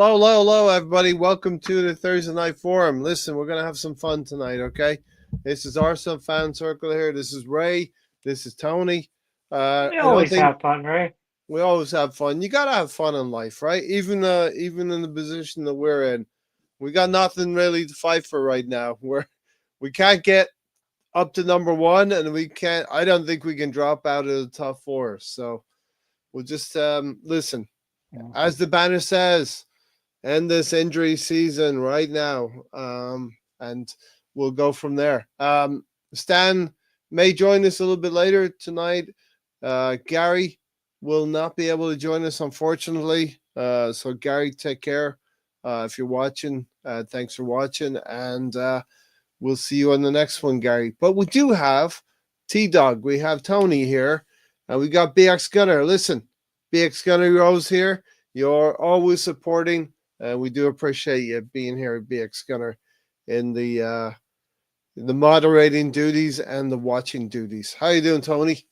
Hello, hello, hello, everybody. Welcome to the Thursday Night Forum. Listen, we're going to have some fun tonight, okay? This is our fan circle here. This is Ray. This is Tony. We I don't always think have fun, right? we always have fun. You got to have fun in life, right? Even in the position that we're in, we got nothing really to fight for right now. We can't get up to number one, and we can't. I don't think we can drop out of the top four. So we'll just listen. As the banner says, end this injury season right now, and we'll go from there. Stan may join us a little bit later tonight. Gary will not be able to join us, unfortunately. So, Gary, take care. If you're watching, thanks for watching, and we'll see you on the next one, Gary. But we do have T Dog. We have Tony here, and we got BX Gunner. Listen, BX Gunner, you're always here. You're always supporting. We do appreciate you being here at BX Gunner in the moderating duties and the watching duties. How you doing, Tony?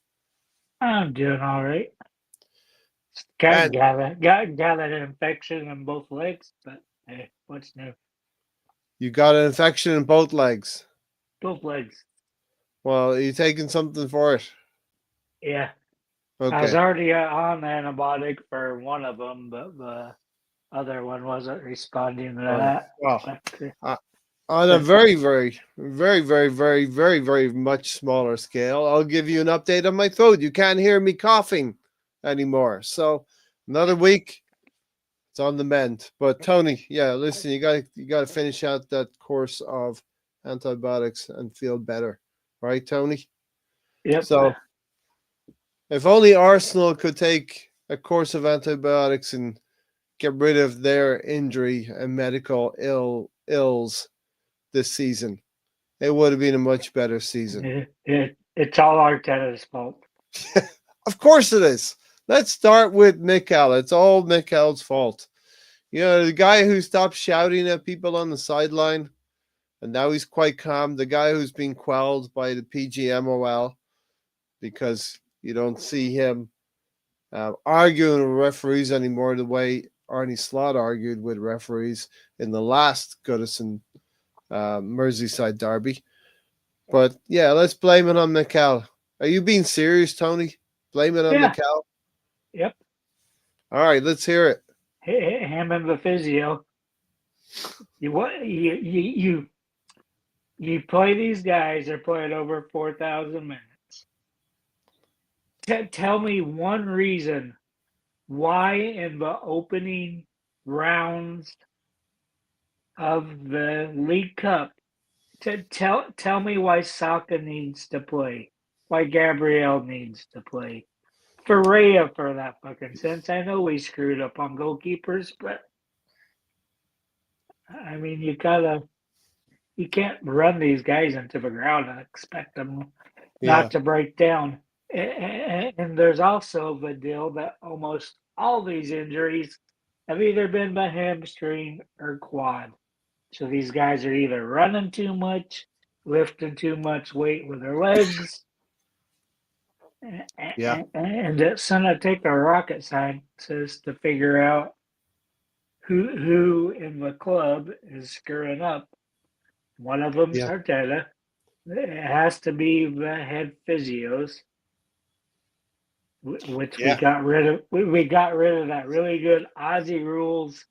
I'm doing all right. Got And got got an infection in both legs, but hey, what's new? you got an infection in both legs. Both legs. Well, are you taking something for it? Yeah, I was Okay. already on antibiotic for one of them, but the other one wasn't responding to Right. that. Well, But, uh, on a but very much smaller scale, I'll give you an update on my throat. You can't hear me coughing anymore. So another week, it's on the mend. But Tony, yeah, listen, you got to finish out that course of antibiotics and feel better, right, Tony? yep, So if only Arsenal could take a course of antibiotics and get rid of their injury and medical ills this season, it would have been a much better season. it's all Arteta's fault. Of course it is. Let's start with Mikel. It's all Mikel's fault. You know, the guy who stopped shouting at people on the sideline, and now he's quite calm. The guy who's been quelled by the PGMOL because you don't see him arguing with referees anymore the way Arnie Slot argued with referees in the last Goodison Merseyside derby. But yeah, let's blame it on Mikel. Are you being serious, Tony? Blame it on Yeah, Mikel? yep. All right, let's hear it. Him and the physio. You what? You play these guys. They're playing over 4,000 minutes. Tell me one reason why in the opening rounds of the League Cup. Tell me why Saka needs to play, why Gabriel needs to play, Ferreira for that fucking sense. I know we screwed up on goalkeepers, but I mean you can't run these guys into the ground and expect them Yeah, not to break down. And there's also the deal that almost all these injuries have either been the hamstring or quad. So these guys are either running too much, lifting too much weight with their legs, yeah, and it's gonna take a rocket scientist to figure out who in the club is screwing up. One of them's yeah, Arteta. It has to be the head physios, which we yeah, got rid of. We got rid of that really good Aussie rules,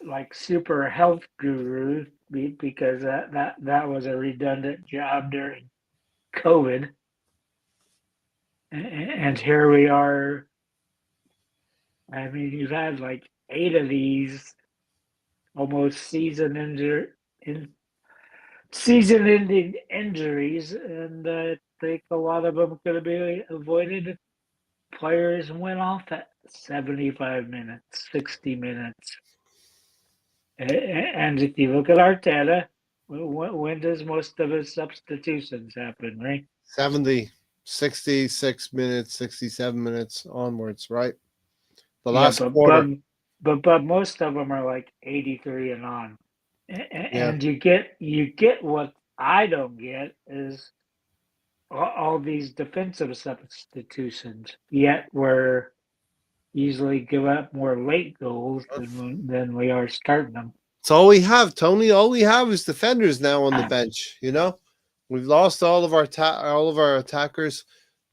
like super health guru, because that was a redundant job during COVID, and here we are. I mean, you've had like 8 of these almost season-ending injuries, and I think a lot of them could have been avoided. Players went off at 75 minutes, 60 minutes. And if you look at Arteta, when does most of his substitutions happen, right? 70, 66 minutes, 67 minutes onwards, right? The Yeah, last quarter. but most of them are like 83 and on. Yeah, And you get what I don't get is all these defensive substitutions. Yet we're usually give up more late goals than we are starting them. It's all we have, Tony. All we have is defenders now on the bench. We've lost all of our attackers.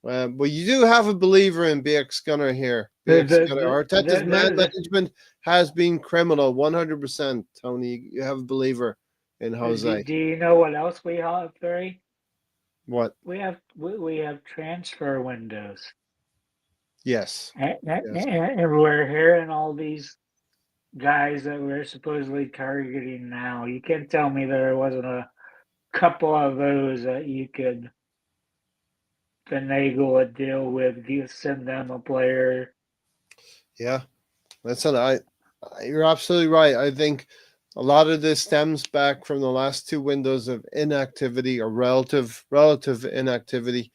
But you do have a believer in BX Gunner here. The BX the Gunner. the Arteta's man the, management has been criminal, 100%. Tony, you have a believer in Jose. do you know what else we have, Barry? What? We have transfer windows, Yes. Yes. and we're hearing all these guys that we're supposedly targeting now. You can't tell me there wasn't a couple of those that you could finagle a deal with. You send them a player. Yeah. You're absolutely right. I think a lot of this stems back from the last two windows of inactivity or relative inactivity.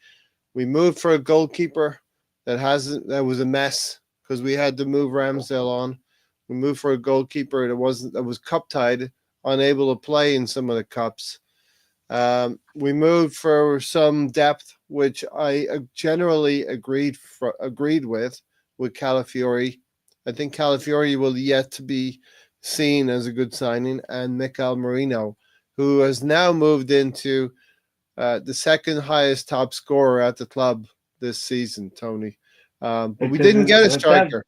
We moved for a goalkeeper that was a mess because we had to move Ramsdale on. We moved for a goalkeeper that was cup tied, unable to play in some of the cups. We moved for some depth, which I generally agreed with Calafiori. I think Calafiori will yet to be seen as a good signing, and Mikel Merino, who has now moved into the second highest top scorer at the club this season, Tony. But we didn't get a striker.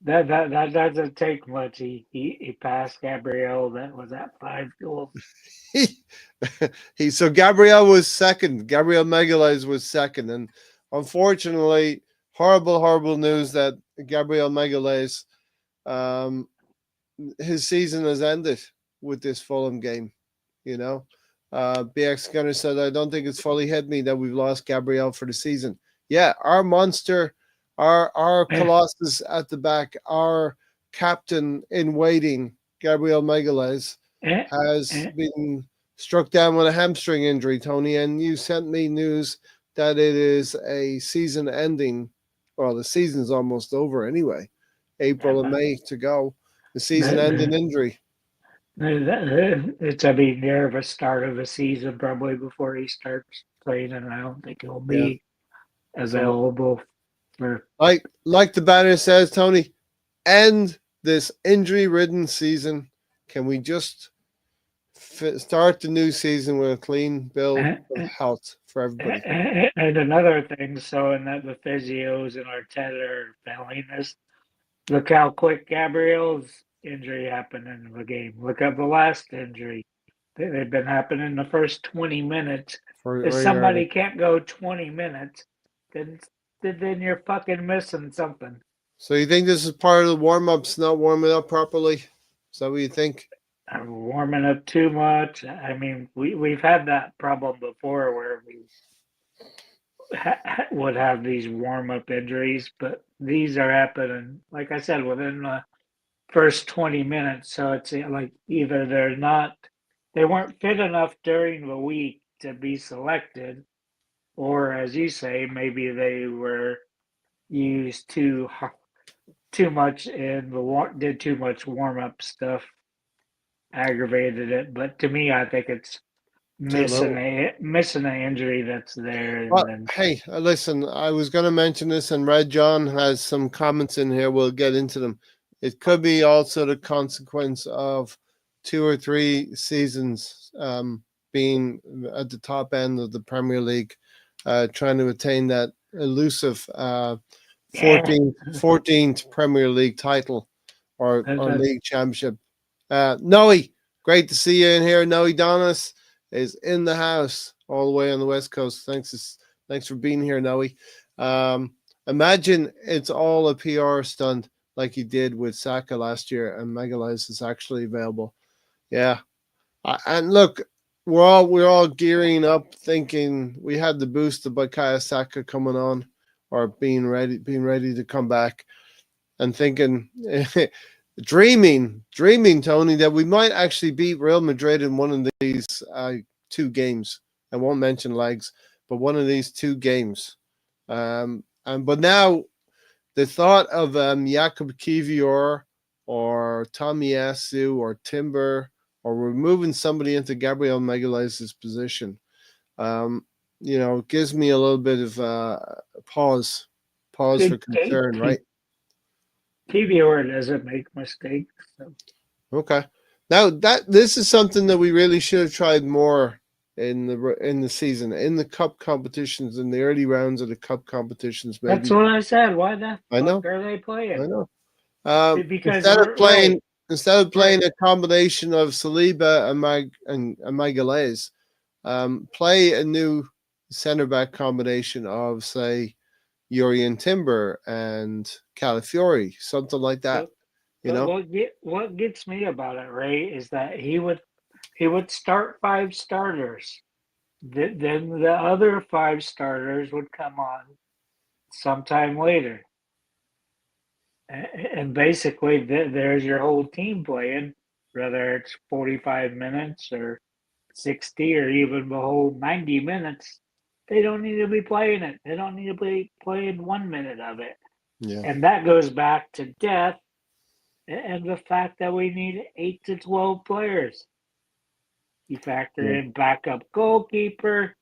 That doesn't take much. He passed Gabriel. That was at 5 goals. So Gabriel was second. Gabriel Magalhaes was second, and unfortunately, horrible news that Gabriel Magalhaes, his season has ended with this Fulham game. BX Gunner said, I don't think it's fully hit me that we've lost Gabriel for the season. Yeah, our monster, our Colossus at the back, our captain in waiting, Gabriel Magalhaes, has been struck down with a hamstring injury, Tony. And you sent me news that it is a season ending. Well, the season's almost over anyway. April and May to go. The season ending injury. It's a be near of a start of a season probably before he starts playing, and I don't think he'll be available for. Like the banner says, Tony, end this injury-ridden season. Can we just start the new season with a clean bill of health for everybody? And another thing, so in that the physios and Arteta are failing us. Look how quick Gabriel's injury happened in the game. Look at the last injury. They've been happening in the first 20 minutes. If somebody can't go 20 minutes, then you're fucking missing something. So you think this is part of the warm-ups, not warming up properly? Is that what you think? Warming up too much. I mean, we've had that problem before where we would have these warm-up injuries, but these are happening, like I said, within the first 20 minutes. So it's like either they weren't fit enough during the week to be selected, or as you say, maybe they were used too much did too much warm-up stuff, aggravated it. But to me, I think it's missing an injury that's there. And then, hey, listen, I was going to mention this, and Red John has some comments in here. We'll get into them. It could be also the consequence of 2 or 3 seasons being at the top end of the Premier League, trying to attain that elusive 14th Premier League title or league championship. Noe, great to see you in here. Noe Donis is in the house all the way on the West Coast. Thanks for being here, Noe. Imagine it's all a PR stunt like he did with Saka last year, and Magalhaes is actually available. Yeah, and look, we're all gearing up, thinking we had the boost of Bukayo Saka coming on, or being ready to come back, and thinking, dreaming, Tony, that we might actually beat Real Madrid in one of these 2 games. I won't mention legs, but one of these 2 games. But now the thought of Jakub Kivior or Tomiyasu or Timber, or removing somebody into Gabriel Magalhaes' position, gives me a little bit of pause for concern, right? PBR doesn't make mistakes. So. Okay. Now this is something that we really should have tried more in the season, in the cup competitions, in the early rounds of the cup competitions. That's Maybe what I said. Why the I fuck know, are they I playing? know. Because Instead of we're right, playing right. a combination of Saliba and Magalhaes, play a new centre back combination of say Yuri Timber and Calafiori, something like that. But You know? what gets me about it, Ray, is that he would start five starters. Then the other five starters would come on sometime later, and basically there's your whole team playing, whether it's 45 minutes or 60 or even the whole 90 minutes. They don't need to be playing it. They don't need to be playing 1 minute of it. Yeah, And that goes back to depth and the fact that we need 8 to 12 players. You factor yeah, in backup goalkeeper,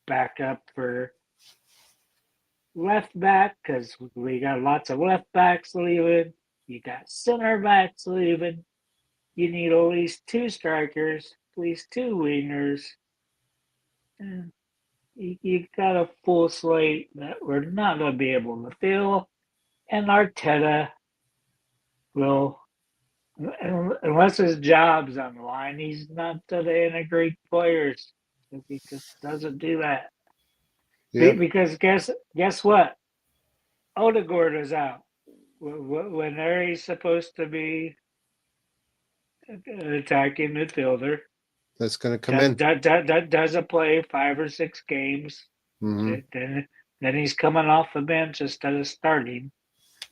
backup for left back, because we got lots of left backs leaving. You got center backs leaving. You need at least two strikers, at least two wingers. And you got a full slate that we're not going to be able to fill. And Arteta will, unless his job's on the line, he's not going to integrate players. He just doesn't do that. yeah, Because guess what? Odegaard is out. When he's supposed to be attacking midfielder, that's going to come in. doesn't play 5 or 6 games. Hmm. Then he's coming off the bench instead of starting.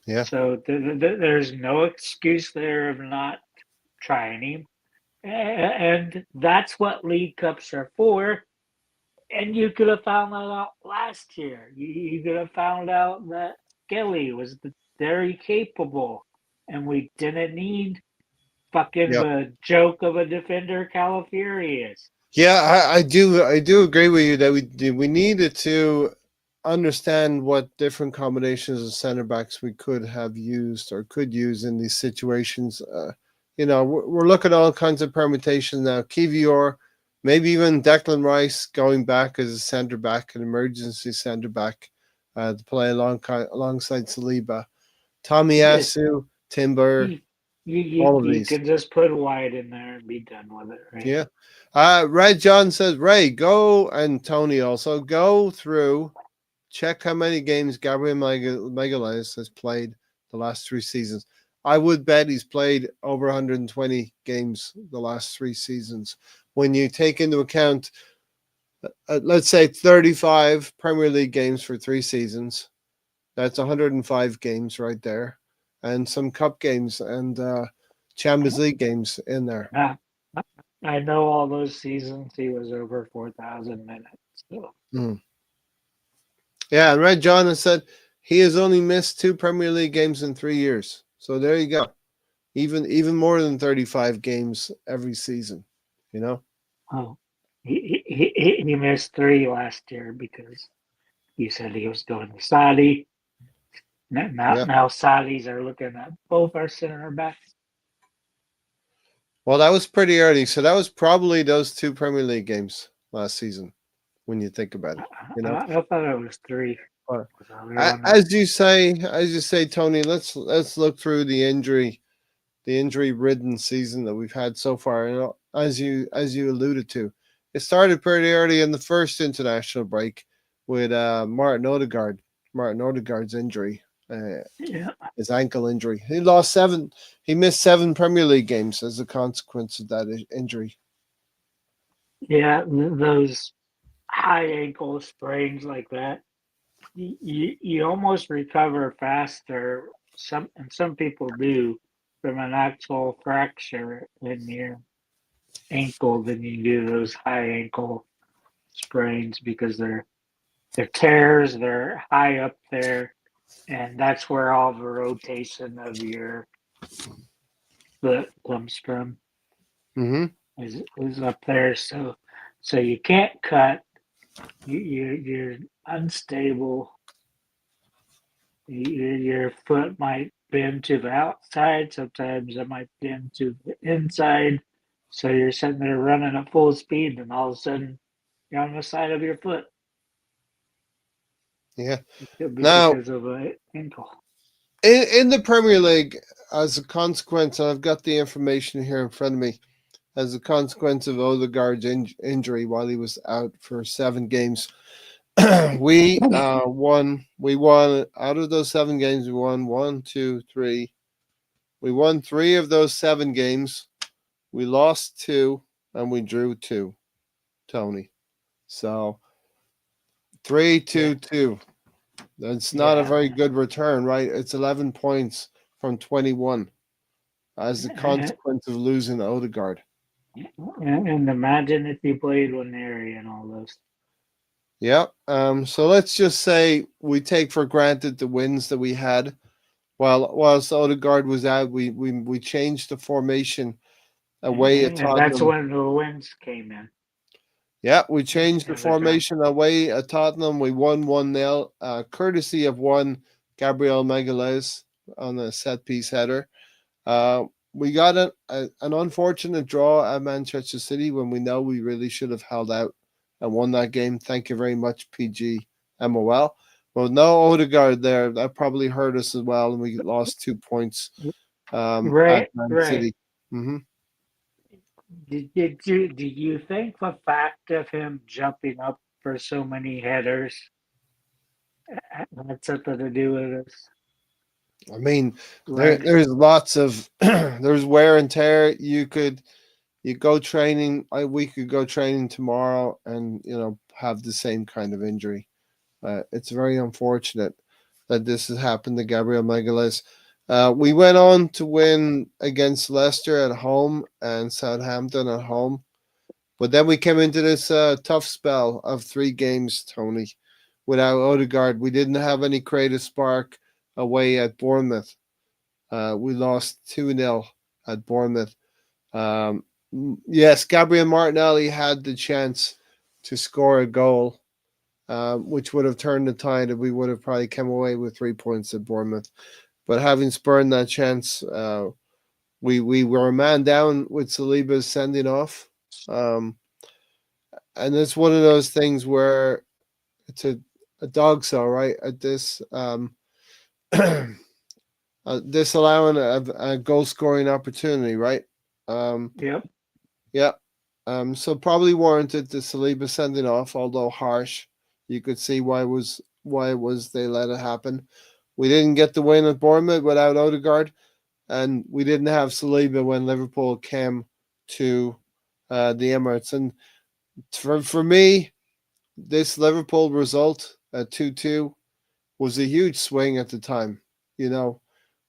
Yeah, So there's no excuse there of not trying him. And that's what League Cups are for. And you could have found that out last year. You could have found out that Kelly was very capable, and we didn't need fucking yeah, the joke of a defender Calafieri is. yeah. I do agree with you that we needed to understand what different combinations of center backs we could have used or could use in these situations. We're looking at all kinds of permutations now. Kivior, maybe even Declan Rice going back as a center back, an emergency center back, to play alongside Saliba. It, Tomiyasu, Timber, you, you, all of you these. can just put White in there and be done with it, right? Yeah. Red John says, Ray, go, and Tony also go through, check how many games Gabriel Magalhaes has played the last 3 seasons. I would bet he's played over 120 games the last 3 seasons. When you take into account, let's say 35 Premier League games for 3 seasons, that's 105 games right there, and some cup games and Champions League games in there. Nah, I know all those seasons he was over 4,000 minutes. So. Mm. Yeah, and Red John has said he has only missed 2 Premier League games in 3 years. So there you go. Even more than 35 games every season. You know? Oh, he missed 3 last year because he said he was going to Saudi. Yeah. Now Saudis are looking at both our center backs. Well, that was pretty early. So that was probably those 2 Premier League games last season when you think about I, it. You know? I thought it was 3. But Was earlier on that. as you say, Tony, let's look through the injury ridden season that we've had so far. As you alluded to, it started pretty early in the first international break with Martin Odegaard. Martin Odegaard's injury, Yeah, his ankle injury. He lost seven. He missed 7 Premier League games as a consequence of that injury. yeah, those high ankle sprains like that, you almost recover faster. Some people do from an actual fracture in your ankle than you do those high ankle sprains because they're tears, they're high up there, and that's where all the rotation of your foot comes from Mm-hmm. is up there. So you can't cut. You're unstable. Your foot might bend to the outside, sometimes it might bend to the inside. So you're sitting there running at full speed, and all of a sudden you're on the side of your foot. Yeah. It could be Now, because of an ankle. in the Premier League, as a consequence, and I've got the information here in front of me, as a consequence of Odegaard's injury while he was out for 7 games, won. We won out of those 7 games. We won one, two, three. We won 3 of those 7 games. We lost 2, and we drew 2. Tony. So 3, Yeah, 2, 2. That's not a yeah. very good return, right? It's 11 points from 21 as a consequence of losing Odegaard. And imagine if you played one area and all this. Yeah. So let's just say we take for granted the wins that we had. Whilst Odegaard was out, we changed the formation away at And that's Tottenham. when the wins came in. Yeah, we changed the It was right. formation away at Tottenham. We won 1-0, courtesy of one Gabriel Magalhaes on a set piece header. Uh, we got an unfortunate draw at Manchester City when we know we really should have held out and won that game. Thank you very much, PG MOL. Well, no Odegaard there. That probably hurt us as well, and we lost 2 points at Right, Man right. City. Mm-hmm. Do you think the fact of him jumping up for so many headers had something to do with this? I mean, Right. there's lots of there's wear and tear. You go training. We could go training tomorrow, and have the same kind of injury. It's very unfortunate that this has happened to Gabriel Magalhaes. We went on to win against Leicester at home and Southampton at home, but then we came into this tough spell of 3 games, Tony, without Odegaard. We didn't have any creative spark away at Bournemouth. We lost 2-0 at Bournemouth. Um, yes, Gabriel Martinelli had the chance to score a goal, which would have turned the tide, and we would have probably come away with 3 points at Bournemouth. But having spurned that chance, we were a man down with Saliba sending off. And it's one of those things where it's a dog saw, right? At this disallowing a goal scoring opportunity, right? Um, Yep. yeah. So probably warranted the Saliba sending off, although harsh. You could see why it was they let it happen. We didn't get the win at Bournemouth without Odegaard, and we didn't have Saliba when Liverpool came to the Emirates. And for me, this Liverpool result at 2-2 was a huge swing at the time. You know,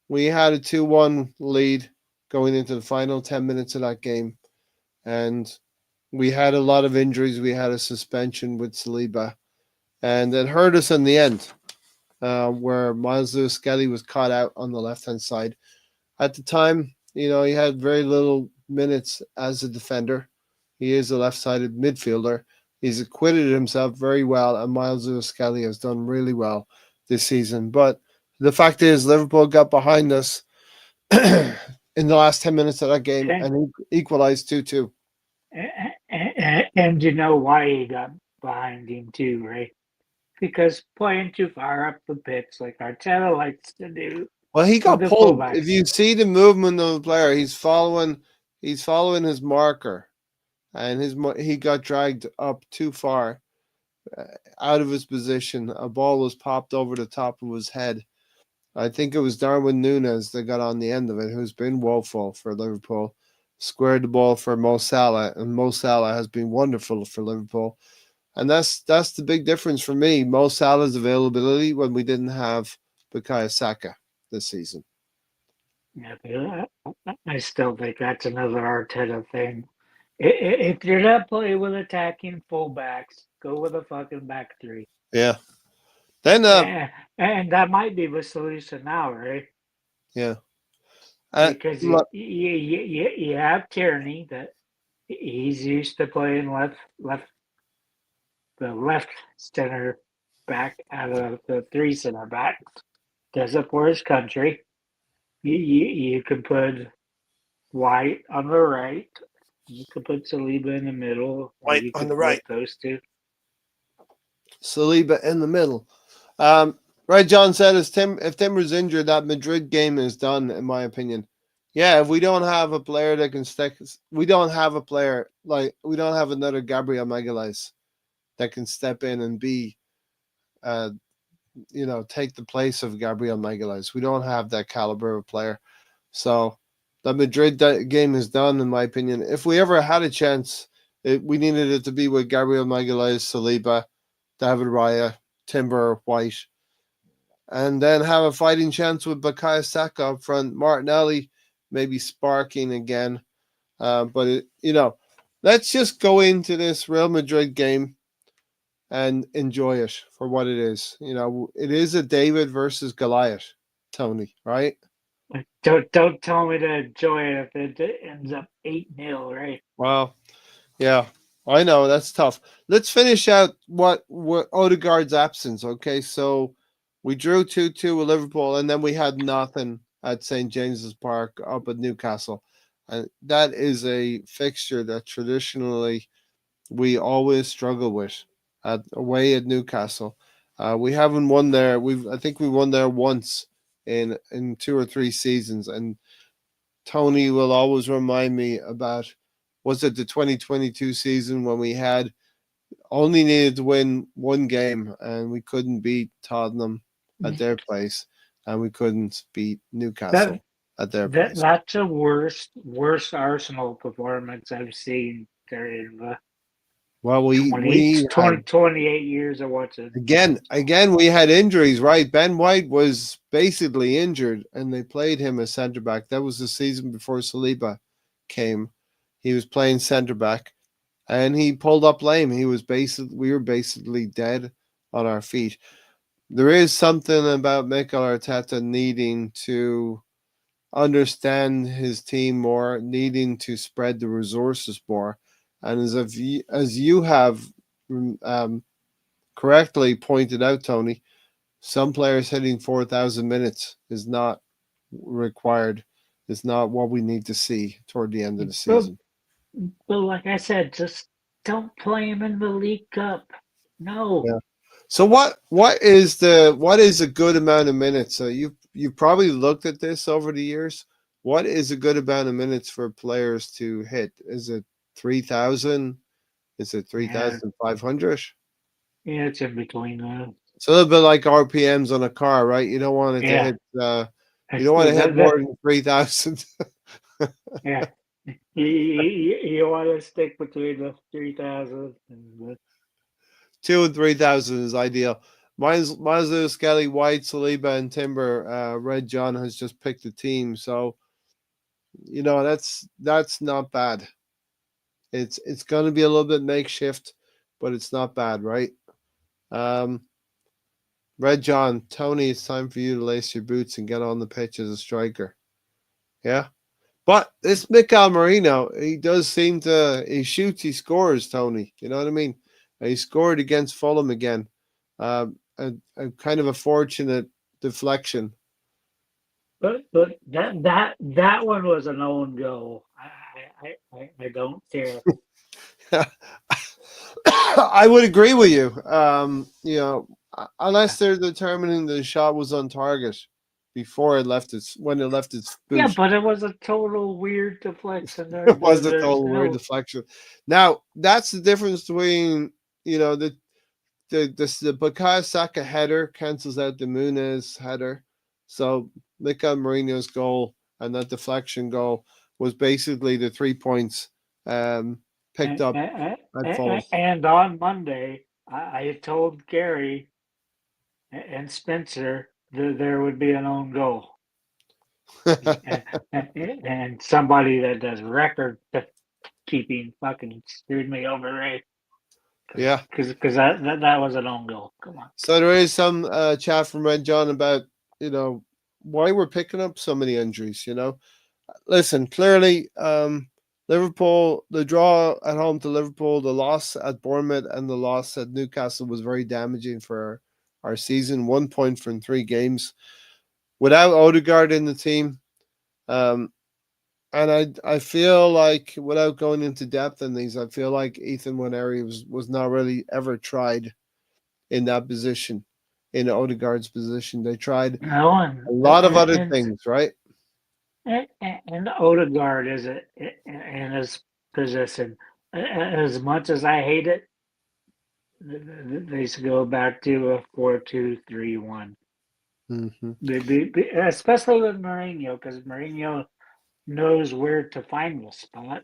we had a 2-1 lead going into the final 10 minutes of that game, and we had a lot of injuries. We had a suspension with Saliba, and it hurt us in the end, where Miles Lewis-Skelly was caught out on the left-hand side. At the time, he had very little minutes as a defender. He is a left-sided midfielder. He's acquitted himself very well, and Miles Lewis-Skelly has done really well this season. But the fact is, Liverpool got behind us in the last 10 minutes of that game And, and equalized 2-2. and you know why he got behind him too, right? Because playing too far up the pitch, like Arteta likes to do Well, he with got the pulled. If fullbacks. you see the movement of the player, he's following his marker, and he got dragged up too far uh, out of his position. A ball was popped over the top of his head. I think it was Darwin Núñez that got on the end of it, who's been woeful for Liverpool. Squared the ball for Mo Salah, and Mo Salah has been wonderful for Liverpool. And that's the big difference for me. Mo Salah's availability when we didn't have Bukayo Saka this season. Yeah, I still think that's another Arteta thing. If you're not playing with attacking fullbacks, go with a fucking back three. Yeah. Then And that might be the solution now, right? yeah. Because you have Tierney that he's used to playing the left center back out of the three center backs. Does it for his country. You can put White on the right. You could put Saliba in the middle, or Right you on could the flip right, those two. Saliba in the middle. Right, John said if Timber's injured, that Madrid game is done, in my opinion. Yeah, if we don't have a player that can stick, we don't have a player like we don't have another Gabriel Magalhaes that can step in and be, uh, take the place of Gabriel Magalhaes. We don't have that caliber of player. So the Madrid game is done, in my opinion. If we ever had a chance, we needed it to be with Gabriel Magalhaes, Saliba, David Raya, Timber, White, and then have a fighting chance with Bukayo Saka up front. Martinelli maybe sparking again. But let's just go into this Real Madrid game and enjoy it for what it is. It is a David versus Goliath, Tony, right? Don't tell me to enjoy it if it ends up 8-0, right? Well, yeah, I know that's tough. Let's finish out what Odegaard's absence. Okay, so we drew 2-2 with Liverpool, and then we had nothing at St James's Park up at Newcastle, and that is a fixture that traditionally we always struggle with at away at Newcastle. We haven't won there. I think we won there once in 2 or 3 seasons, and Tony will always remind me about, was it the 2022 season when we had only needed to win one game and we couldn't beat Tottenham at their place, and we couldn't beat That Newcastle at their that place. that's the worst Arsenal performance I've seen during the Well, we 20 we 20 had 28 years of watching football. again we had injuries, right? Ben White was basically injured, and they played him as centre back. That was the season before Saliba came. He was playing centre back, and he pulled up lame. We were basically dead on our feet. There is something about Mikel Arteta needing to understand his team more, needing to spread the resources more, and as you have um, correctly pointed out, Tony, some players hitting 4,000 minutes is not required. Is not what we need to see toward the end of the But, season. but like I said, just don't play him in the League Cup. No. Yeah. So what is a good amount of minutes? So you've probably looked at this over the years. What is a good amount of minutes for players to hit? Is it 3,000? Is it three Yeah, thousand five hundred? yeah, it's in between those. It's a little bit like RPMs on a car, right? You don't want it to Yeah, hit. You that's don't want to hit more that. than 3,000. Yeah, you want to stick between the 3,000 and the 2 and 3,000 is ideal. Mine's Lewis, Skelly, White, Saliba, and Timber. Red John has just picked a team, so that's not bad. It's going to be a little bit makeshift, but it's not bad, right? Um, Red John, Tony, it's time for you to lace your boots and get on the pitch as a striker. Yeah, but this Mikel Marino, he does seem to he shoots, he scores. Tony, you know what I mean? He scored against Fulham again. A kind of a fortunate deflection. but that one was an own goal. I don't care. I would agree with you. Unless they're determining the shot was on target before it left its when it left its Yeah, boot. but it was a total weird deflection. It was a There's total weird no deflection. Now that's the difference between the Bukayo Saka header cancels out the Muniz header. So Mikel Marino's goal and that deflection goal was basically the 3 points picked up at Fulham. and on Monday, I told Gary and Spencer that there would be an own goal. And somebody that does record keeping fucking screwed me over, right? Yeah. Because that was an own goal. Come on. So there is some chat from Red John about why we're picking up so many injuries. Listen, clearly, Liverpool, the draw at home to Liverpool, the loss at Bournemouth, and the loss at Newcastle was very damaging for our season. 1 point from 3 games. Without Odegaard in the team, Um, and I feel like without going into depth in these, I feel like Ethan Waneri was not really ever tried in that position, in Odegaard's position. They tried No, a lot of other and things, right? and Odegaard is in his position. As much as I hate it, they should go back to a 4-2-3-1. Hmm. Especially with Mourinho, because Mourinho knows where to find the spot,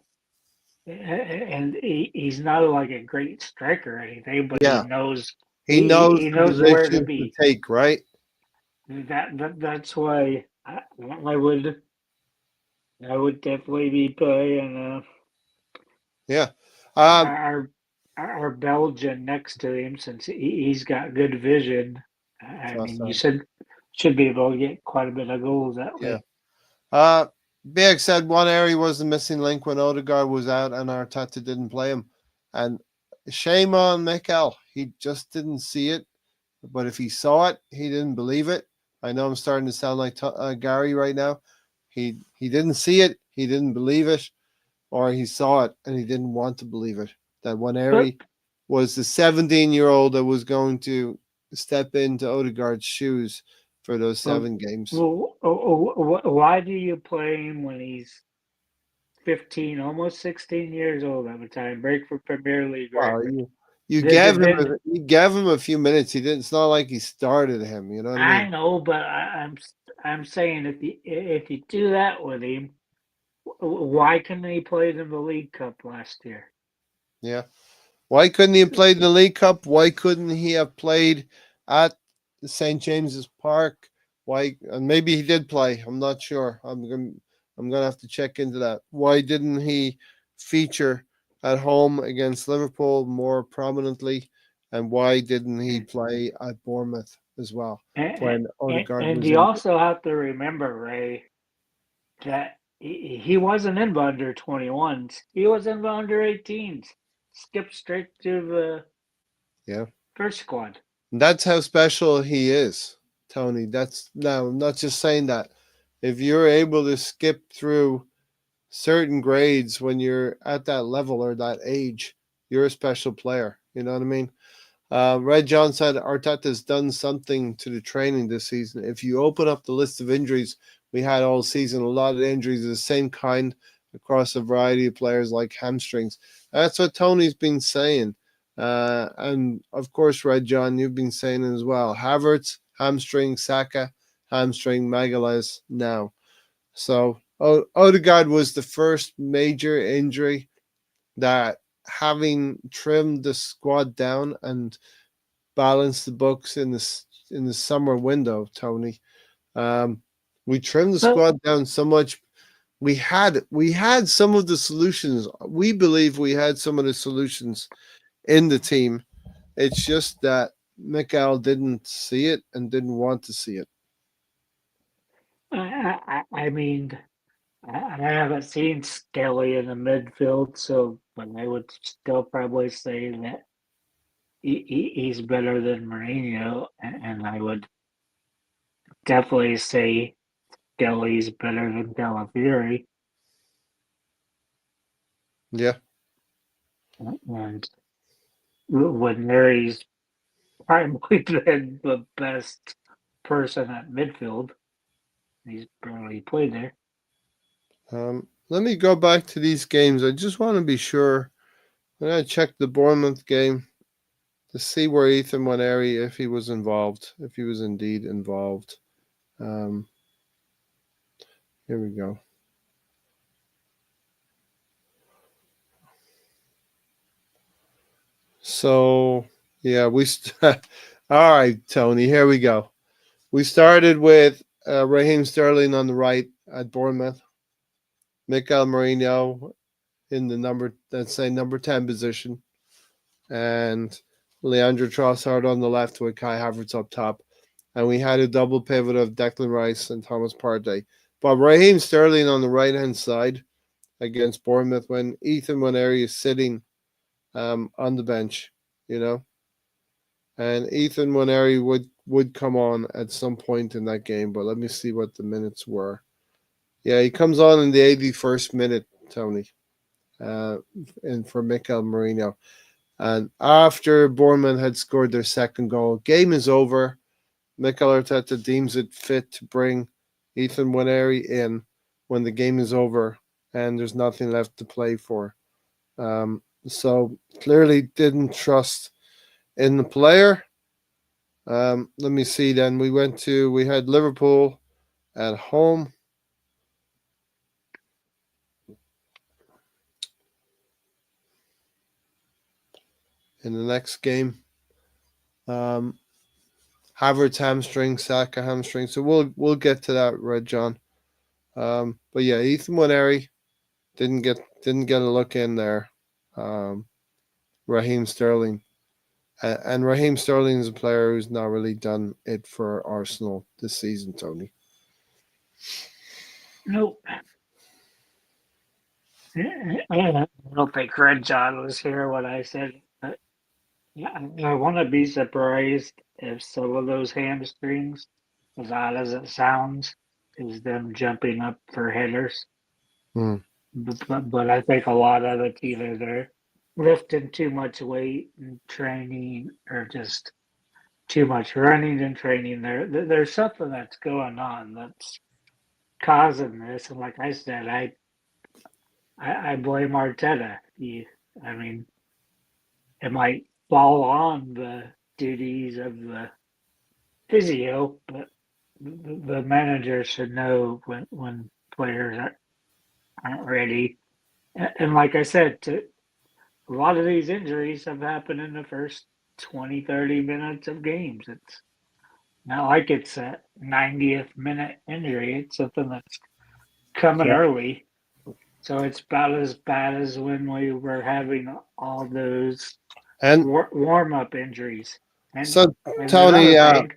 and he's not like a great striker or anything, but Yeah, he knows he the knows where to positions to be. take, right? That's why I would definitely be playing Yeah. Um, our our Belgian next to him since he's got good vision. I mean, you Trossard. should be able to get quite a bit of goals that Yeah. way. Uh, Big said one area was the missing link when Odegaard was out and Arteta didn't play him. And shame on Mikel. He just didn't see it. But if he saw it, he didn't believe it. I know I'm starting to sound like Gary right now. He didn't see it. He didn't believe it. Or he saw it and he didn't want to believe it. That But Waneri was the 17-year-old that was going to step into Odegaard's shoes for those well, 7 games. why do you play him when he's 15, almost 16 years old at the time? Break for Premier League Well, record. you The gave him vid, you gave him a few minutes. He didn't. It's not like he started him. You know what I I mean? know, but I'm saying if you do that with him, why couldn't he play in the League Cup last year? Yeah. Why couldn't he have played in the League Cup? Why couldn't he have played at St James's Park? Why? And maybe he did play. I'm not sure. I'm gonna have to check into that. Why didn't he feature at home against Liverpool more prominently? And why didn't he play at Bournemouth as well And, when Odegaard and was you injured? also have to remember, Ray, that he wasn't in the under 21s. He was in the under 18s. Skipped straight to the Yeah. first squad. That's how special he is, Tony. That's now I'm not just saying that. If you're able to skip through certain grades when you're at that level or that age, you're a special player. You know what I mean? Red John said Arteta's done something to the training this season. If you open up the list of injuries we had all season, a lot of injuries of the same kind across a variety of players like hamstrings. That's what Tony's been saying. And of course, Red John, you've been saying it as well. Havertz, hamstring, Saka, hamstring, Magalhaes now. So Odegaard was the first major injury that having trimmed the squad down and balance the books in the summer window, Tony. Um, we trimmed the But squad down so much. We had some of the solutions. We believe we had some of the solutions in the team. It's just that Mikel didn't see it and didn't want to see it. I mean, I haven't seen Skelly in the midfield, so but I would still probably say that he's better than Mourinho, and I would definitely say Skelly's better than Calafiori. Yeah. And when Mary's probably been the best person at midfield, he's barely played there. Let me go back to these games. I just want to be sure. I'm gonna check the Bournemouth game to see where Ethan Waneri, if he was involved, if he was indeed involved. Um, Here we go. So yeah, all right, Tony. Here we go. We started with Raheem Sterling on the right at Bournemouth, Mikel Merino in the let's say number 10 position, and Leandro Trossard on the left with Kai Havertz up top, and we had a double pivot of Declan Rice and Thomas Partey. But Raheem Sterling on the right hand side against Bournemouth when Ethan Waneri is sitting on the bench, you know, and Ethan Waneri would come on at some point in that game, but let me see what the minutes were. Yeah, he comes on in the 81st minute, Tony, uh, and for Mikel Merino. And after Bournemouth had scored their second goal, game is over. Mikel Arteta deems it fit to bring Ethan Waneri in when the game is over and there's nothing left to play for. So clearly didn't trust in the player. Let me see then. We had Liverpool at home in the next game. Um, Havertz hamstring, Saka hamstring. So we'll get to that, Red John. But yeah, Ethan Waneri didn't get a look in there. Um, Raheem Sterling, and Raheem Sterling is a player who's not really done it for Arsenal this season, Tony. Nope. I don't think Red John was here when I said, yeah, I want to be surprised if some of those hamstrings, as odd as it sounds, is them jumping up for headers. Hmm. But I think a lot of it's either they're lifting too much weight in training or just too much running and training. There's something that's going on that's causing this. And like I said, I blame Arteta. I mean, it might fall on the duties of the physio, but the manager should know when players aren't ready. And like I said, a lot of these injuries have happened in the first 20, 30 minutes of games. It's not like it's a 90th minute injury. It's something that's coming Yeah. early. So it's about as bad as when we were having all those And warm up injuries. And so and Tony, another thing,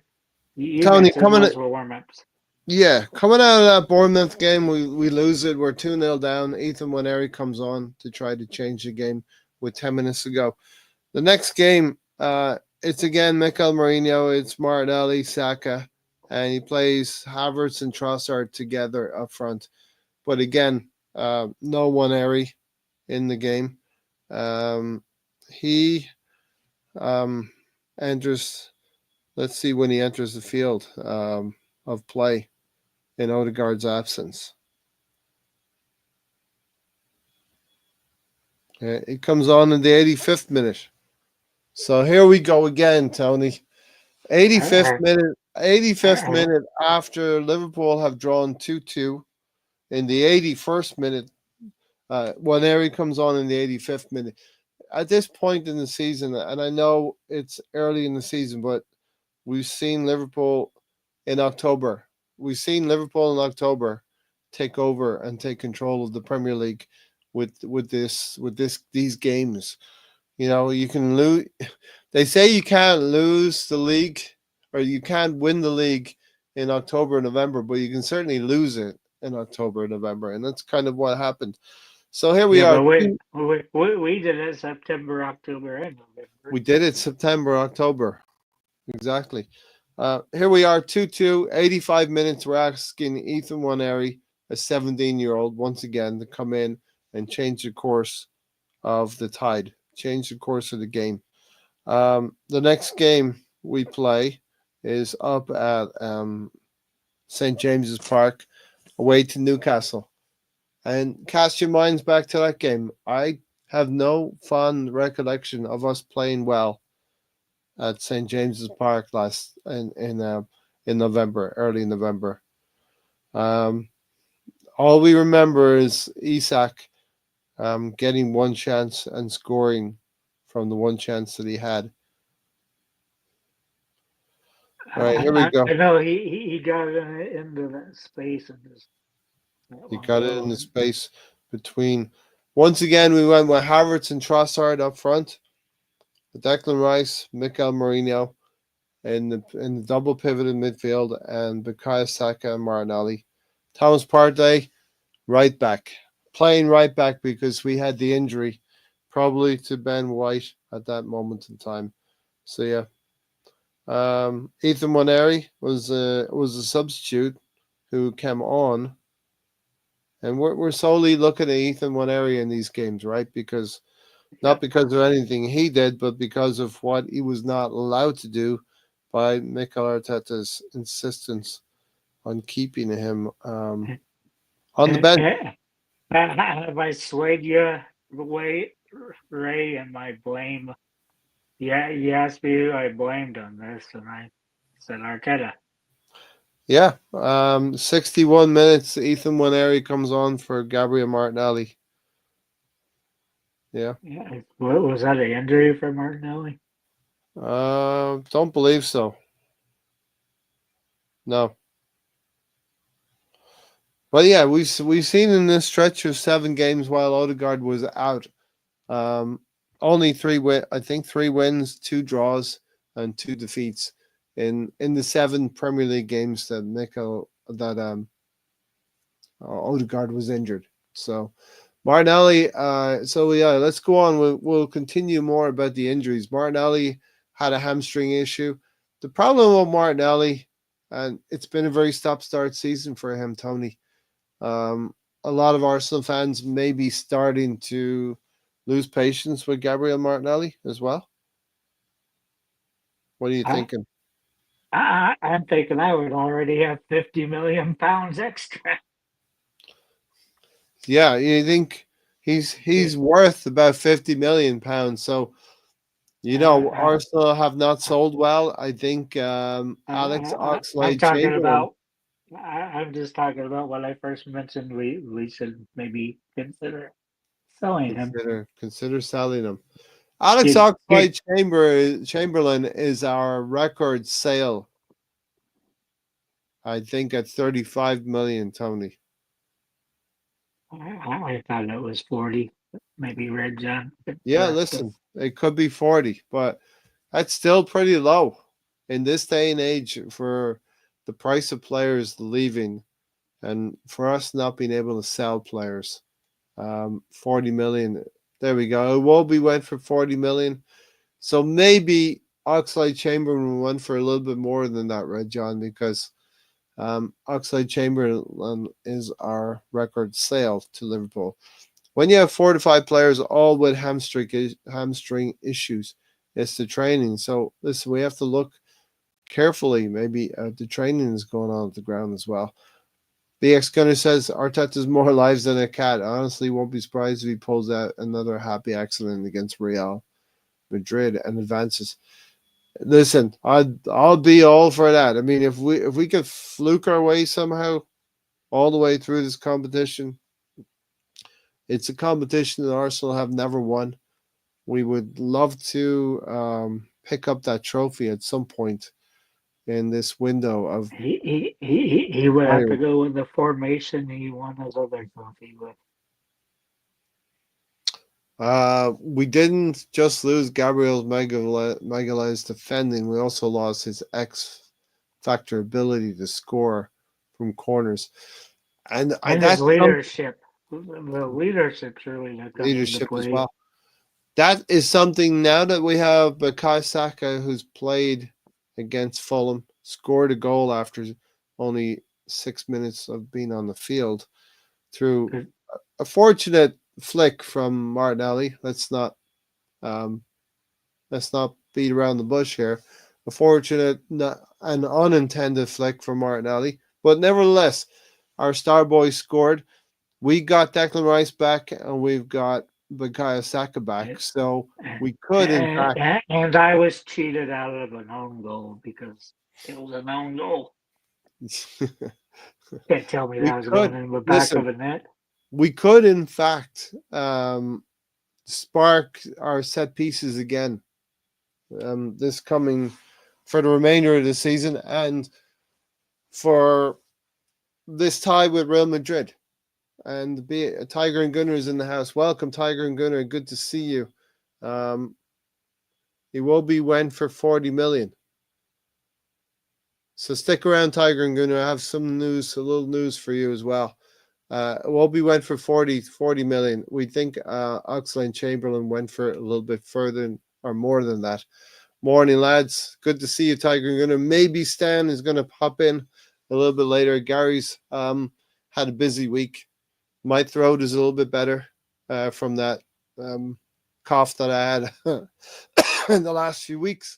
you Tony mentioned coming those were warm ups. Yeah, coming out of that Bournemouth game, we lose it. We're 2-0 down. Ethan Waneri comes on to try to change the game with 10 minutes to go. The next game, it's again Mikel Merino, it's Martinelli, Saka, and he plays Havertz and Trossard together up front. But again, no Waneri in the game. Um, he um, enters, let's see when he enters the field of play in Odegaard's absence. It comes on in the 85th minute. So here we go again, Tony. 85th I, minute, 85th I, minute after Liverpool have drawn 2-2. In the 81st minute, Waneri comes on in the 85th minute. At this point in the season, and I know it's early in the season, but we've seen Liverpool in October. We've seen Liverpool in October take over and take control of the Premier League with these games. You know, you can lose. They say you can't lose the league or you can't win the league in October and November, but you can certainly lose it in October and November, and that's kind of what happened. So here we yeah, are. but we did it September, October, and November. We did it September, October. Exactly. Here we are, 2-2, 85 minutes. We're asking Ethan Waneri, a 17-year-old, once again to come in and change the course of the tide, change the course of the game. The next game we play is up at St. James's Park, away to Newcastle. And cast your minds back to that game. I have no fond recollection of us playing well at St. James's Park last in November, early November. Um, all we remember is Isak getting one chance and scoring from the one chance that he had. All right, here we go. I know he got into that space and just that He one got it in goal. the space between. Once again, we went with Havertz and Trossard up front. Declan Rice, Mikel Merino in the double pivot in midfield, and Bukayo Saka and Martinelli. Thomas Partey, right back. Playing right back because we had the injury, probably to Ben White at that moment in time. So yeah. Ethan Waneri was a substitute who came on And we're solely looking at Ethan one area in these games, right? Because not Yep. because of anything he did, but because of what he was not allowed to do by Mikel Arteta's insistence on keeping him on the bench. Have I swayed you away, Ray, and my blame? Yeah, you asked me who I blamed on this, and I said Arteta. Yeah, 61 minutes. Ethan Waneri comes on for Gabriel Martinelli. Yeah, Yeah, what was that? An injury for Martinelli? don't believe so. No, but yeah, we've seen in this stretch of 7 games while Odegaard was out, um, only I think 3 wins, 2 draws, and 2 defeats in the 7 Premier League games that Odegaard was injured. So Martinelli, so yeah, let's go on. We'll continue more about the injuries. Martinelli had a hamstring issue. The problem with Martinelli, and it's been a very stop-start season for him, Tony. Um, a lot of Arsenal fans may be starting to lose patience with Gabriel Martinelli as well. What are you I, thinking? I'm thinking I would already have 50 million pounds extra. Yeah, you think he's worth about 50 million pounds. So I, Arsenal have not sold well. I think Alex I'm Oxlade talking Chamberlain about. I'm just talking about when I first mentioned we should maybe consider selling him. consider selling him. Alex Get get. Oxlade Chamberlain is our record sale. I think at 35 million, Tony. I thought it was 40. Maybe Red John could Yeah, correct us. listen, it could be 40, but that's still pretty low in this day and age for the price of players leaving and for us not being able to sell players. 40 million. There we go. Iwobi went for 40 million. So maybe Oxlade Chamberlain went for a little bit more than that, Red John, because Oxlade Chamberlain is our record sale to Liverpool. When you have 4 to 5 players all with hamstring issues, it's the training. So listen, we have to look carefully. Maybe the training is going on at the ground as well. BX Gunner says Arteta's more lives than a cat. Honestly, won't be surprised if he pulls out another happy accident against Real Madrid and advances. Listen, I'll be all for that. I mean, if we could fluke our way somehow all the way through this competition, it's a competition that Arsenal have never won. We would love to pick up that trophy at some point in this window of He would have to players. go with the formation he won his other trophy with. We didn't just lose Gabriel Magalhaes defending, we also lost his X factor ability to score from corners. And And his that's some leadership. The leadership's really not coming into leadership as play. well. That is something now that we have Bukayo Saka, who's played against Fulham, scored a goal after only 6 minutes of being on the field through a fortunate flick from Martinelli. Um, let's not beat around the bush here. A fortunate, an unintended flick from Martinelli, but nevertheless, our star boy scored. We got Declan Rice back, and we've got Bukayo Saka back. So we could, in fact, And I was cheated out of an own goal because it was an own goal. Can't tell me we that was going could in the back listen. of a net. We could, in fact, spark our set pieces again. This coming for the remainder of the season and for this tie with Real Madrid. And be Tiger and Gunner is in the house. Welcome, Tiger and Gunner. Good to see you. Um, he will be went for 40 million. So stick around, Tiger and Gunner. I have some news, a little news for you as well. Wobie went for 40 million. We think Oxlade Chamberlain went for a little bit further or more than that. Morning, lads. Good to see you, Tiger and Gunner. Maybe Stan is going to pop in a little bit later. Gary's had a busy week. My throat is a little bit better from that um, cough that I had in the last few weeks.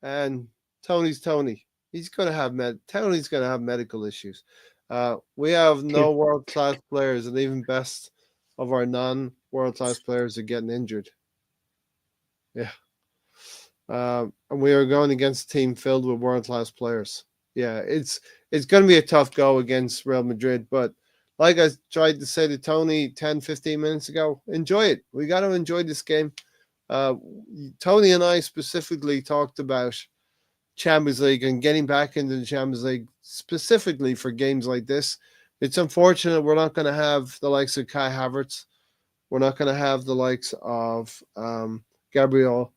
And Tony's Tony. Tony's gonna have medical issues. We have no Tip. world class players, and even best of our non world class players are getting injured. Yeah, and we are going against a team filled with world class players. Yeah, it's going to be a tough go against Real Madrid, but like I tried to say to Tony 10, 15 minutes ago, enjoy it. We got to enjoy this game. Uh, Tony and I specifically talked about Champions League and getting back into the Champions League specifically for games like this. It's unfortunate we're not going to have the likes of Kai Havertz. We're not going to have the likes of Gabriel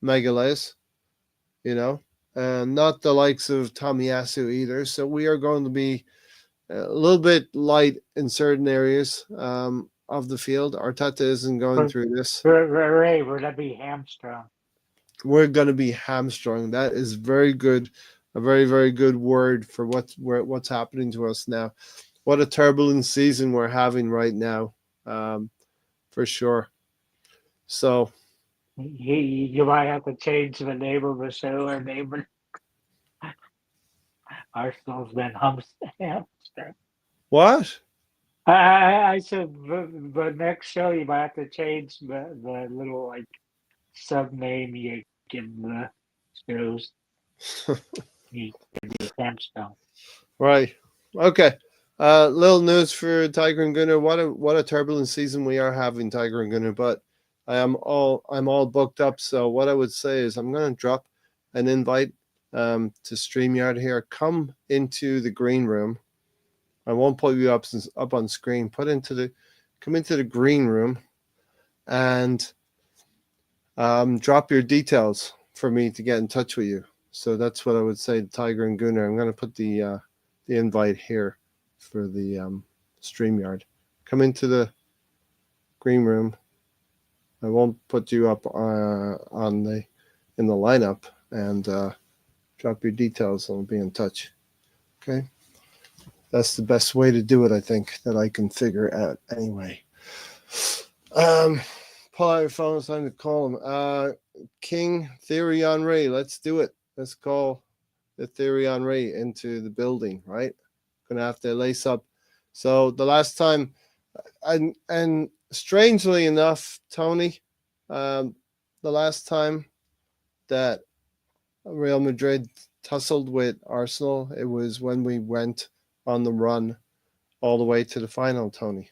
Magalhaes, you know, and not the likes of Tomiyasu either. So we are going to be a little bit light in certain areas of the field. Arteta isn't going For, through this. Ray, would that be hamstrung? We're going to be hamstrung. That is very good, a very very good word for what's happening to us now. What a turbulent season we're having right now, for sure. So You might have to change the name of the show or name it. Arsenal's been hamstrung. what? I said the next show you might have to change the little like sub name you give the shows. You give the hamstrung. Right. Okay. Little news for Tiger and Gunner. What a turbulent season we are having, Tiger and Gunner. But I'm all booked up. So what I would say is I'm gonna drop an invite to StreamYard here. Come into the green room. I won't put you up on screen. Come into the green room and drop your details for me to get in touch with you. So that's what I would say to Tiger and Gunner. I'm gonna put the invite here for the StreamYard. Come into the green room. I won't put you up on the in the lineup and drop your details and we'll be in touch. Okay, that's the best way to do it. I think that I can figure out anyway. Um, pull out your phone. It's time to call him. King Theory Henry. Let's do it. Let's call the Theory Henry into the building. Right. Gonna have to lace up. So the last time, and strangely enough, Tony, the last time that Real Madrid tussled with Arsenal, it was when we went on the run all the way to the final, Tony.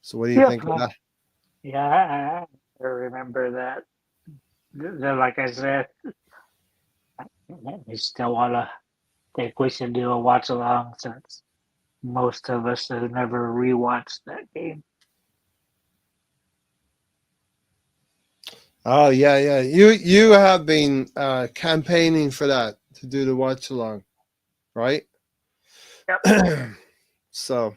So what do you Yeah, think of that? yeah, I remember that. Like I said, we still wanna think we should do a watch along since most of us have never rewatched that game. Oh yeah, yeah. You have been campaigning for that to do the watch along, right? Yep. So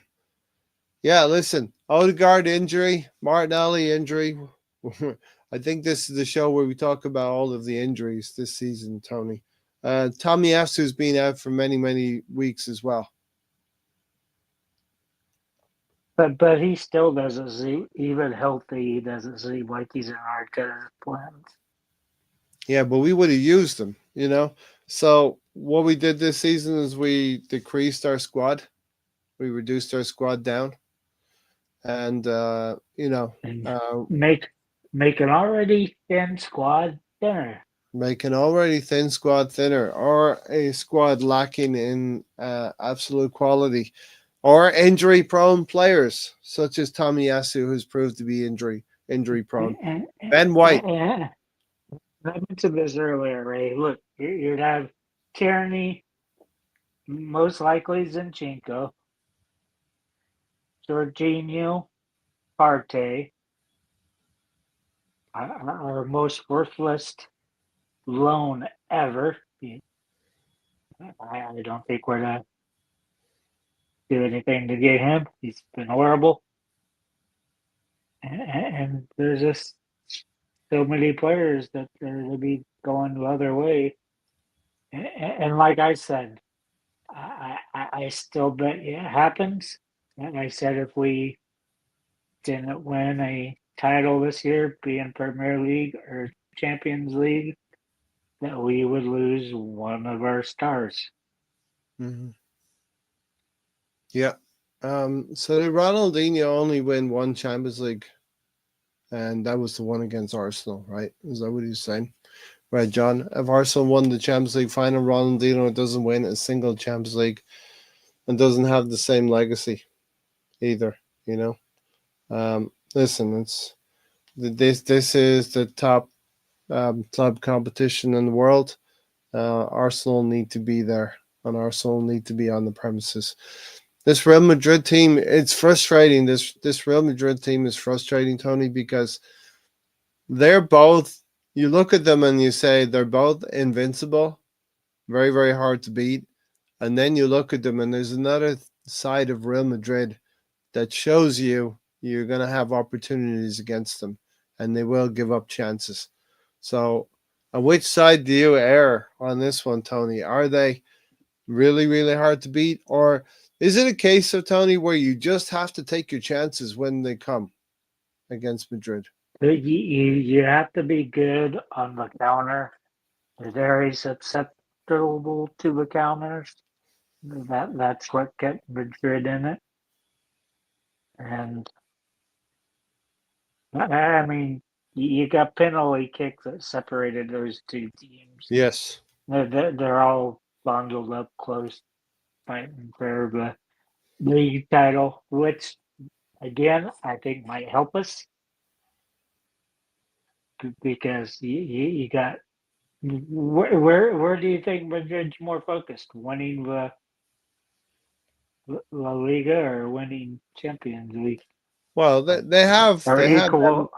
yeah, listen, Odegaard injury, Martinelli injury. I think this is the show where we talk about all of the injuries this season, Tony. Tommy Yasu's been out for many, many weeks as well. But he still doesn't seem even healthy. He doesn't seem like he's in our plans. Yeah, but we would have used him, you know. So what we did this season is we decreased our squad. We reduced our squad down, and And uh, make an already thin squad thinner. make an already thin squad thinner, or a squad lacking in absolute quality, or injury prone players such as Tomiyasu, who's proved to be injury prone. And, Ben White. I mentioned this earlier, Ray. Look, you'd have Tierney, most likely Zinchenko, Jorginho, Partey, our most worthless loan ever. I don't think we're gonna do anything to get him. He's been horrible, and there's just so many players that are going to be going the other way. And like I said, I still bet it happens. And I said if we didn't win a title this year, be in Premier League or Champions League, that we would lose one of our stars. Hmm. Yeah. So did Ronaldinho only win one Champions League, and that was the one against Arsenal, right? Is that what he's saying? Right, John. If Arsenal won the Champions League final, Ronaldinho doesn't win a single Champions League and doesn't have the same legacy either. You know. Listen, this is the top club competition in the world. Arsenal need to be there, and Arsenal need to be on the premises. This Real Madrid team, it's frustrating. This Real Madrid team is frustrating, Tony, because they're both. You look at them and you say they're both invincible, very very hard to beat, and then you look at them and there's another side of Real Madrid that shows you you're going to have opportunities against them, and they will give up chances. So, on which side do you err on this one, Tony? Are they really, really hard to beat? Or is it a case of, Tony, where you just have to take your chances when they come against Madrid? You have to be good on the counter. Very susceptible to the counters. That's what kept Madrid in it. And I mean, you got penalty kicks that separated those two teams. Yes. They're all bundled up close, fighting for the league title, which again I think might help us because you got where do you think Madrid's more focused? Winning the La Liga or winning Champions League? Well, Or they have them. equal?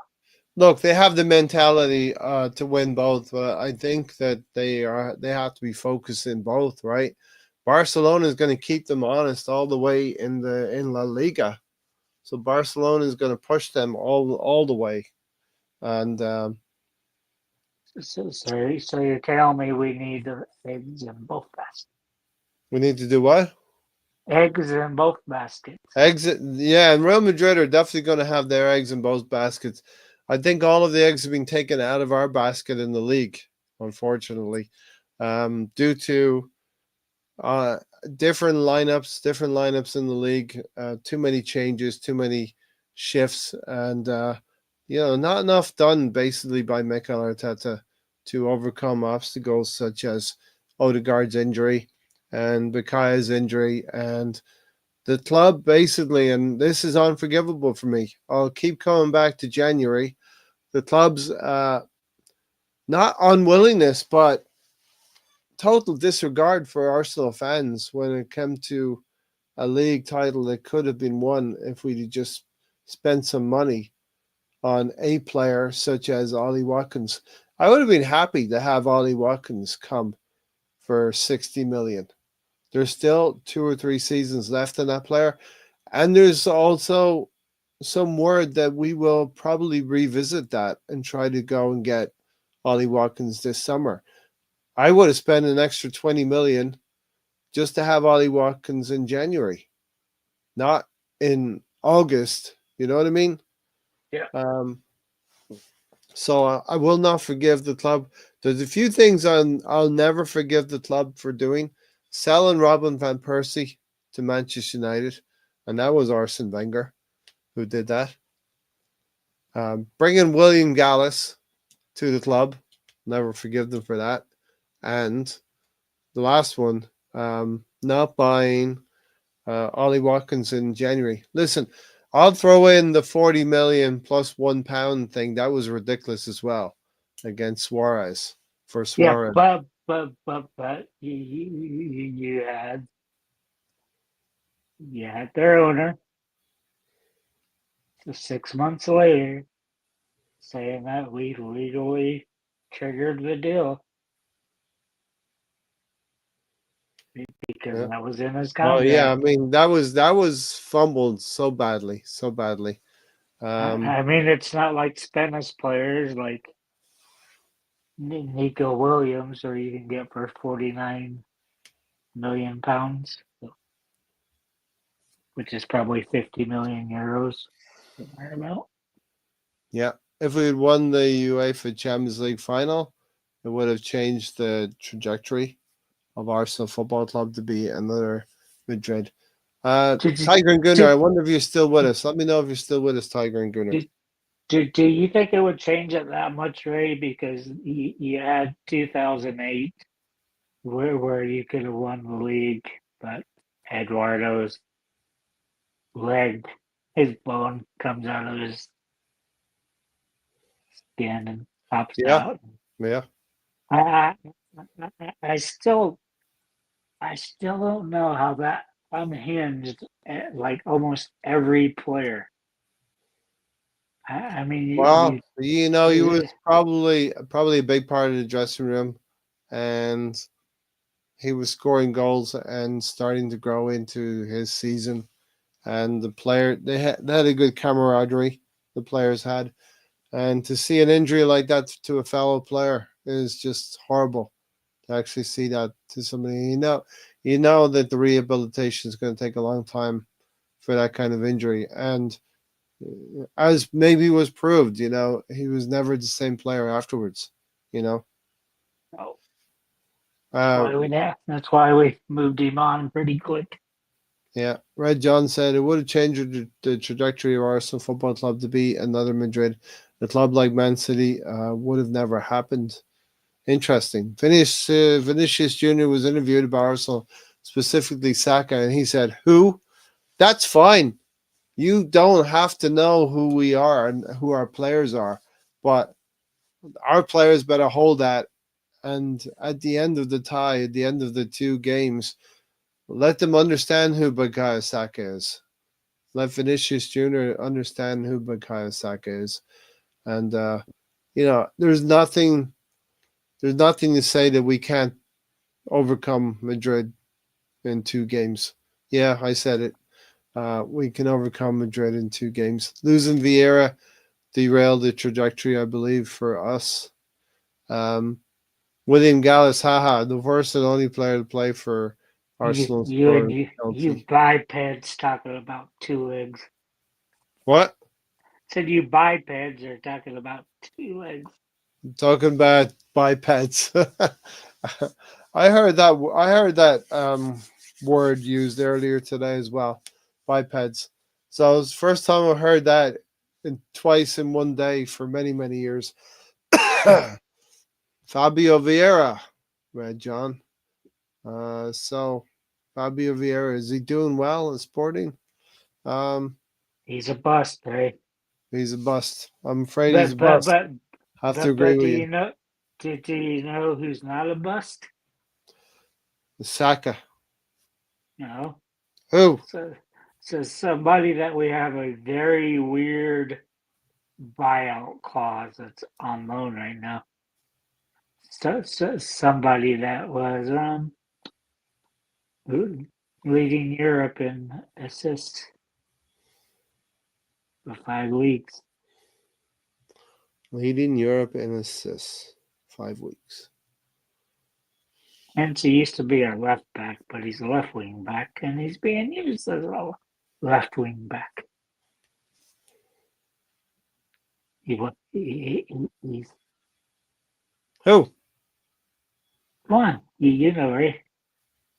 Look, they have the mentality to win both, but I think that they have to be focused in both, right? Barcelona is going to keep them honest all the way in La Liga, so Barcelona is going to push them all the way, and So you're telling me we need eggs in both baskets? we need to do what? Eggs in both baskets. Eggs, yeah, and Real Madrid are definitely going to have their eggs in both baskets. I think all of the eggs have been taken out of our basket in the league, unfortunately, due to uh, different lineups in the league. Too many changes, too many shifts, and not enough done basically by Mikel Arteta to overcome obstacles such as Odegaard's injury and Bakaya's injury and the club basically, and this is unforgivable for me. I'll keep coming back to January. The club's not unwillingness, but total disregard for Arsenal fans when it came to a league title that could have been won if we'd just spent some money on a player such as Ollie Watkins. I would have been happy to have Ollie Watkins come for 60 million. There's still 2 or 3 seasons left in that player. And there's also some word that we will probably revisit that and try to go and get Ollie Watkins this summer. I would have spent an extra 20 million just to have Ollie Watkins in January, not in August. You know what I mean? Yeah. So I will not forgive the club. There's a few things I'll never forgive the club for doing. Selling Robin van Persie to Manchester United, and that was Arsene Wenger who did that. Bringing William Gallas to the club, never forgive them for that. And the last one, not buying Ollie Watkins in January. Listen, I'll throw in the 40 million plus £1 thing. That was ridiculous as well against Suarez for Yeah, Suarez. but you had their owner 6 months later saying that we legally triggered the deal because Yeah. that was in his Oh yeah, I contract. mean that was fumbled so badly, so badly. I mean, it's not like Spanish players like Nico Williams, or you can get for £49 million. So which is probably 50 million euros. Right about. Yeah. If we had won the UEFA Champions League final, it would have changed the trajectory of Arsenal Football Club to be another Madrid. Did, Tiger and Gunnar, I did, wonder if you're still with us. Let me know if you're still with us, Tiger and Gunnar. did, do you think it would change it that much, Ray? Because you had 2008 where you could have won the league, but Eduardo's leg, his bone comes out of his skin and pops Yeah, out. yeah. I, I still don't know how that unhinged like almost every player. I mean, Well, he was you probably a big part of the dressing room, and he was scoring goals and starting to grow into his season. And the player they had a good camaraderie. The players had, and to see an injury like that to a fellow player is just horrible. To actually see that to somebody, you know that the rehabilitation is going to take a long time for that kind of injury, and as maybe was proved, he was never the same player afterwards. You know, know, uh, that's why we moved him on pretty quick. yeah. Red John said it would have changed the trajectory of Arsenal Football Club to be another Madrid. A club like Man City would have never happened. Interesting. Vinicius Jr. was interviewed about Arsenal, specifically Saka, and he said, "Who? That's fine. You don't have to know who we are and who our players are, but our players better hold that. And at the end of the tie, at the end of the two games, let them understand who Bukayo Saka is. Let Vinicius Jr. understand who Bukayo Saka is. And there's nothing to say that we can't overcome Madrid in two games. Yeah, I said it. We can overcome Madrid in two games. Losing Vieira derailed the trajectory, I believe, for us. Um, William Gallas, haha, the first and only player to play for Arsenal scored You penalty. bipeds talking about two legs. What? Said you bipeds are talking about two legs. Talking about bipeds. I heard that word used earlier today as well. Bipeds. So it was the first time I heard that twice in one day for many, many years. Fabio Vieira, Red John. So Fabio Vieira, is he doing well in sporting? Um, He's a bust, right? he's a bust. I'm afraid he's a But but bust. but Have to agree do with you. you know? Do you know who's not a bust? Saka. No. Who? So somebody that we have a very weird buyout clause that's on loan right now. Somebody that was leading Europe in assists for 5 weeks. Leading Europe in assists. 5 weeks. Hence, he used to be our left back, but he's a left wing back, and he's being used as a left wing back. He's Who? come on, you know, right?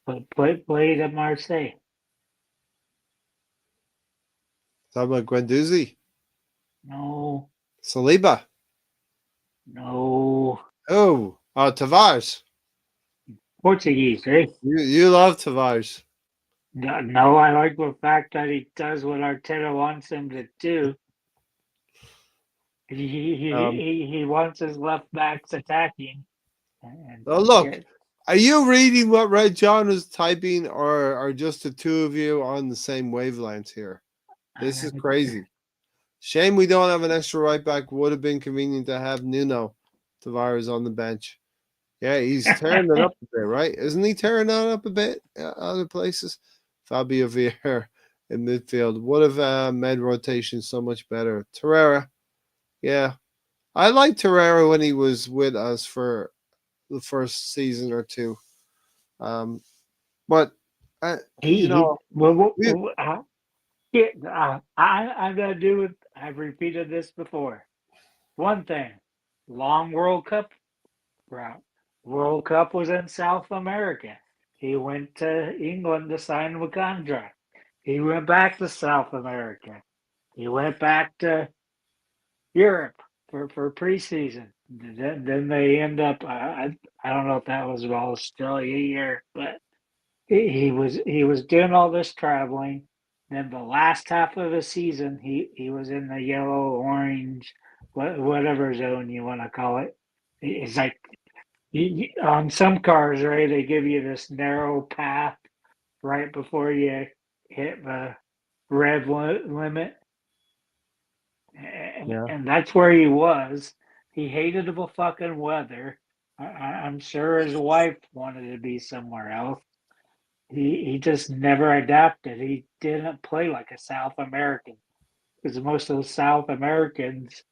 But played at Marseille. Talking about Guendouzi. No, Saliba. no, Oh, Tavares. Portuguese, right? You love Tavares. No, no, I like the fact that he does what Arteta wants him to do. Um, He wants his left backs attacking, and oh, look, get are you reading what Red John is typing, or are just the two of you on the same wavelength here? This is crazy. Shame we don't have an extra right back. Would have been convenient to have Nuno Tavares on the bench. Yeah, he's tearing it up a bit, right? Isn't he tearing it up a bit other places? Fabio Vieira in midfield would have made rotation so much better. Torreira, yeah. I liked Torreira when he was with us for the first season or two. Um, but, he you know, well, we, Yeah, I'm gonna do it. I've repeated this before. One thing, long World Cup route. World Cup was in South America. He went to England to sign a contract. He went back to South America. He went back to Europe for preseason. Then they end up. I don't know if that was Australia year, but he was doing all this traveling. Then the last half of the season, he was in the yellow, orange, whatever zone you want to call it. It's like on some cars, right? They give you this narrow path right before you hit the red limit, Yeah. and that's where he was. He hated the fucking weather. I'm sure his wife wanted to be somewhere else. He just never adapted. He didn't play like a South American because most of the South Americans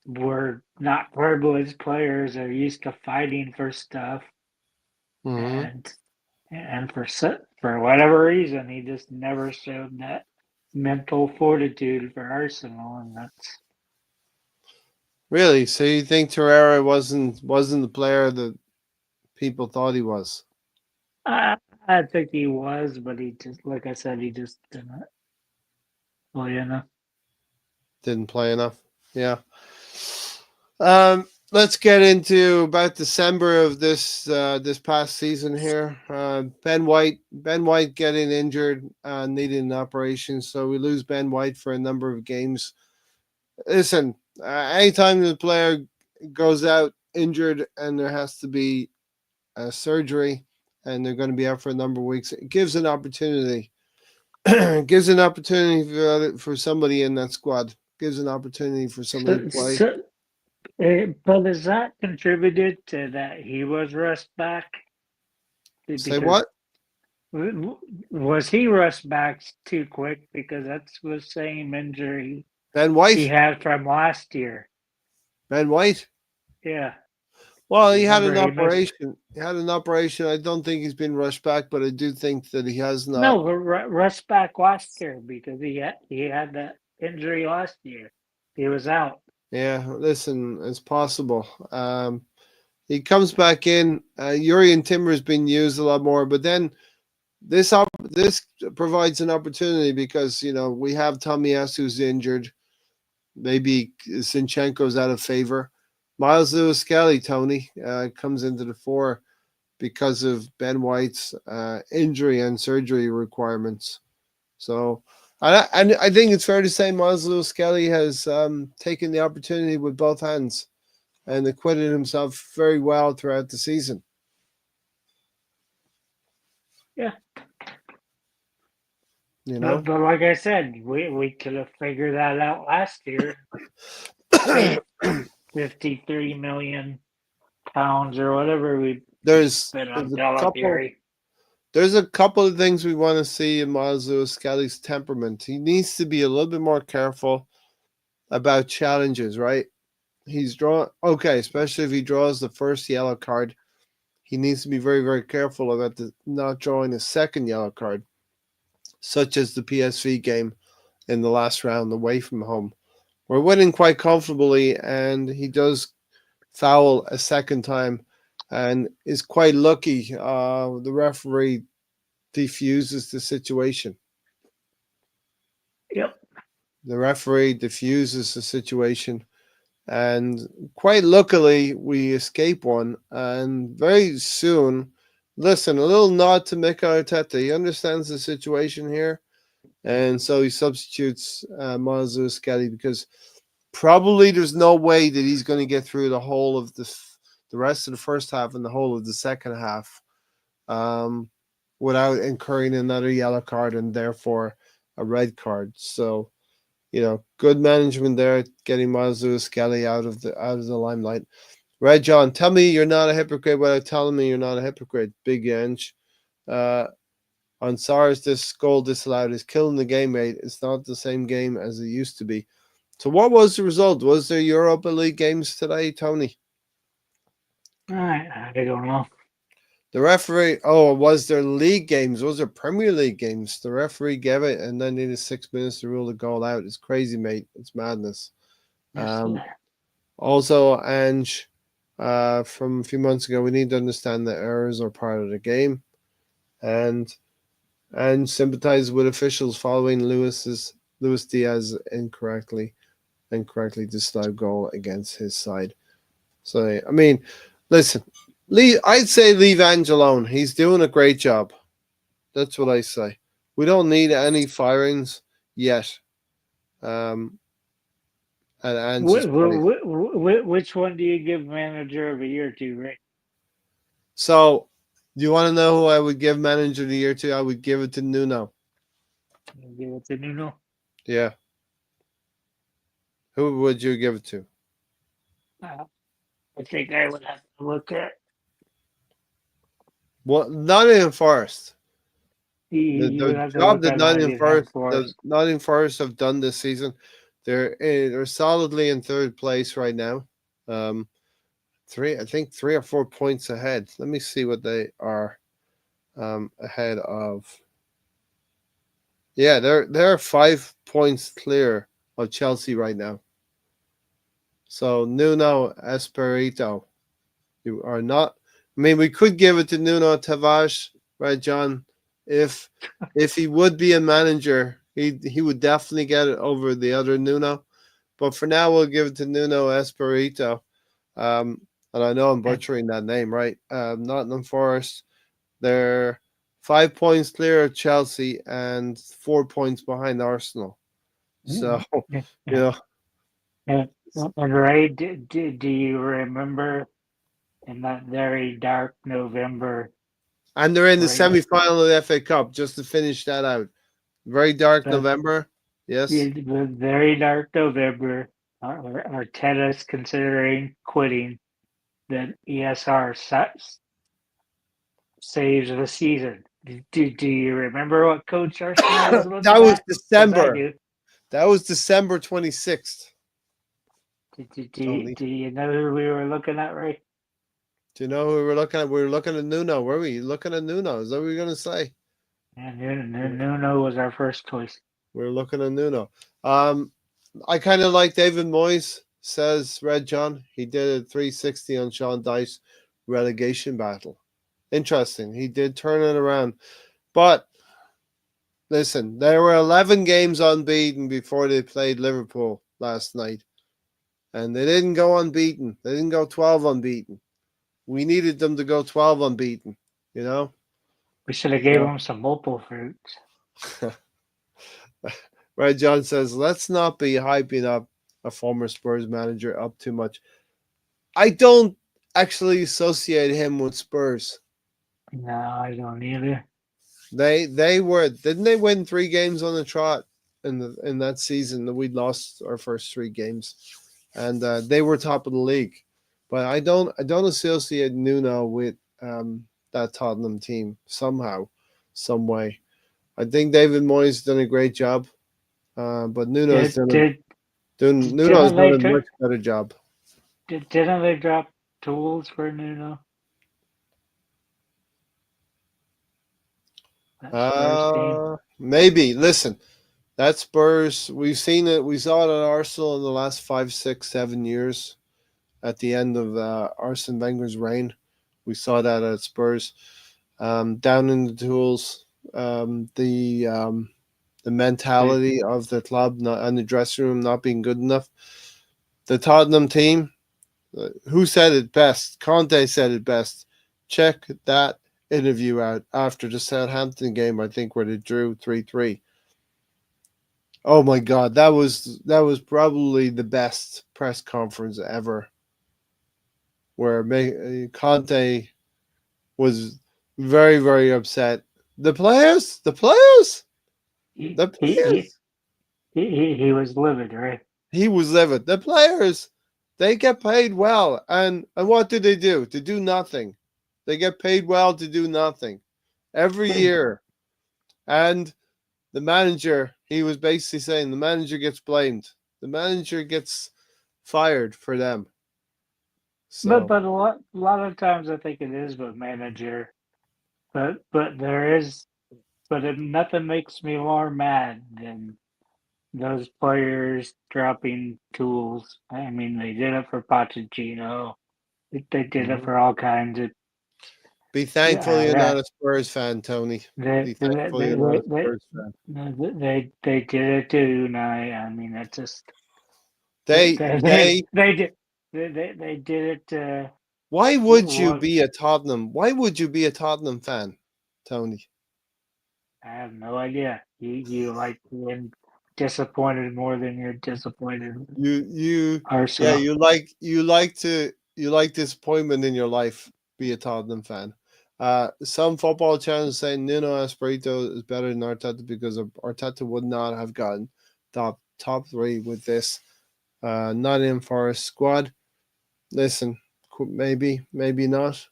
were not privileged players. They're used to fighting for stuff, Hmm. and for whatever reason, he just never showed that mental fortitude for Arsenal, and that's Really? So you think Torreira wasn't the player that people thought he was? I, I think he was, but he just like I said, he just didn't play enough. Didn't play enough. Yeah. Let's get into about December of this past season here. Ben White getting injured, needing an operation, so we lose Ben White for a number of games. Listen, anytime the player goes out injured and there has to be a surgery, and they're going to be out for a number of weeks, it gives an opportunity. Gives an opportunity for somebody in that squad. Gives an opportunity for somebody to So, play. so but has that contributed to that he was rushed back? Say Because what? was he rushed back too quick? Because that's the same injury Ben he White? had from last year. Ben White? Yeah, Well, he had remember an he missed. operation. He had an operation. I don't think he's been rushed back, but I do think that he has not. No, rushed back last year because he had that injury last year. He was out. Yeah, listen, it's possible. He comes back in. Urian Timber's been used a lot more, but then this provides an opportunity because we have Tomiyasu's injured. Maybe Sinchenko's out of favor. Miles Lewis Skelly, Tony, comes into the fore because of Ben White's injury and surgery requirements. So, I think it's fair to say Miles Lewis Skelly has taken the opportunity with both hands and acquitted himself very well throughout the season. Yeah, You but know, but like I said, we could have figured that out last year. Paid 53 million pounds or whatever we there's spent there's on a couple Calipari. there's a couple of things we want to see in Miles Lewis Skelly's temperament. He needs to be a little bit more careful about challenges, right? He's drawn okay, especially if he draws the first yellow card. He needs to be very, very careful about not drawing a second yellow card, such as the PSV game in the last round away from home. We're winning quite comfortably, and he does foul a second time and is quite lucky. The referee defuses the situation. Yep. The referee diffuses the situation, and quite luckily we escape one. And very soon, listen, a little nod to Mikel Arteta. He understands the situation here, and so he substitutes Miles Lewis-Skelly because probably there's no way that he's going to get through the whole of the rest of the first half and the whole of the second half um, without incurring another yellow card and therefore a red card. So good management there, getting Miles Lewis Skelly out of the limelight. Red John, tell me you're not a hypocrite without telling me you're not a hypocrite. Big Ange. Uh, on SARS, this goal disallowed is killing the game, mate. It's not the same game as it used to be. So, what was the result? Was there Europa League games today, Tony? I don't know. The referee, oh, it was their league games. Those are Premier League games. The referee gave it and then needed 6 minutes to rule the goal out. It's crazy, mate. It's madness. Yes, Um, sir. Also, Ange, from a few months ago, we need to understand that errors are part of the game and sympathize with officials following Luis Diaz incorrectly disallowed goal against his side. So I mean, listen, I'd say leave Ange alone. He's doing a great job. That's what I say. We don't need any firings yet. Um, at Ange's place. Which one do you give manager of the year to, Rick? So, do you want to know who I would give manager of the year to? I would give it to Nuno. You give it to Nuno. Yeah. Who would you give it to? Uh, I think I would have to look at. Well, Nottingham Forest. You would The have to job look that at Nottingham Forest. Nottingham Forest have done this season, they're solidly in third place right now. Um, I think 3 or 4 points ahead. Let me see what they are ahead of. Yeah, they're 5 points clear of Chelsea right now. So Nuno Espirito, you are not. I mean, we could give it to Nuno Tavares, right, John? If if he would be a manager, he would definitely get it over the other Nuno. But for now, we'll give it to Nuno Espirito. Um, and I know I'm And butchering that name, right? Nottingham Forest. They're 5 points clear of Chelsea and 4 points behind Arsenal. So and, you know, and, and Ray, do you remember in that very dark November, and they're in the right? semi-final of the FA Cup. Just to finish that out, very dark That November. Yes. the very dark November, Arteta's considering quitting. Then ESR saves the season. Do you remember what coach Arsenal was That looking was at? Because I December. do. That was December 26th. Do you know who we were looking at, Ray? Do you know who we were looking at? We were looking at Nuno. Were we looking at Nuno? Is that what we were going to say? And Nuno was our first choice. We were looking at Nuno. Um, I kind of like David Moyes, says Red John. He did a 360 on Sean Dyche relegation battle. Interesting. He did turn it around. But listen, there were 11 games unbeaten before they played Liverpool last night. And they didn't go unbeaten. They didn't go 12 unbeaten. We needed them to go 12 unbeaten, you know? We should have gave So, him some multiple fruits. Red John says, let's not be hyping up a former Spurs manager up too much. I don't actually associate him with Spurs. No, I don't either. They were, didn't they win 3 games on the trot in that season that we lost our first 3 games, and they were top of the league. But I don't associate Nuno with that Tottenham team somehow, some way. I think David Moyes done a great job, but Did did Nuno's didn't done they a much better job. didn't they drop tools for Nuno? That Spurs team. Maybe. Listen, that Spurs. We've seen it. We saw it at Arsenal in the last 5, 6, 7 years. At the end of Arsene Wenger's reign, we saw that at Spurs. Down in the tools, the Did, mentality of the club and the dressing room not being good enough. The Tottenham team, who said it best? Conte said it best. Check that interview out after the Southampton game, I think, where they drew 3-3. Oh my God, that was probably the best press conference ever, where Conte was very, very upset. The players, the players, he, the he, he, players. he was livid, right? He was livid. The players, they get paid well, and what do? They do nothing. They get paid well to do nothing every year. And the manager, he was basically saying the manager gets blamed. The manager gets fired for them. But So a lot of times I think it is the manager. but there is, nothing makes me more mad than those players dropping tools. I mean, they did it for Pochettino. They did it Mhm. for all kinds of. Be thankful you're not Yeah, a Spurs fan, Tony. they Be they thankful you're they not they, a they, Spurs fan. they did it too, and I mean, that's just they They they they, they they did they did it. Why would you What? be a Tottenham? Why would you be a Tottenham fan, Tony? I have no idea. You like being disappointed more than you're disappointed with You yeah, Arsenal. you like disappointment in your life. Be a Tottenham fan. Some football channels say Nuno Espirito is better than Arteta because Arteta would not have gotten top three with this Nottingham Forest squad. Listen, maybe not.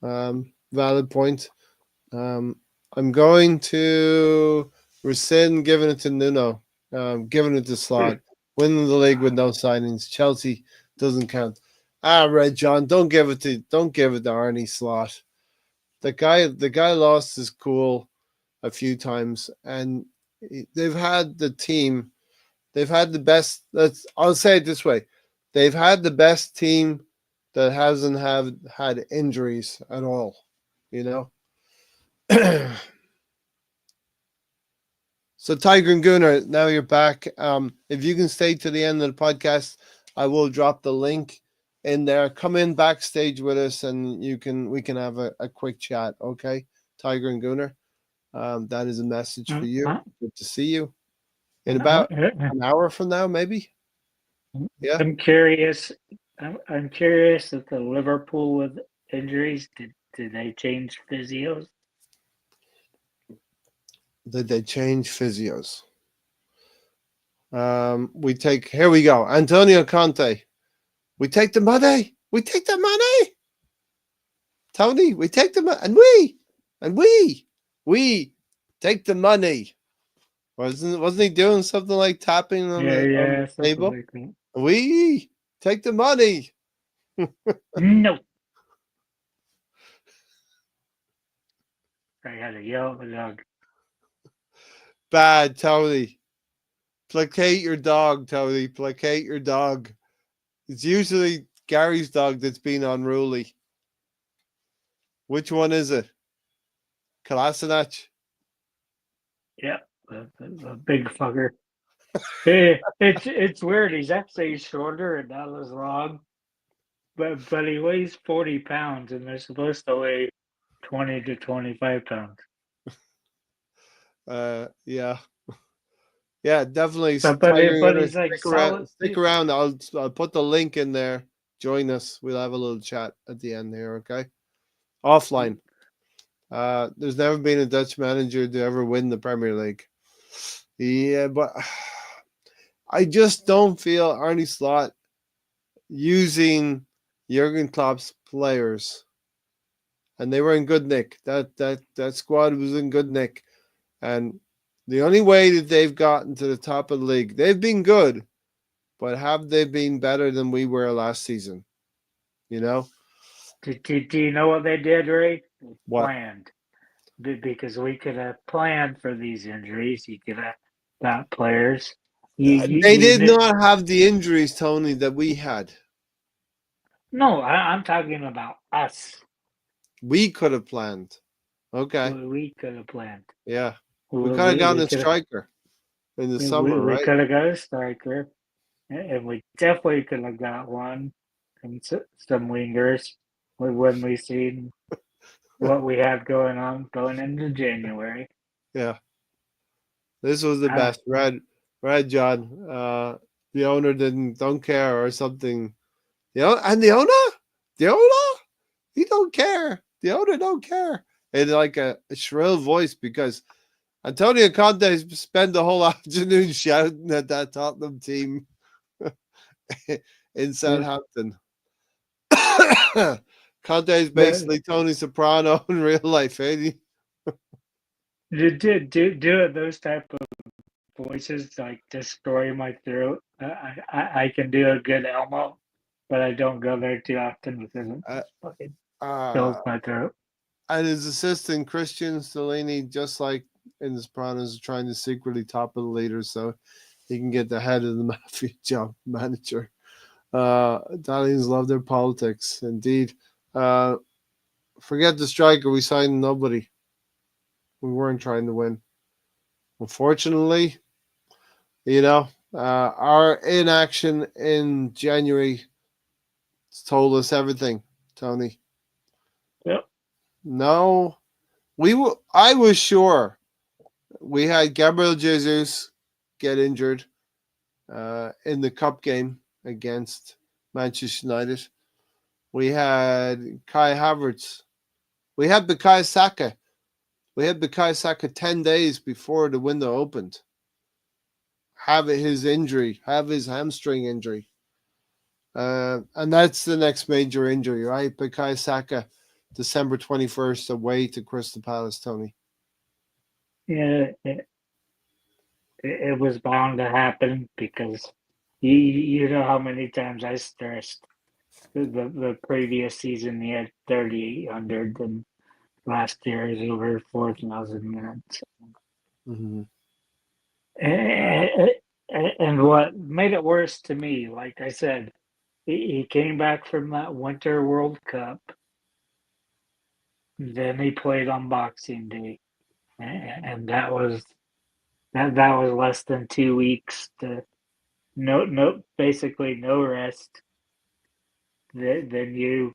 Valid point. Um, I'm going to rescind giving it to Nuno, giving it to Slot, winning the league with no signings. Chelsea doesn't count. Red John, don't give it to Arnie Slot. The guy lost his cool a few times, and they've had the team. They've had the best. I'll say it this way: they've had the best team that hasn't have had injuries at all. You know. So Tiger and Gunnar, now you're back. If you can stay to the end of the podcast, I will drop the link in there. Come in backstage with us, and we can have a quick chat. Okay, Tiger and Gunnar. That is a message for you. Good to see you in about an hour from now, maybe. Yeah, I'm curious. I'm curious if the Liverpool with injuries did they change physios? did they change physios? We take here we go. Antonio Conte. We take the money. We take the money. Tony, we take the money, and we take the money. Wasn't he doing something like tapping on Yeah, the yeah, something table? like that. We take the money. No, I had to yell at the dog. Bad, Tony. Placate your dog, Tony. Placate your dog. It's usually Gary's dog that's been unruly. Which one is it? Kolasinac? Yeah, the big fucker. It's weird. He's actually shorter and not as long, but he weighs 40 pounds, and they're supposed to weigh 20 to 25 pounds. Yeah. Yeah, definitely. But Tiger, he's like stick around. solid. Stick around. I'll put the link in there. Join us. We'll have a little chat at the end here. Okay. Offline. There's never been a Dutch manager to ever win the Premier League. Yeah, but I just don't feel Arnie Slot using Jurgen Klopp's players, and they were in good nick. That squad was in good nick, and the only way that they've gotten to the top of the league, they've been good, but have they been better than we were last season? You know Do you know what they did, Ray? They what? planned. Because we could have planned for these injuries. You could have got players. They You did knew. not have the injuries, Tony, that we had. No, I'm talking about us. We could have planned. Okay. We could have planned. Yeah. We We could have gotten we a could have striker in the summer, we right? could have got a striker, and we definitely could have got one and some wingers when we seen what we have going on going into January. Yeah. This was the Uh, best. Red John. The owner don't care or something. And the owner, he don't care. The owner don't care. In like a shrill voice because Antonio Conte spent the whole afternoon shouting at that Tottenham team in Southampton. Conte is the basically Tony Soprano in real life, eh? do those type of voices like destroy my throat. I can do a good Elmo, but I don't go there too often because it Uh, just fucking uh, kills my throat. and his assistant Christian Stellini, just like in the Sopranos, is trying to secretly topple the leader so he can get the head of the mafia job manager. Italians love their politics, indeed. Uh, Forget the striker. We signed nobody. We weren't trying to win. Unfortunately, our inaction in January told us everything, Tony. Yep. No, I was sure we had Gabriel Jesus get injured in the cup game against Manchester United. We had Kai Havertz. We had Bukayo Saka. We had Bukayo Saka 10 days before the window opened. Have his hamstring injury. And that's the next major injury, right? Bukayo Saka, December 21st, away to Crystal Palace, Tony. Yeah, it was bound to happen because you know how many times I stressed the previous season he had 3,800 and last year is over 4,000 minutes. Mm-hmm. And what made it worse to me, like I said, he came back from that Winter World Cup. Then he played on Boxing Day, and that was less than 2 weeks to basically no rest. Then you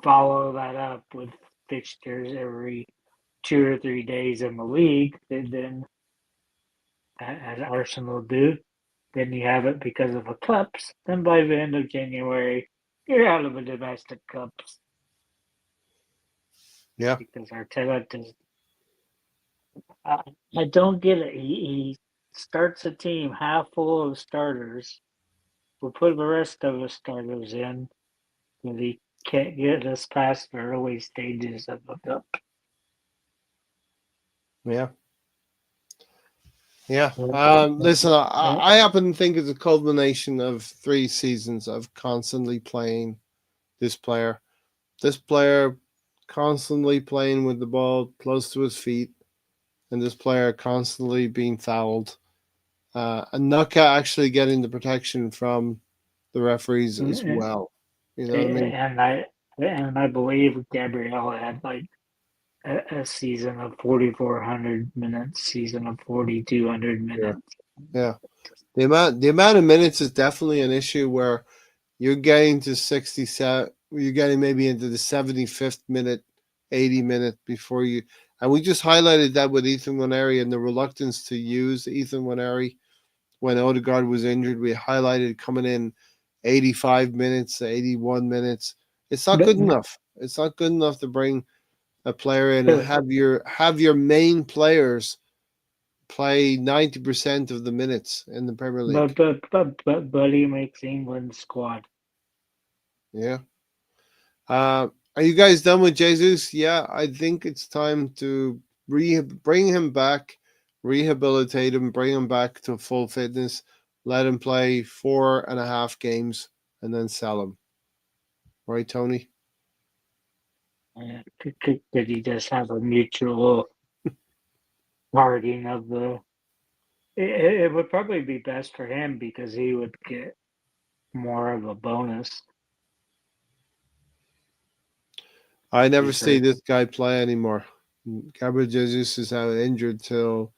follow that up with fixtures every 2 or 3 days in the league. Then as Arsenal do, then you have it because of the cups. Then by the end of January, you're out of the domestic cups Yeah. because Arteta does. I don't get it. He starts a team half full of starters. We'll put the rest of the starters in, but he can't get us past the early stages of the cup. Yeah. Yeah. Uh, Listen, I happen to think it's a culmination of 3 seasons of constantly playing this player. This player constantly playing with the ball close to his feet, and this player constantly being fouled. And Nuka actually getting the protection from the referees as and, well. You know what I mean? and I believe Gabrielle had like a season of 4,400 minutes, season of 4,200 Yeah. minutes. Yeah. The amount of minutes is definitely an issue where you're getting to 67, you're getting maybe into the 75th minute, 80 minute before you. And we just highlighted that with Ethan Waneri and the reluctance to use Ethan Waneri when Odegaard was injured. We highlighted coming in 85 minutes, 81 minutes. It's not But, good enough. It's not good enough to bring a player in and but, have your main players play 90% of the minutes in the Premier League. but he makes England squad. Yeah. Are you guys done with Jesus? Yeah, I think it's time to bring him back, rehabilitate him, bring him back to full fitness, let him play 4.5 games, and then sell him. Right, Tony? Could he just have a mutual parting of the? It would probably be best for him because he would get more of a bonus. I never He's see hurt. this guy play anymore. Gabriel Jesus is out injured till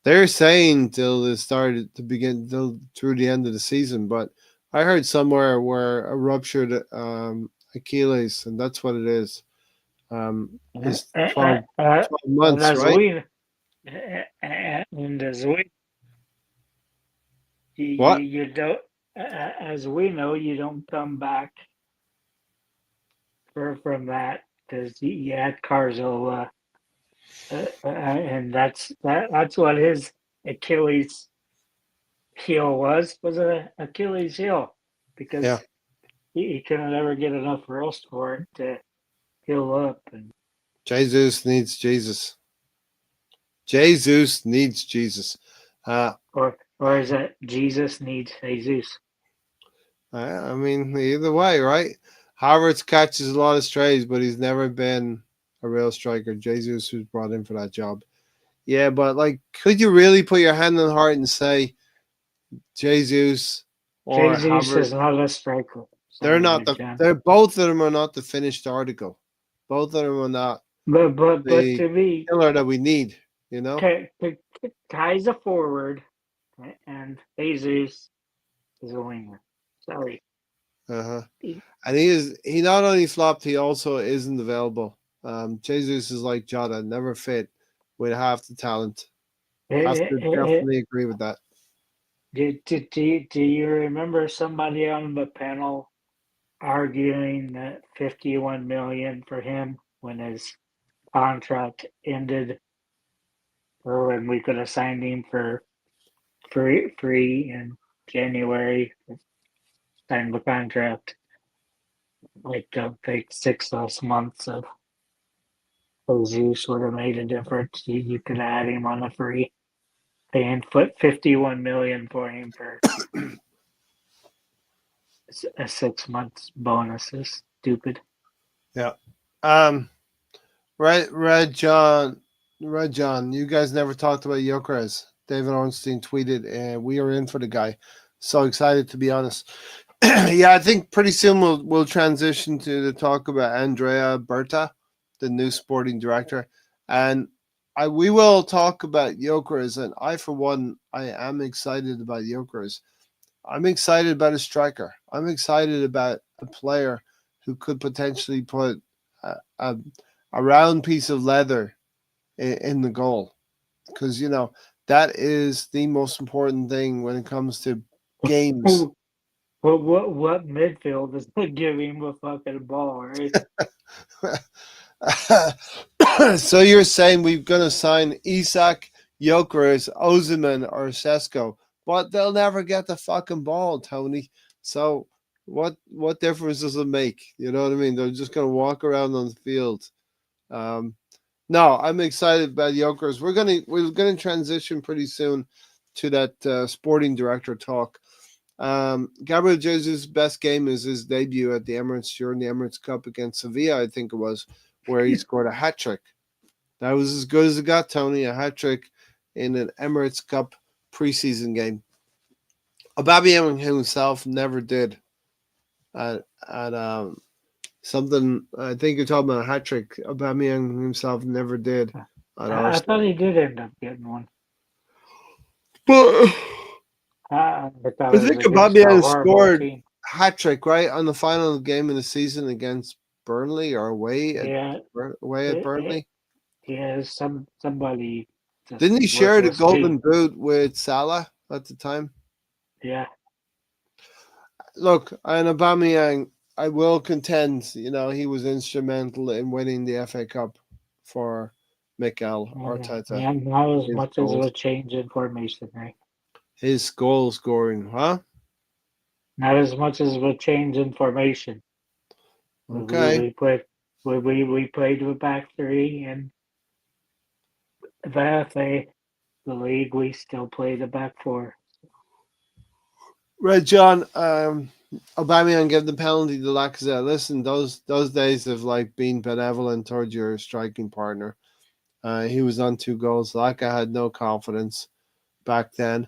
they're saying till the start to begin till through the end of the season, but I heard somewhere where a ruptured Achilles, and that's what it is. Is 12 And months, as right? we and as we What? you don't as we know you don't come back from that because you had Carzola and that's what his Achilles heel was a Achilles heel Yeah. because he couldn't ever get enough rest for it to heal up and Jesus needs Jesus. Jesus needs Jesus. Uh, or is that Jesus needs Jesus? I mean, either way, right? Havertz catches a lot of strays, but he's never been a real striker. Jesus was brought in for that job. Yeah, but like, could you really put your hand on the heart and say Jesus or Jesus Havertz? is not a striker. They're Sorry, not Red the. John. They're both of them are not the finished article. Both of them are not But the to me, killer that we need. You know. Kai's a forward, and Jesus is a winger. Sorry. Uh huh. And he not only flopped, he also isn't available. Jesus is like Jota, never fit with half the talent. Have to definitely agree with that. Do you remember somebody on the panel arguing that 51 million for him when his contract ended, or when we could have signed him for free in January, signed the contract? Like, don't think 6 less months of Jesus would have made a difference. You could add him on a free, paying 51 million for him for a 6 months bonus is stupid. Yeah. Um. Red John. You guys never talked about Gyökeres. David Ornstein tweeted, and we are in for the guy. So excited, to be honest. Yeah, I think pretty soon we'll transition to the talk about Andrea Berta, the new sporting director, and we will talk about Gyökeres. And I, for one, I am excited about Gyökeres. I'm excited about a striker. I'm excited about a player who could potentially put a, a round piece of leather in the goal, because that is the most important thing when it comes to games. Well, what midfield is give him a fucking ball, right? So you're saying we're going to sign Isak, Gyökeres, Ozyman, or Sesko, but they'll never get the fucking ball, Tony. So what difference does it make? You know what I mean? They're just going to walk around on the field. Um, no, I'm excited about Gyökeres. We're gonna transition pretty soon to that sporting director talk. Gabriel Jesus' best game is his debut at the Emirates during the Emirates Cup against Sevilla, I think it was, where he scored a hat trick. That was as good as it got, Tony. A hat trick in an Emirates Cup preseason game. Aubameyang himself never did at something. I think you're talking about a hat trick. Aubameyang himself never did at I thought Arsenal. he did end up getting one. But I thought I it was think against a Aubameyang horrible scored team. hat trick right on the final game of the season against Burnley or Yeah, away at it, Burnley. yeah. Somebody just Didn't he share the worthless golden team. boot with Salah at the time? Yeah. Look, and Aubameyang, I will contend, he was instrumental in winning the FA Cup for Mikel Arteta. Not as His much as goals, a change in formation, right? his goal scoring, huh? Not as much as a change in formation. Okay. We played we played with back three, and the FA, the league, we still play the back four. Red John, Aubameyang gave the penalty to Lacazette. Listen, those days of like being benevolent towards your striking partner. He was on 2 goals. Laka had no confidence back then.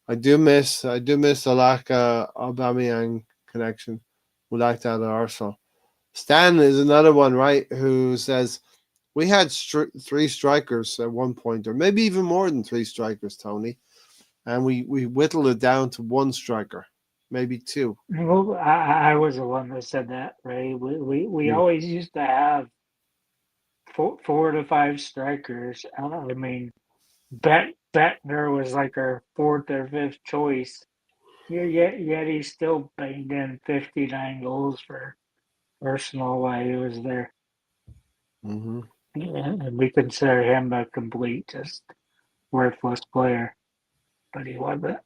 I do miss the Laka Aubameyang connection. We like that at Arsenal. Stan is another one, right? Who says we had 3 strikers at one point, or maybe even more than 3 strikers, Tony, and we whittled it down to 1 striker, maybe 2. Well, I was the one that said that, right? We Hmm. always used to have 4 to 5 strikers. I mean, Bettner was like our fourth or fifth choice. Yet he still banged in 59 goals for Arsenal while he was there. Mm-hmm. And we consider him a complete, just worthless player, but he wasn't.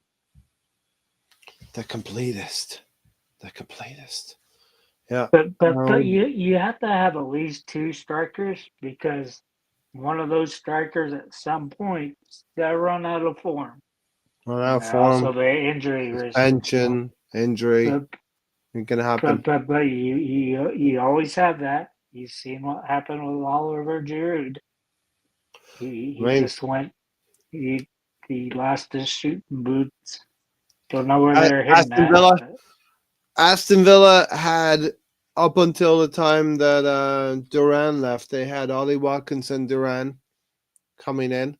The completest. The completest. Yeah. But Um, you have to have at least 2 strikers, because one of those strikers at some point got run out of form, run and out they're also form, the injury risk. suspension, injury. But It can happen. but you always have that. He's seen what happened with Oliver Giroud. I He mean, just went. He he lost his shooting boots. Don't know where A- they're hidden Aston at, Villa. but Aston Villa had up until the time that Duran left, they had Ollie Watkins and Duran coming in.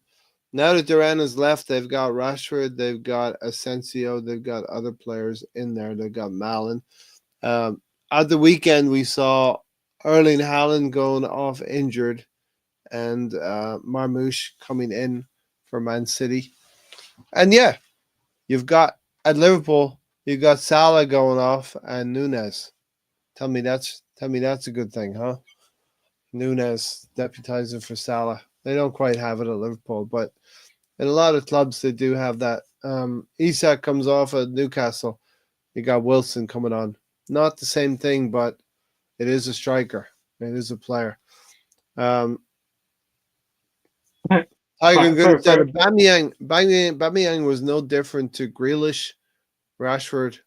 Now that Duran has left, they've got Rashford, they've got Asensio, they've got other players in there. They've got Malin. Um, at the weekend, we saw Erling Haaland going off injured and Marmoush coming in for Man City. And yeah, you've got at Liverpool, you've got Salah going off and Nunes. Tell me that's a good thing, huh? Nunes deputizing for Salah. They don't quite have it at Liverpool, but in a lot of clubs they do have that. Isak comes off at Newcastle. You got Wilson coming on. Not the same thing, but it is a striker. It is a player. Um, Tiger and Gunner said for Bamiyang was no different to Grealish, Rashford,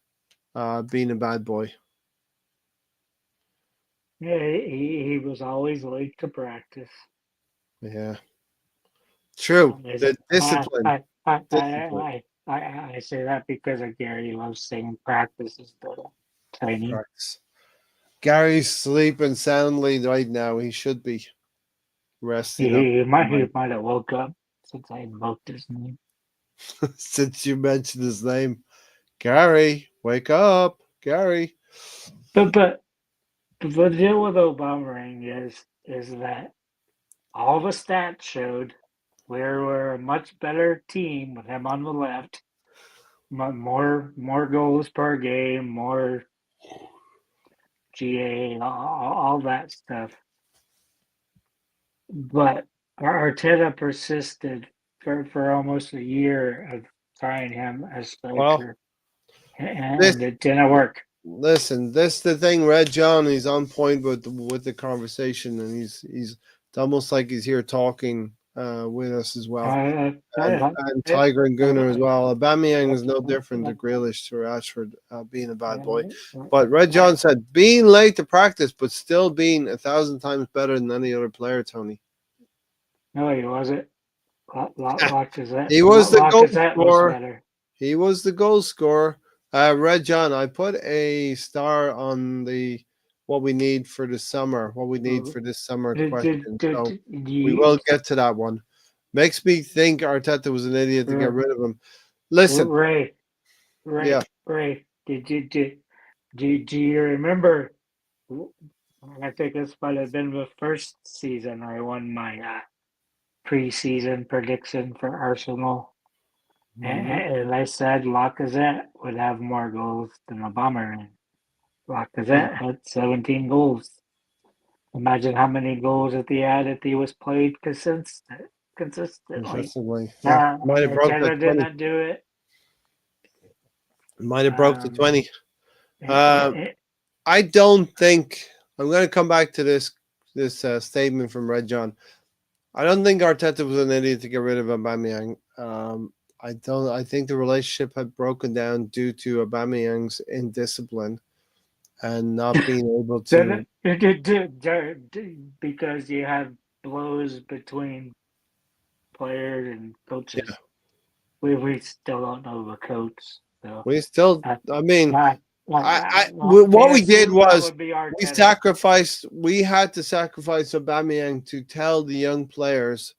being a bad boy. yeah, he was always late to practice. Yeah, true. There's The discipline, discipline. I say that because of Gary loves saying practice is the training. Practice. Gary's sleeping soundly right now. He should be resting up. He might have woke up since I invoked his name. Since you mentioned his name, Gary, wake up, Gary. But but the deal with Obama is that all the stats showed we're a much better team with him on the left. More goals per game, more GA, all that stuff. But Arteta persisted for almost a year of trying him as Well, striker, this and it didn't work. listen, this the thing. Red John, he's on point with the conversation, and he's it's almost like he's here talking with us as well. Uh, And Tiger and Gunner as well. Aubameyang is no different to Grealish to Rashford being a bad boy. But Red John said being late to practice, but still being 1,000 times better than any other player. Tony, No, he wasn't. he was the goal Lacazette was scorer. better. He was the goal scorer. Red John, I put a star on the what we need for the summer. What we need for this summer question. So we will get to that one. Makes me think Arteta was an idiot to get rid of him. Listen, Ray, yeah. Ray, do you remember? I think this might have been the first season I won my preseason prediction for Arsenal, and I said Lacazette would have more goals than Aubameyang. Lacazette had 17 goals. Imagine how many goals that he had if he was played consistently. Consistently. Yeah. Might have broke the Arteta 20. didn't do it. Might have broke the Um, 20. it, it, I don't think I'm going to come back to this statement from Red John. I don't think Arteta was an idiot to get rid of Aubameyang. I don't. I think the relationship had broken down due to Aubameyang's indiscipline and not being able to. because you have blows between players and Yeah, coaches. We still don't know the coach. So we still. uh, I mean, my, what we we did assume that was would be we Arteta. sacrificed. We had to sacrifice Aubameyang to tell the young players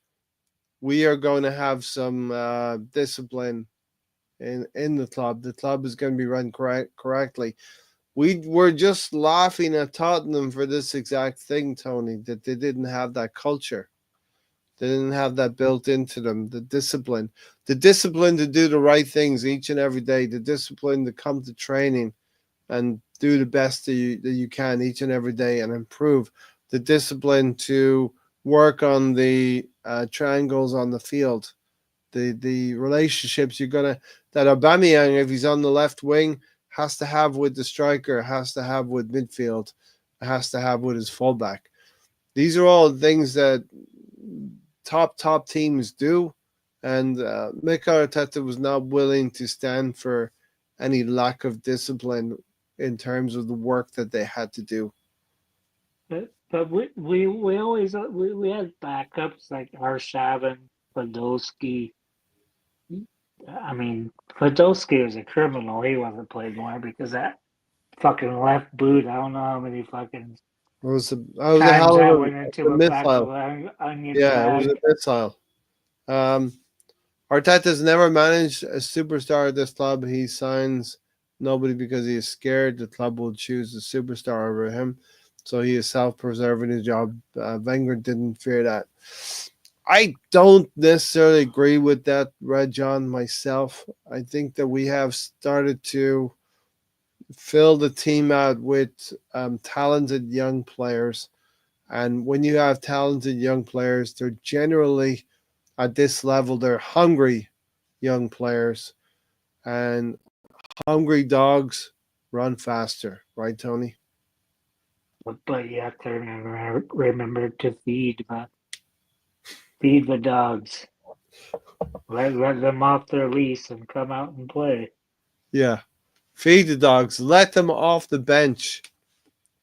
we are going to have some discipline in the club. The club is going to be run correctly. We were just laughing at Tottenham for this exact thing, Tony, that they didn't have that culture. They didn't have that built into them, the discipline to do the right things each and every day, the discipline to come to training and do the best that you can each and every day and improve, the discipline to work on the triangles on the field, the relationships you're gonna that Aubameyang, if he's on the left wing, has to have with the striker, has to have with midfield, has to have with his fullback. These are all things that top teams do, and Mikel Arteta was not willing to stand for any lack of discipline in terms of the work that they had to do. but we always we had backups like Arshavin, Podolski. I mean, Podolski was a criminal. He wasn't played more because that fucking left boot. I don't know how many fucking It was a times hell that of went into a a back of missile. an onion Yeah, it was a bag. missile. Um, Arteta's never managed a superstar at this club. He signs nobody because he is scared the club will choose a superstar over him. So he is self-preserving his job. Wenger didn't fear that. I don't necessarily agree with that, Red John, myself. I think that we have started to fill the team out with talented young players. And when you have talented young players, they're generally at this level, they're hungry young players. And hungry dogs run faster, right, Tony? But you have to remember to feed the dogs. Let them off their leash and come out and play. Yeah. Feed the dogs. Let them off the bench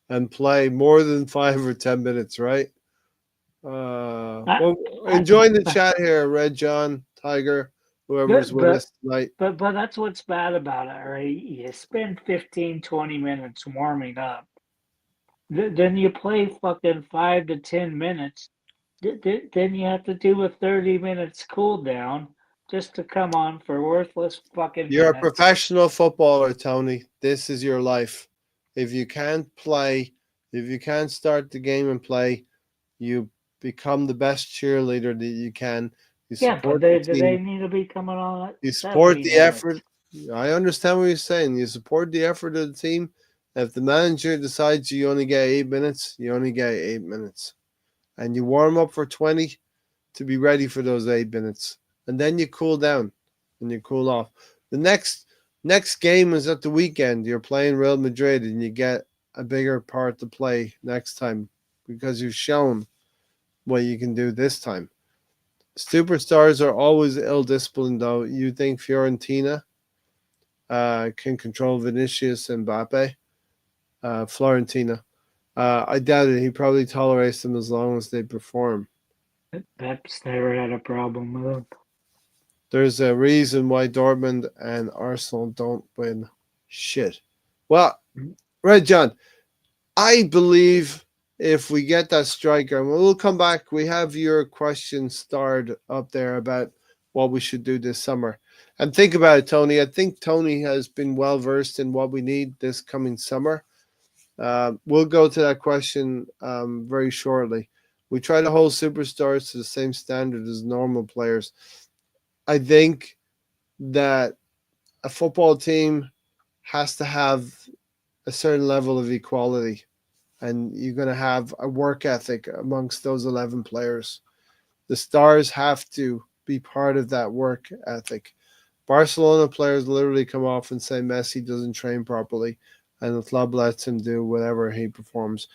and play more than 5 or 10 minutes, right? I, Well, I, enjoying the chat here, Red John, Tiger, whoever's but with but us tonight. but that's what's bad about it, right? You spend 15, 20 minutes warming up. Then you play fucking 5 to 10 minutes. Then you have to do a 30 minutes cool down just to come on for worthless fucking You're a minutes. professional footballer, Tony. This is your life. If you can't play, if you can't start the game and play, you become the best cheerleader that you can. You Yeah, but support the they team. need to be coming on at You support 70 the effort. minutes. I understand what you're saying. You support the effort of the team. If the manager decides you only get 8 minutes, you only get 8 minutes. And you warm up for 20 to be ready for those 8 minutes. And then you cool down and you cool off. The next game is at the weekend. You're playing Real Madrid and you get a bigger part to play next time because you've shown what you can do this time. Superstars are always ill disciplined, though. You think Fiorentina can control Vinicius and Mbappe? Florentina. I doubt it. He probably tolerates them as long as they perform. Pep's never had a problem with them. There's a reason why Dortmund and Arsenal don't win shit. Well, Red John, I believe if we get that striker, and we'll come back, we have your question starred up there about what we should do this summer. And think about it, Tony. I think Tony has been well versed in what we need this coming summer. We'll go to that question very shortly. We try to hold superstars to the same standard as normal players. I think that a football team has to have a certain level of equality, and you're going to have a work ethic amongst those 11 players. The stars have to be part of that work ethic. Barcelona players literally come off and say Messi doesn't train properly, and the club lets him do whatever he performs.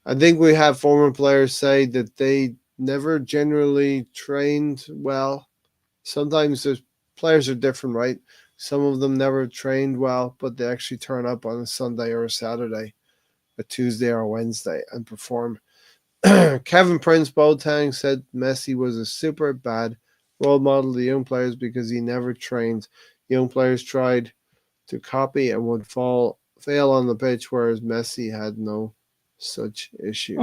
I think we have former players say that they never generally trained well. Sometimes there's players are different, right? Some of them never trained well, but they actually turn up on a Sunday or a Saturday, a Tuesday or a Wednesday, and perform. Kevin Prince Boateng said Messi was a super bad role model to young players because he never trained. Young players tried to copy and would fail on the pitch, whereas Messi had no such issue.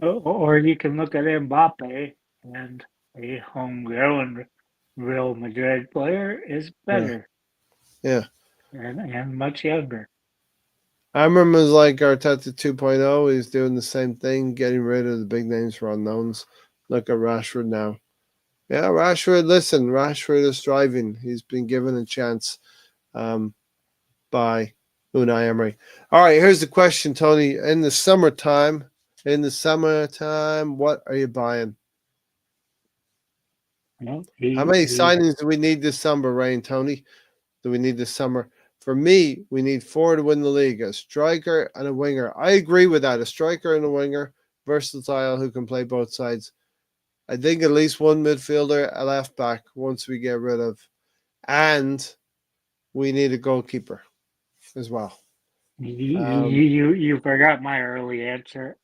Or you can look at Mbappe, and a homegrown Real Madrid player is Yeah, better yeah. and much younger. Amram is like Arteta 2.0. He's doing the same thing, getting rid of the big names for unknowns. Look at Rashford now. Yeah, Rashford, listen, Rashford is striving. He's been given a chance um, by Unai Emery. All right, here's the question, Tony. In the summertime, what are you buying? You know, How many he signings do we need this summer, Rain, Tony? Do we need this summer? For me, we need four to win the league, a striker and a winger. I agree with that. A striker and a winger, versatile who can play both sides. I think at least one midfielder, a left back, once we get rid of. And we need a goalkeeper as well. you Um, you you forgot my early answer.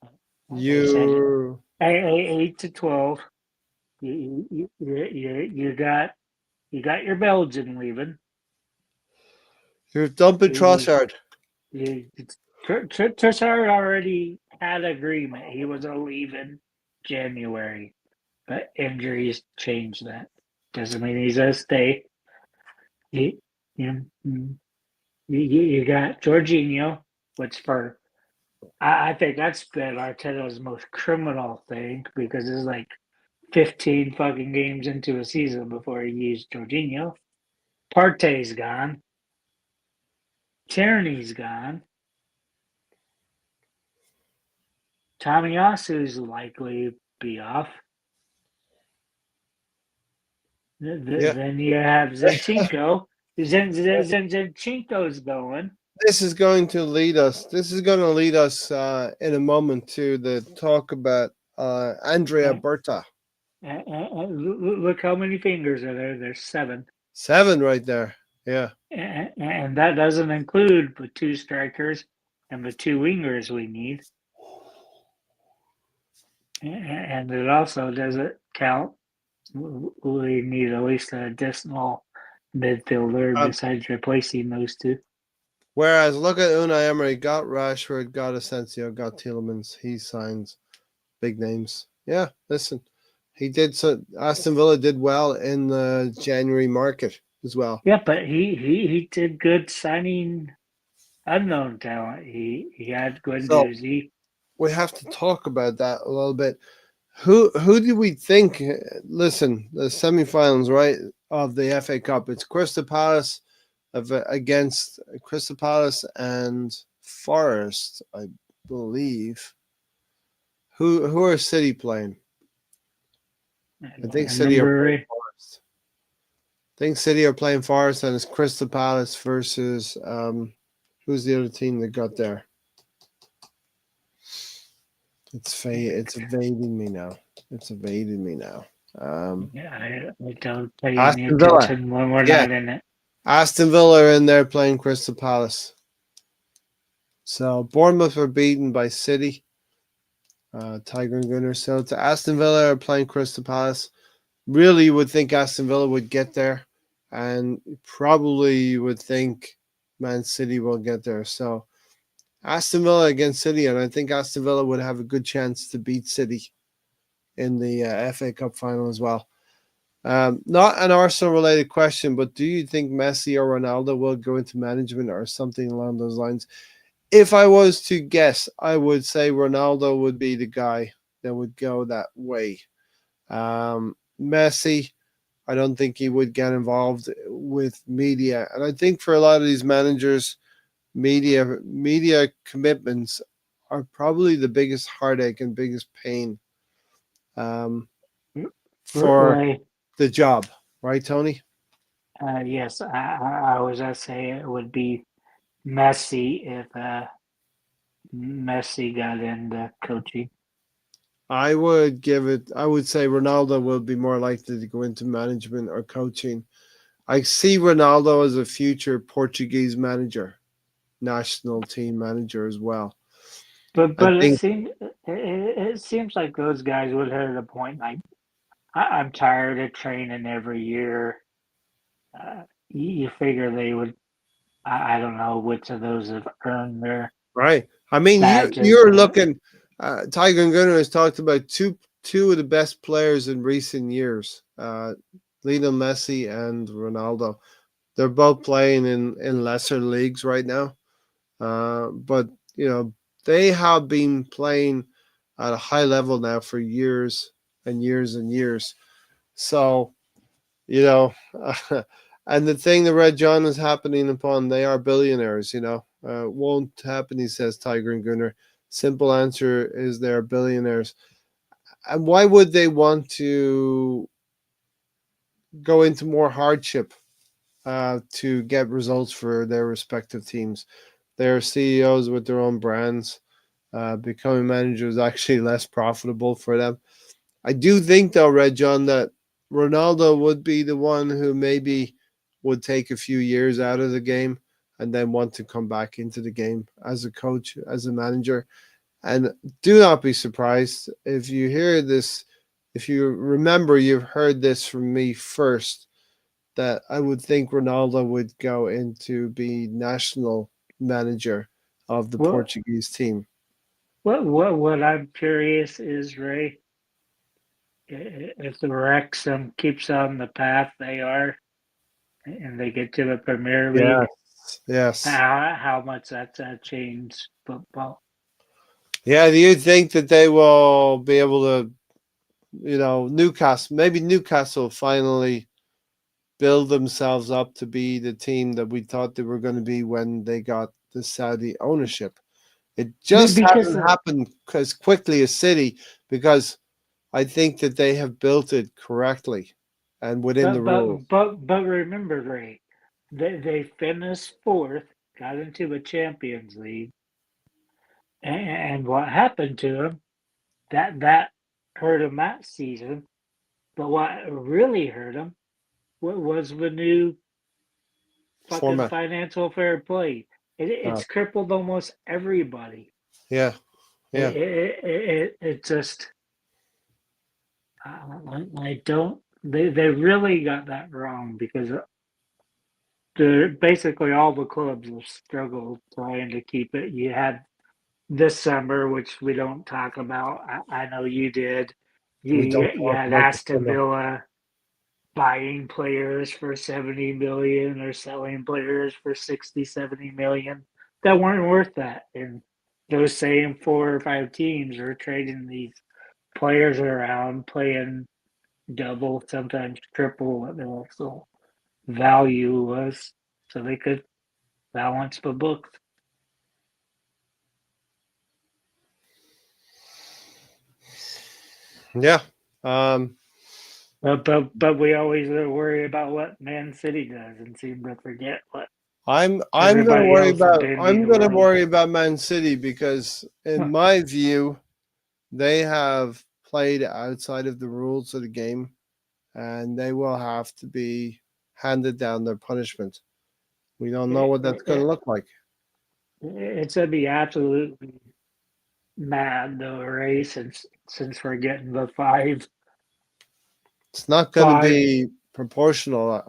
They said You 8 to 12. You got your Belgian leaving. you're dumping You, Trossard. you, Trossard already had agreement. He was a leave in January, but injuries changed that. Doesn't mean he's gonna stay. You, you, you got Jorginho, which I think that's been Arteta's most criminal thing because it's like 15 fucking games into a season before he used Jorginho. Partey's gone. Tierney's gone. Tomiyasu's likely be off. Yeah. Then you have Zinchenko. Zinchenko's going. This is going to lead us. This is going to lead us in a moment to the talk about Andrea And, Berta. look how many fingers are there. There's 7. 7 right there. Yeah. And that doesn't include the 2 strikers and the 2 wingers we need. And it also doesn't count. We need at least an additional midfielder Um, besides replacing those 2. Whereas look at Unai Emery, got Rashford, got Asensio, got Tielemans. He signs big names. Yeah, listen, he did. So Aston Villa did well in the January market as well. Yeah, but he did good signing unknown talent. He had So Guendouzi. we have to talk about that a little bit. Who do we think? Listen, the semifinals, right, of the FA Cup. It's Crystal Palace against Crystal Palace and Forest, I believe. Who are City playing? I think City are Remember, playing Forest. I think City are playing Forest, and it's Crystal Palace versus who's the other team that got there? It's evading me now. It's evading me now. yeah, I don't pay any Aston Villa. attention when we're Yeah, not in it. Aston Villa are in there playing Crystal Palace. So Bournemouth were beaten by City, Tiger and Gunner. So to Aston Villa are playing Crystal Palace. Really, you would think Aston Villa would get there, and probably you would think Man City will get there. So Aston Villa against City, and I think Aston Villa would have a good chance to beat City in the FA Cup final as well. Not an Arsenal related question, but do you think Messi or Ronaldo will go into management or something along those lines? If I was to guess, I would say Ronaldo would be the guy that would go that way. Messi, I don't think he would get involved with media. And I think for a lot of these managers, media commitments are probably the biggest heartache and biggest pain for Right. the job, right, Tony? Yes, I was gonna say it would be Messi if Messi got into coaching. I would say Ronaldo will be more likely to go into management or coaching. I see Ronaldo as a future Portuguese manager, national team manager as well. But I but it think, seems it seems like those guys would hit a point like I'm tired of training every year. You figure they would. I don't know which of those have earned their right. I mean, badges, you're but looking. Tiger and Gunner has talked about two of the best players in recent years, Lionel Messi and Ronaldo. They're both playing in lesser leagues right now, but you know they have been playing at a high level now for years and years and years. So you know, and the thing the Red John is happening upon, they are billionaires. Won't happen. He says Tiger and Gunner. Simple answer is they're billionaires. And why would they want to go into more hardship to get results for their respective teams? They're CEOs with their own brands. Becoming managers is actually less profitable for them. I do think, though, Red John, that Ronaldo would be the one who maybe would take a few years out of the game and then want to come back into the game as a coach, as a manager. And do not be surprised if you hear this, if you remember you've heard this from me first, that I would think Ronaldo would go into be national manager of the What Portuguese team. what I'm curious is, Ray, if the Wrexham keeps on the path they are and they get to the Premier Yes, League, yes. how much that's changed football. Yeah, do you think that they will be able to, Newcastle, maybe Newcastle finally build themselves up to be the team that we thought they were going to be when they got the Saudi ownership? It just Because hasn't happened as quickly as City because I think that they have built it correctly and within the rules. but remember, Ray, they finished fourth, got into a Champions League, and what happened to them that hurt them that season. But what really hurt them was the new fucking Format. financial fair play. Uh, It's crippled almost everybody. yeah, yeah. It just I don't they really got that wrong because basically all the clubs have struggled trying to keep it. You had this summer, which we don't talk about. I know you did. We don't You talk had about the Aston summer. Villa buying players for 70 million or selling players for 60, 70 million that weren't worth that. And those same 4 or 5 teams are trading these players around, playing double, sometimes triple what their actual value was, so they could balance the books. Yeah. Um, But we always worry about what Man City does and seem to forget what I'm gonna everybody worry else in about the world. Man City because in Huh. my view they have played outside of the rules of the game and they will have to be handed down their punishment. We don't know what that's gonna look like. It's gonna be absolutely mad though, Ray, since we're getting the It's not gonna five. be proportional.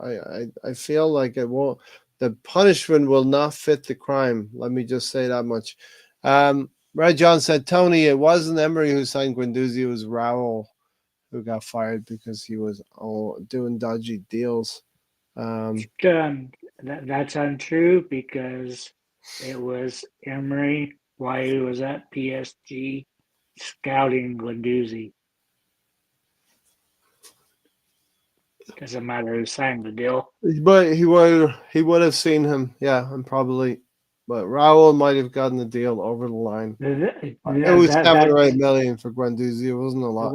I feel like it won't the punishment will not fit the crime. Let me just say that much. Red John said, Tony, it wasn't Emery who signed Guendouzi, it was Raul who got fired because he was doing dodgy deals. Um, That's untrue because it was Emery while he was at PSG scouting Guendouzi. Doesn't matter who signed the deal. but he would have seen him, yeah, and probably, but Raul might have gotten the deal over the line. It was That 7 or 8 million for Guendouzi. It wasn't a lot.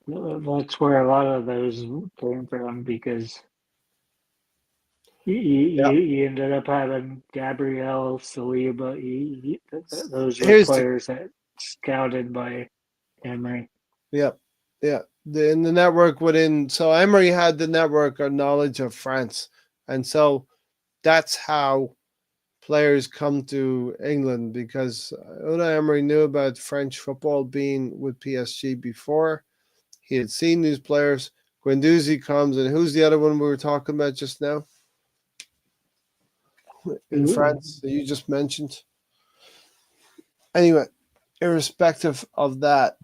that's where a lot of those came from because Yeah. you ended up having Gabriel, Saliba. Those were Here's the players that scouted by Emery. Yeah, yeah. In the network within, so Emery had the network or knowledge of France, and so that's how players come to England because Unai Emery knew about French football being with PSG before. He had seen these players. Guendouzi comes, and who's the other one we were talking about just now in France that you just mentioned? Anyway, irrespective of that,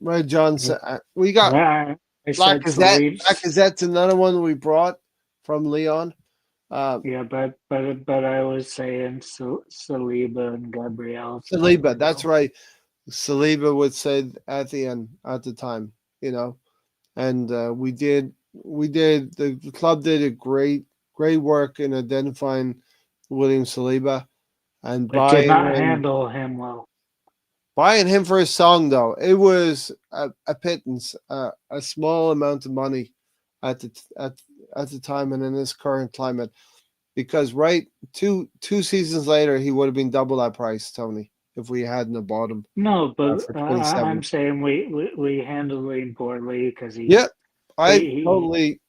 Red Johnson, we got Yeah, I said Lacazette. Saliba. Lacazette's another one we brought from Leon. Uh, Yeah, but I was saying Saliba and Gabriel a second Saliba, that's ago. right. Saliba would say at the end, at the time, and the club did a great work in identifying William Saliba and But did not handle him well. buying him for a song though. It was a pittance, a small amount of money at the time and in this current climate. Because right two seasons later he would have been double that price, Tony, if we hadn't have bought him No, but for I'm 27. saying we handled him poorly because Yeah, I he totally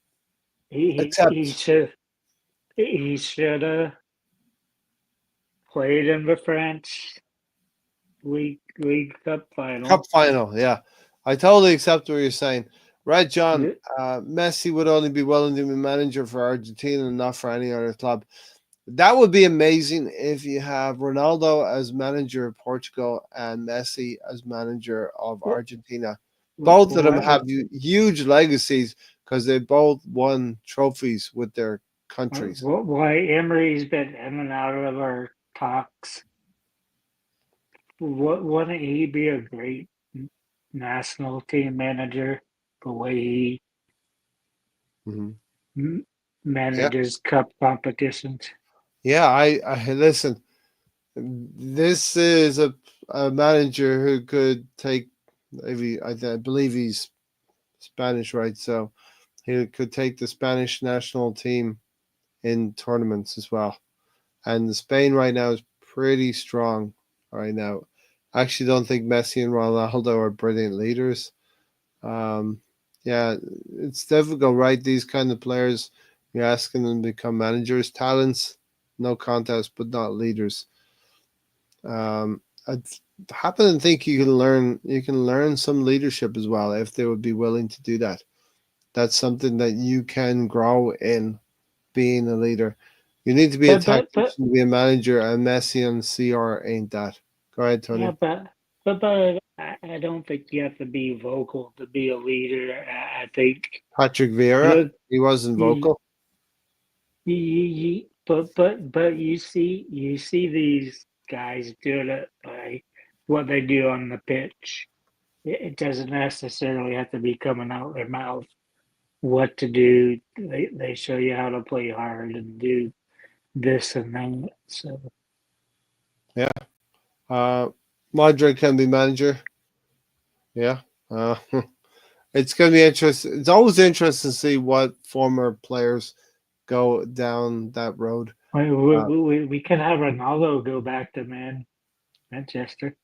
he accept. he should have played in the French League Cup Cup final. final, yeah. I totally accept what you're saying. Right, John. The- Messi would only be willing to be manager for Argentina and not for any other club. That would be amazing if you have Ronaldo as manager of Portugal and Messi as manager of Argentina. Both of them have Why, huge legacies because they both won trophies with their countries. why Emery's been in and out of our talks? Wouldn't he be a great national team manager? The way he Hmm. Yeah, manages cup competitions. yeah. I listen. This is a manager who could take. Maybe I believe he's Spanish, right? So he could take the Spanish national team in tournaments as well. And Spain right now is pretty strong right now. I actually don't think Messi and Ronaldo are brilliant leaders. Um, yeah, it's difficult, right? These kind of players, you're asking them to become managers, talents, no contest, but not leaders. I happen to think you can learn some leadership as well if they would be willing to do that. That's something that you can grow in being a leader. You need to be a But tactician to be a manager, and Messi and CR ain't that. Go ahead, yeah, Tony. but I don't think you have to be vocal to be a leader. I think Patrick Vieira, good. he wasn't You, vocal. but you see these guys doing it by what they do on the pitch. It doesn't necessarily have to be coming out their mouth what to do. They show you how to play hard and do this and that. So Yeah. Uh, Madrid can be manager. Yeah. Uh, it's going to be interesting. It's always interesting to see what former players go down that road. Uh, we can have Ronaldo go back to Manchester,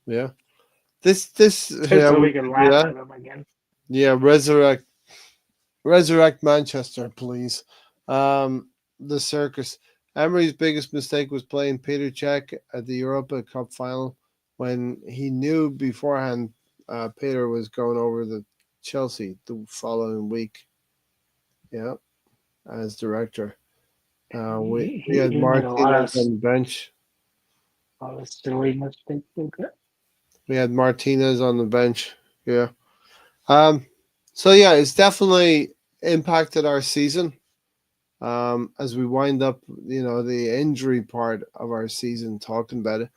yeah. This, yeah, so we we can could do laugh that. at him again. Yeah, resurrect Manchester, please. Um, the circus. Emery's biggest mistake was playing Peter Cech at the Europa Cup final when he knew beforehand Peter was going over the Chelsea the following week. Yeah, as director. We had He made Martinez on the bench. a lot of silly mistakes. Okay. We had Martinez on the bench. Yeah. Um. So yeah, it's definitely impacted our season. As we wind up, the injury part of our season, talking about it.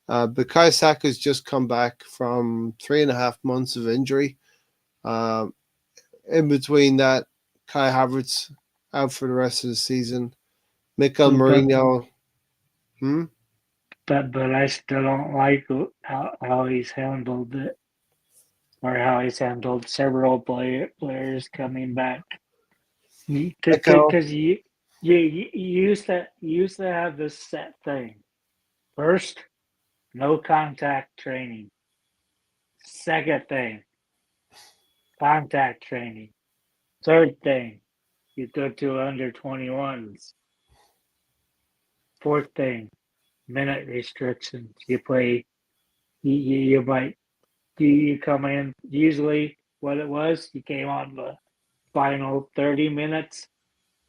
Bukayo Saka's just come back from 3.5 months of injury. Um, in between that, Kai Havertz out for the rest of the season. Mikel But but Mourinho. Hmm? but I still don't like how he's handled it, or how he's handled several players coming back. Echo. Because you used to have this set thing. First, no contact training. Second thing, contact training. Third thing, you go to under 21s. Fourth thing, minute restrictions. You play. You might you come in. Usually, what it was, you came on the final 30 minutes.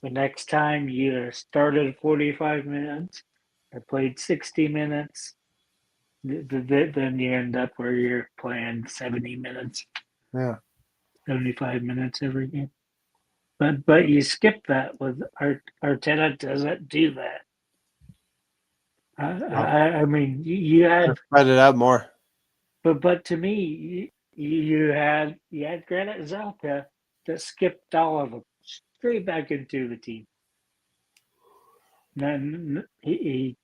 The next time, you either started 45 minutes or played 60 minutes. Then you end up where you're playing 70 minutes, Yeah. 75 minutes every game. But you skip that with Arteta doesn't do that. Well, I mean you gotta had spread it out more. but to me you had Granit Xhaka that skipped all of them straight back into the team. Then he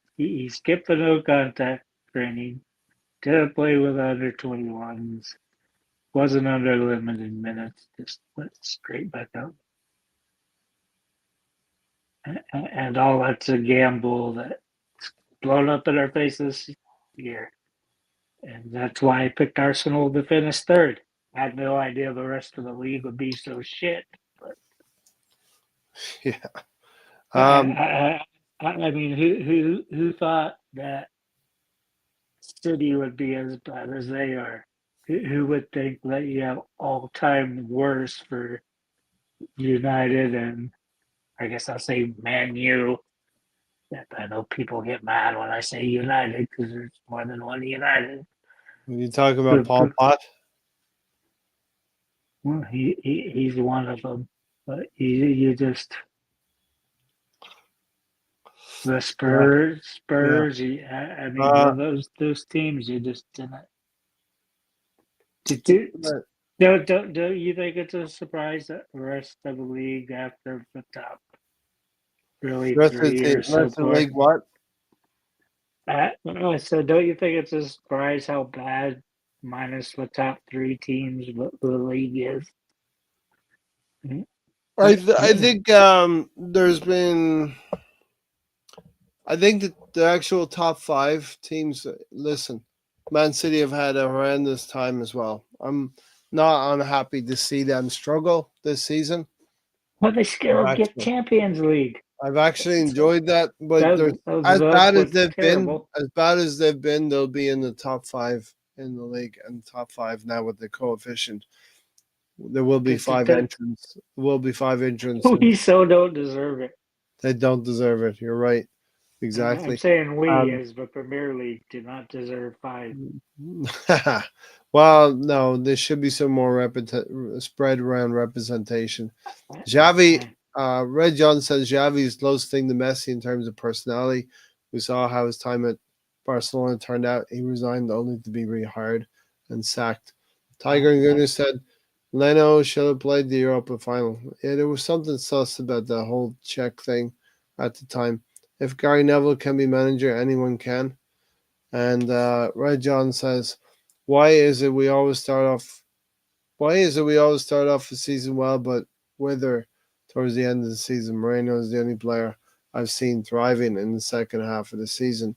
skipped the no contact training, didn't play with under 21s, wasn't under limited minutes, just went straight back out. And all that's a gamble that's blown up in our faces year. And that's why I picked Arsenal to finish third. I had no idea the rest of the league would be so shit. But Yeah. I, Um. I, I mean, who thought that City would be as bad as they are. Who would think that you have all-time worst for United and I guess I'll say Man U. I know people get mad when I say United because there's more than one United. When you talking about But, Paul but Pot, well, he's one of them. But you just the yeah, yeah. Spurs. I mean, Uh, those teams you just didn't. Did, t- did, don't you think it's a surprise that the rest of the league after the top really three years so rest of the poor? league, what? So don't you think it's a surprise how bad minus the top three teams the league is? Mm, I mm, think there's been I think that the actual top five teams. Listen, Man City have had a horrendous time as well. I'm not unhappy to see them struggle this season. But they I've still get actually, Champions League. I've actually So enjoyed that, but there's that's what's terrible. as bad as they've been, they'll be in the top five in the league and top five now with the coefficient. There will be five entrants. There will be five entrants, and We so don't deserve it. they don't deserve it. You're right, I'm exactly. saying we, Um, as the Premier League, do not deserve five. well, no, there should be some more spread around representation. Xavi, Red John says Xavi is close thing to Messi in terms of personality. We saw how his time at Barcelona turned out. He resigned only to be rehired and sacked. Tiger and Gunner said Leno should have played the Europa final. Yeah, there was something sus about the whole Czech thing at the time. If Gary Neville can be manager, anyone can. And Red John says, "Why is it we always start off? Why is it we always start off the season well, but wither towards the end of the season? Moreno is the only player I've seen thriving in the second half of the season.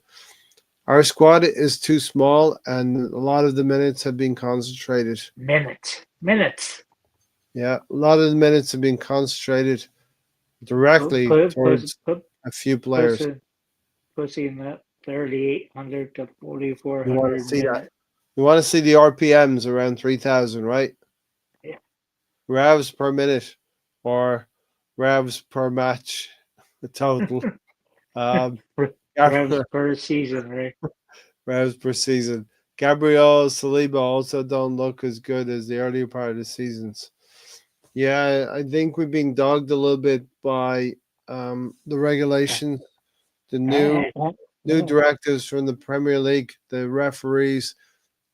Our squad is too small, and a lot of the minutes have been concentrated. Minutes. Yeah, a lot of the minutes have been concentrated Put directly put put towards put a few players. pushing pushing that 3,800 to You want to 4,400 see that? minute. You want to see the RPMs around 3,000, right? Yeah. Revs per minute or revs per match total. Um, Revs per season, right? revs per season. Gabriel Saliba also don't look as good as the earlier part of the seasons. Yeah, I think we've been dogged a little bit by the regulations, the new directives from the Premier League, the referees,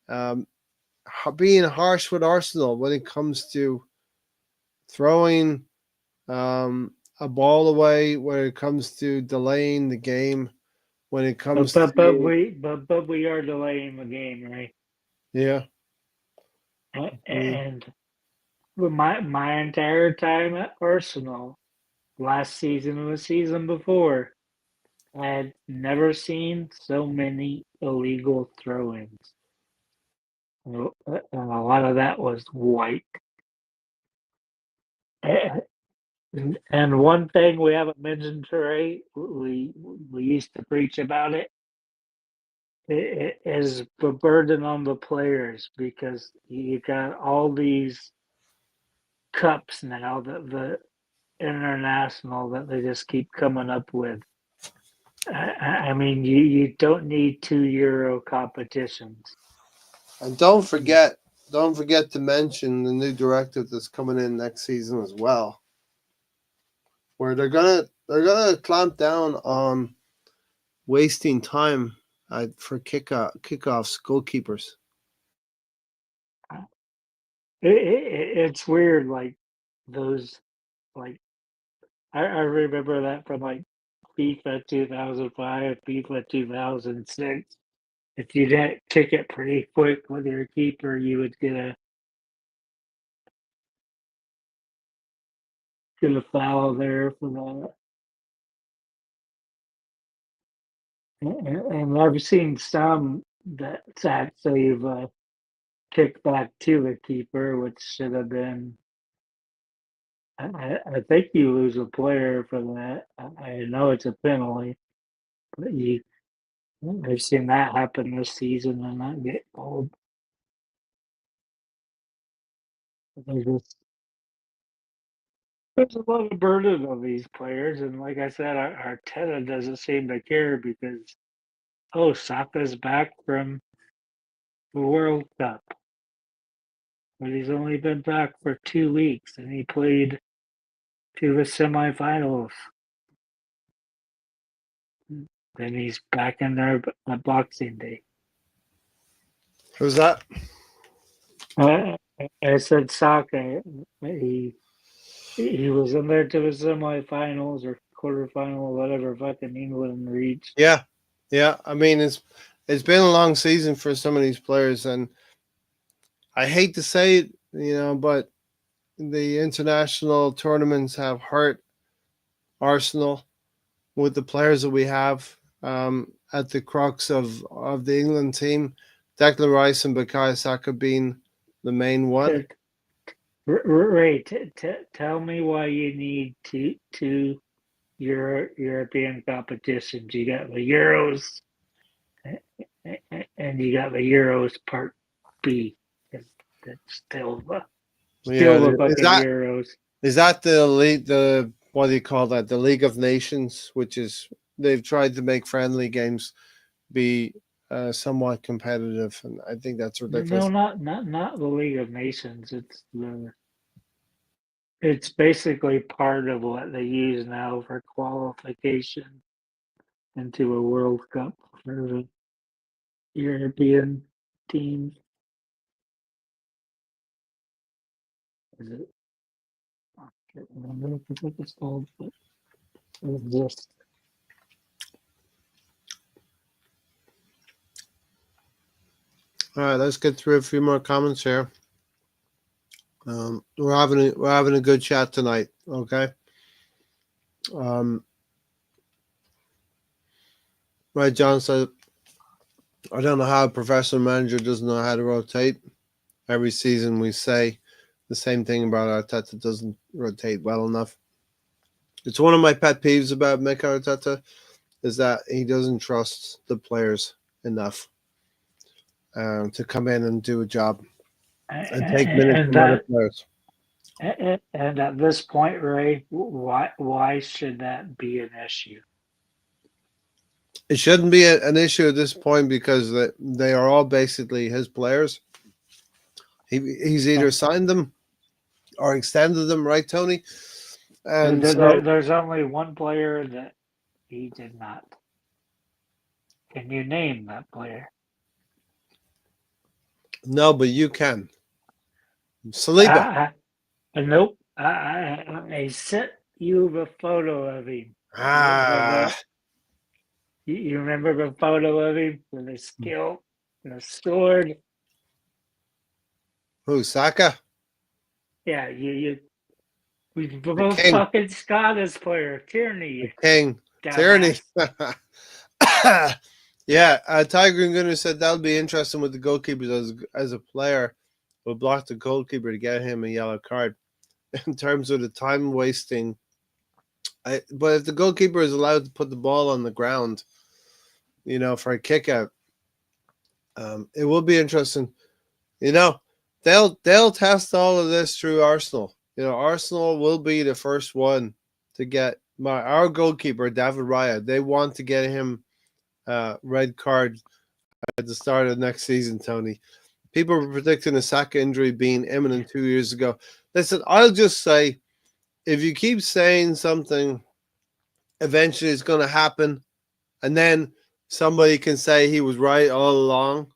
um, being harsh with Arsenal when it comes to throwing a ball away, when it comes to delaying the game, when it But comes but but to we but we are delaying the game, right? yeah, And with my entire time at Arsenal, last season and the season before, I had never seen so many illegal throw-ins. And a lot of that was white. And one thing we haven't mentioned today, we used to preach about it, is the burden on the players because you got all these cups now that the international that they just keep coming up with. I mean, you don't need 2 Euro competitions. and don't forget to mention the new directive that's coming in next season as well, where they're gonna clamp down on wasting time for kickoffs goalkeepers. It's weird, like those, like I remember that from like FIFA 2005, FIFA 2006. If you didn't kick it pretty quick with your keeper, you would get a foul there for that. And I've seen some that's actually kicked back to the keeper, which should have been. I think you lose a player for that. I know it's a penalty, but I've seen that happen this season and not get old. There's a lot of burden on these players, and like I said, Arteta doesn't seem to care because Saka's back from the World Cup, but he's only been back for 2 weeks, and he played to the semifinals. Then he's back in there on Boxing Day. Who's that? I said Saka. He was in there to the semifinals or quarterfinal, whatever fucking England reached. Yeah, yeah. I mean, it's been a long season for some of these players, and I hate to say it, but the international tournaments have hurt Arsenal with the players that we have at the crux of the England team. Declan Rice and Bukayo Saka being the main one. Ray, tell me why you need two European competitions. You got the Euros, and you got the Euros Part B. That's still Yeah, the fucking Euros. Is that the league? The what do you call that? The League of Nations, which is they've tried to make friendly games be somewhat competitive, and I think that's No, ridiculous. not the League of Nations. It's basically part of what they use now for qualification into a World Cup for the European teams. Is it? I can't remember what it's called, but it exists. All right, let's get through a few more comments here. We're having a good chat tonight. Okay. Right, John said, I don't know how a professional manager doesn't know how to rotate. Every season we say the same thing about Arteta doesn't rotate well enough. It's one of my pet peeves about Mikel Arteta is that he doesn't trust the players enough to come in and do a job and take minutes And from other that players. and at this point, Ray, why should that be an issue? It shouldn't be an issue at this point because they are all basically his players. He's either signed them or extended them, right, Tony? And so There's only one player that he did not. Can you name that player? no, but you can. Saliba. Nope. I sent you the photo of him. Ah, You remember the photo of him with the skill and the sword? who? Saka? Yeah, we The both king. fucking Scottish player, The Tierney. king. Tierney. Dumbass. Yeah, Tiger and Gunner said that'll be interesting with the goalkeepers as a player. Will block the goalkeeper to get him a yellow card. In terms of the time wasting, but if the goalkeeper is allowed to put the ball on the ground, for a kick out, it will be interesting. They'll test all of this through Arsenal. Arsenal will be the first one to get our goalkeeper David Raya. They want to get him red card at the start of next season. Tony, people were predicting a Saka injury being imminent 2 years ago. Listen, I'll just say, if you keep saying something, eventually it's going to happen, and then somebody can say he was right all along.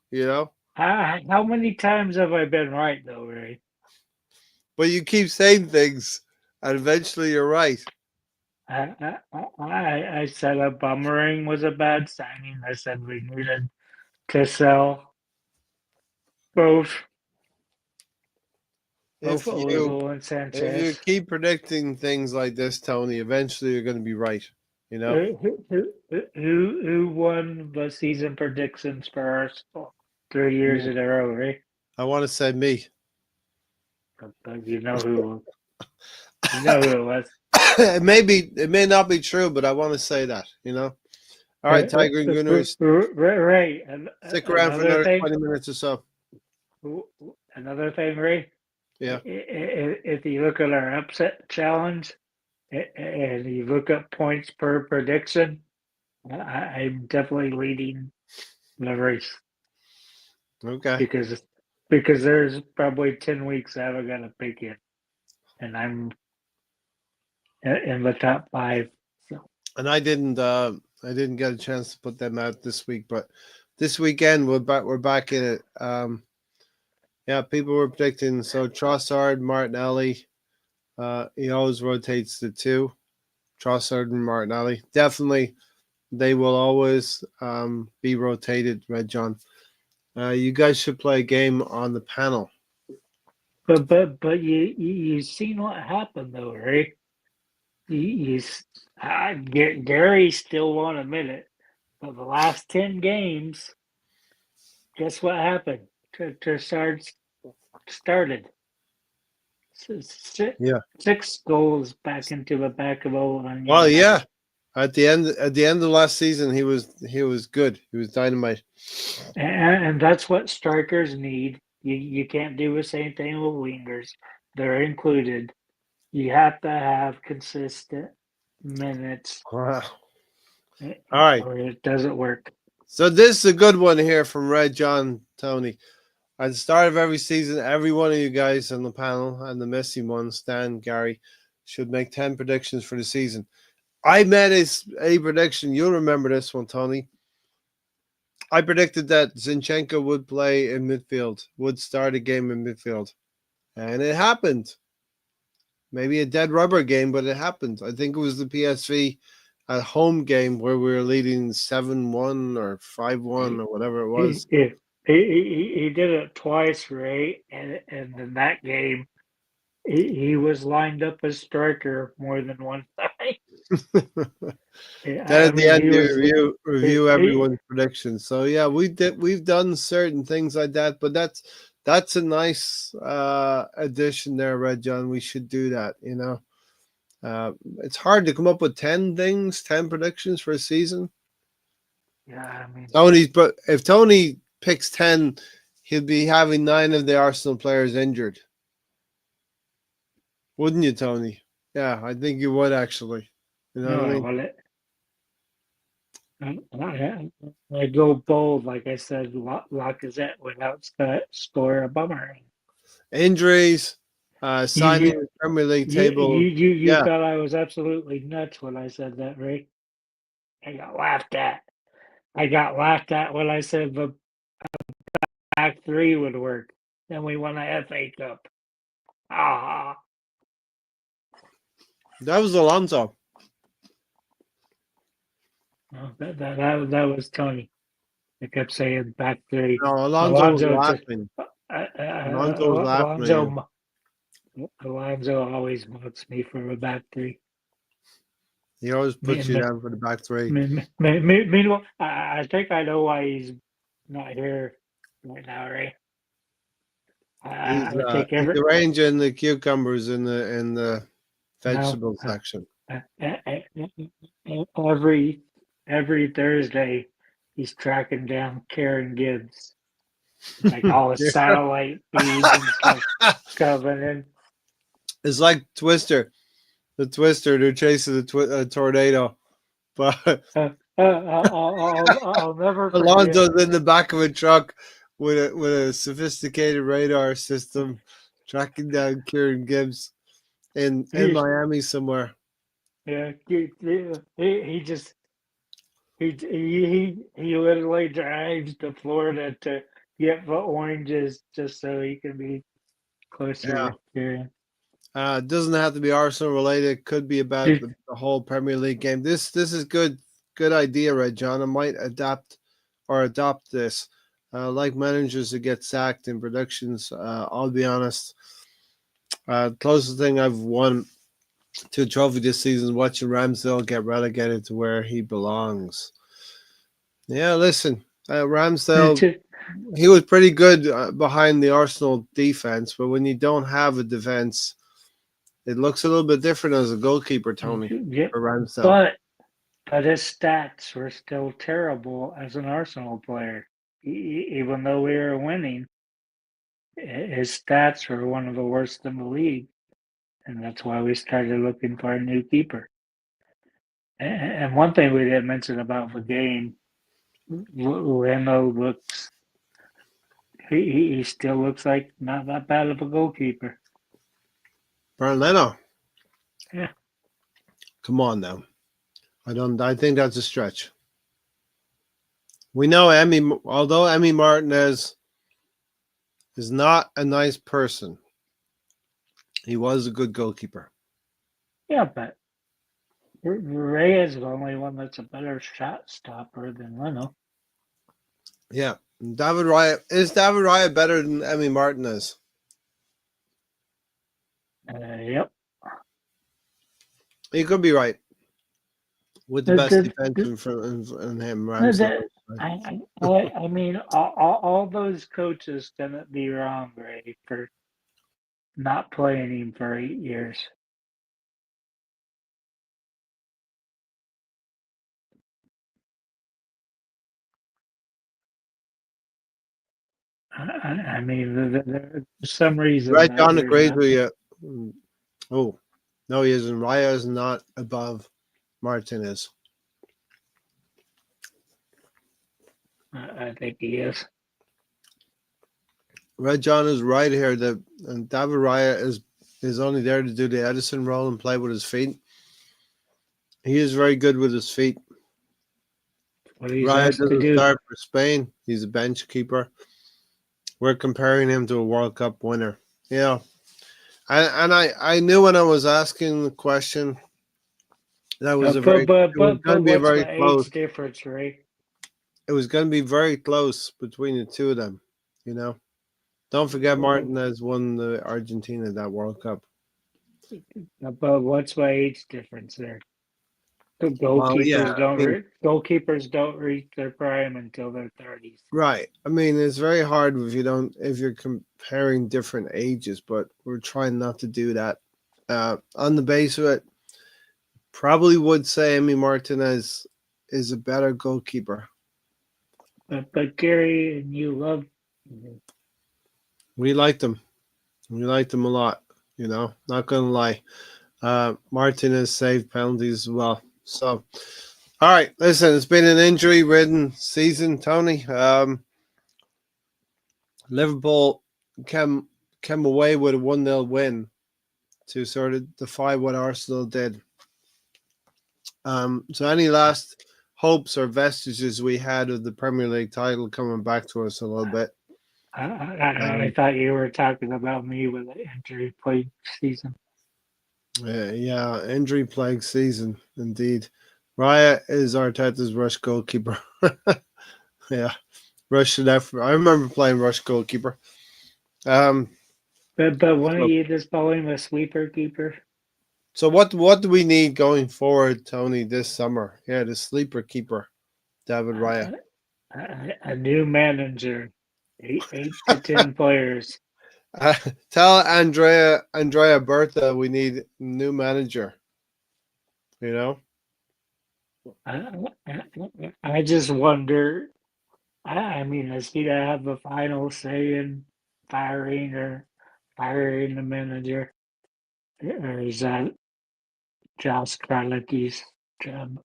How many times have I been right though, Ray? But you keep saying things, and eventually you're right. I said a Bummering was a bad signing. I said we needed to sell both If you Ozil and if you Sanchez. keep predicting things like this, Tony, eventually you're going to be right. Who won the season predictions for Arsenal 3 years in a row, right? I want to say me. But you know who it was. It may not be true, but I want to say that. All right, Tiger and Gooners, Ray, stick around for another another thing, 20 minutes or so. another thing, Ray. Yeah. If you look at our upset challenge and you look up points per prediction, I'm definitely leading the race Okay. because there's probably 10 weeks I haven't got a pick in, and I'm in the top five. So And I didn't get a chance to put them out this week, but this weekend we're back in it. Yeah, people were predicting so Trossard, Martinelli, he always rotates the two, Trossard and Martinelli. Definitely they will always be rotated, Red John. You guys should play a game on the panel. but you seen what happened though, right? You, Gary still won't admit it, but the last 10 games, guess what happened? Trossard started Yeah. 6 goals back into the back of Owen Well, United. yeah. At the end of last season, he was good. He was dynamite. And that's what strikers need. You can't do the same thing with wingers. They're included. You have to have consistent minutes, Wow. All right. or it doesn't work. So this is a good one here from Red John Tony. At the start of every season, every one of you guys on the panel and the missing ones, Stan, Gary, should make 10 predictions for the season. I made a prediction. You'll remember this one, Tony. I predicted that Zinchenko would play in midfield, would start a game in midfield. And it happened. Maybe a dead rubber game, but it happened. I think it was the PSV at home game where we were leading 7-1 or 5-1 or whatever it was. He did it twice, right? And in that game, he was lined up as striker more than one time. Then I at the mean, end, he you was review he, everyone's predictions. So yeah, we've done certain things like that, but that's a nice addition there, Red John. We should do that. It's hard to come up with 10 things, 10 predictions for a season. yeah. I mean, But if Tony picks 10, he'll be having 9 of the Arsenal players injured. Wouldn't you, Tony? Yeah, I think you would actually. You know what I no, mean? well, I go bold, like I said. Lacazette without score a bummer. Injuries, You signing you the Premier League you table. you Yeah. thought I was absolutely nuts when I said that, right? I got laughed at. I got laughed at when I said the back three would work. Then we won a FA Cup. Ah, That was Alonso. no, that was Tony. I kept saying back three. No, Alonso was Alonso just laughing. Alonso was laughing at you. Alonso always wants me for a back three. He always puts you Me- down for the back three. Meanwhile, I think I know why he's not here right now, right? He's I think he's arranging the cucumbers in the no, vegetable section. every Thursday he's tracking down Karen Gibbs, like all his satellite feeds and stuff coming in. It's like Twister, the Twister who chases a tornado, but I'll never forget. Alonso's in the back of a truck with a sophisticated radar system tracking down Kieran Gibbs in He, Miami somewhere. yeah, he just he literally drives to Florida to get the oranges just so he can be closer Yeah. to Kieran. It doesn't have to be Arsenal related. It could be about Dude, the whole Premier League game. This is good idea, Red John. I might adopt this. Like managers that get sacked in productions, I'll be honest. Closest thing I've won to a trophy this season is watching Ramsdale get relegated to where he belongs. Yeah, listen, Ramsdale, he was pretty good behind the Arsenal defense, but when you don't have a defense, it looks a little bit different as a goalkeeper, Tony, yeah, for Ramsdale. but his stats were still terrible as an Arsenal player. Even though we were winning, his stats were one of the worst in the league, and that's why we started looking for a new keeper. And one thing we didn't mention about the game, Leno looks. He still looks like not that bad of a goalkeeper. Bernd Leno. Yeah. Come on now. I think that's a stretch. We know although Emmy Martinez is not a nice person, he was a good goalkeeper. Yeah, but Ray is the only one that's a better shot stopper than Leno. Yeah. David Raya better than Emmy Martinez? Yep. You could be right. With the The, best the, defense the, in him, Ramsey. the, I mean, all those coaches didn't be wrong, Ray, for not playing him for 8 years. I mean, there's some reason Right, that John you're agrees not. with you. Oh, no, he isn't. Raya is not above Martinez. I think he is. Red John is right here. And David Raya is only there to do the Edison role and play with his feet. He is very good with his feet. What he's Raya asked to doesn't do. start for Spain. He's a bench keeper. We're comparing him to a World Cup winner. Yeah. I knew when I was asking the question that was But it was going to be a what's very the close. age difference, Ray? It was going to be very close between the two of them. You know, don't forget Martinez won the Argentina that World Cup. But what's my age difference there? The Well, yeah, goalkeepers don't reach their prime until their 30s. right. I mean, it's very hard if you're comparing different ages, but we're trying not to do that. On the base of it, probably would say Emi Martinez is a better goalkeeper. But Gary and you love. We liked him. We liked him a lot. You know, not gonna lie. Martinez saved penalties as well. So, all right, listen, it's been an injury-ridden season, Tony. Liverpool came away with a 1-0 win to sort of defy what Arsenal did. So any last hopes or vestiges we had of the Premier League title coming back to us a little bit? I thought you were talking about me with an injury plagued season. Yeah, injury plagued season indeed. Raya is Arteta's rush goalkeeper. Yeah, rush effort. I remember playing rush goalkeeper. But why don't you just call him a sweeper keeper? So what do we need going forward, Tony, this summer? Yeah, the sleeper keeper, David Raya. A new manager, 8 to 10 players. Tell Andrea Bertha we need a new manager. You know? I just wonder. I mean, is he to have the final say in firing the manager, or is that Josh Kralicki's job?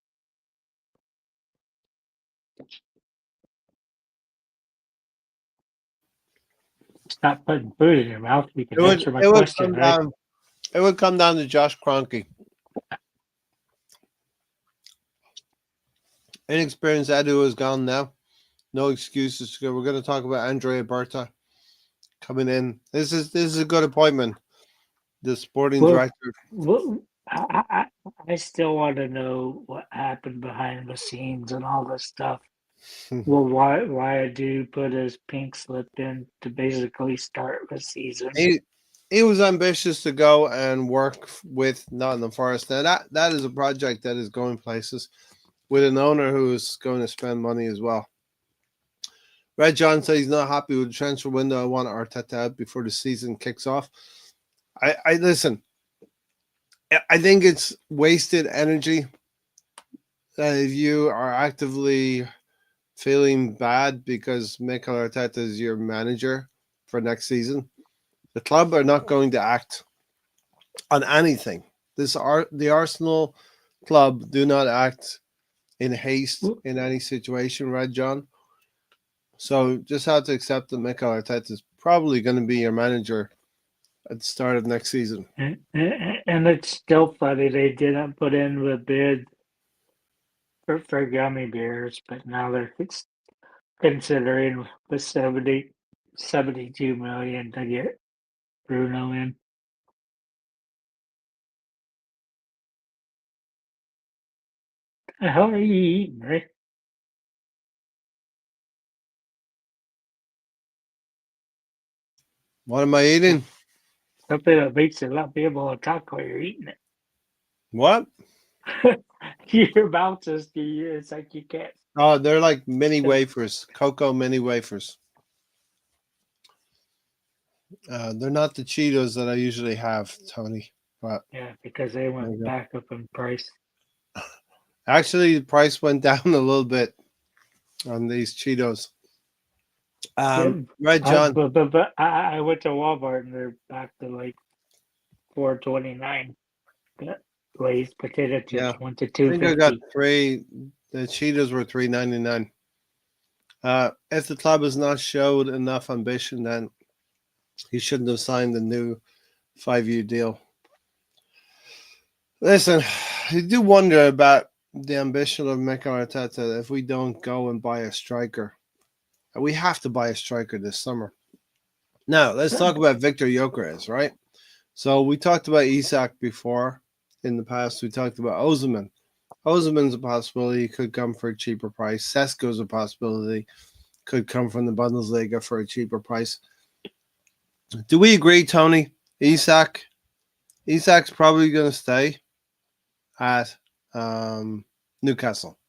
Stop putting food in your mouth. You can answer my It would question, come right? down it would come down to Josh Kroenke. Inexperienced Edu is gone now. No excuses. We're going to talk about Andrea Berta coming in. This is a good appointment. The sporting director. Well, I still want to know what happened behind the scenes and all this stuff. Well, why a dude put his pink slip in to basically start the season? He was ambitious to go and work with Nottingham Forest. Now that is a project that is going places with an owner who is going to spend money as well. Red John said he's not happy with the transfer window. I want Arteta out before the season kicks off. I listen. I think it's wasted energy if you are actively feeling bad because Mikel Arteta is your manager for next season, the club are not going to act on anything. The Arsenal club do not act in haste in any situation, right, John? So just have to accept that Mikel Arteta is probably going to be your manager at the start of next season. And it's still funny they didn't put in the bid for gummy bears, but now they're considering the 72 million to get Bruno in. The hell are you eating, Rick? What am I eating? Something that makes you not be able to talk while you're eating What? it. Your mouth just, it's like you can't. Oh, they're like mini wafers, cocoa mini wafers. They're not the Cheetos that I usually have, Tony. But Yeah, because they there went you go. back up in price. Actually, the price went down a little bit on these Cheetos. Yeah, Right, John? but I went to Walmart and they're back to like 4.29. But Lay's potato Yeah, chips went to I think I got 2.50. three. The Cheetos were $3.99. If the club has not showed enough ambition, then he shouldn't have signed the new 5-year deal. Listen, I do wonder about the ambition of Mikel Arteta if we don't go and buy a striker. We have to buy a striker this summer. Now, let's talk about Victor Gyökeres, right? So we talked about Isak before. In the past, we talked about Osimhen. Osimhen's a possibility, could come for a cheaper price. Sesko's a possibility, could come from the Bundesliga for a cheaper price. Do we agree, Tony? Isak's probably going to stay at Newcastle.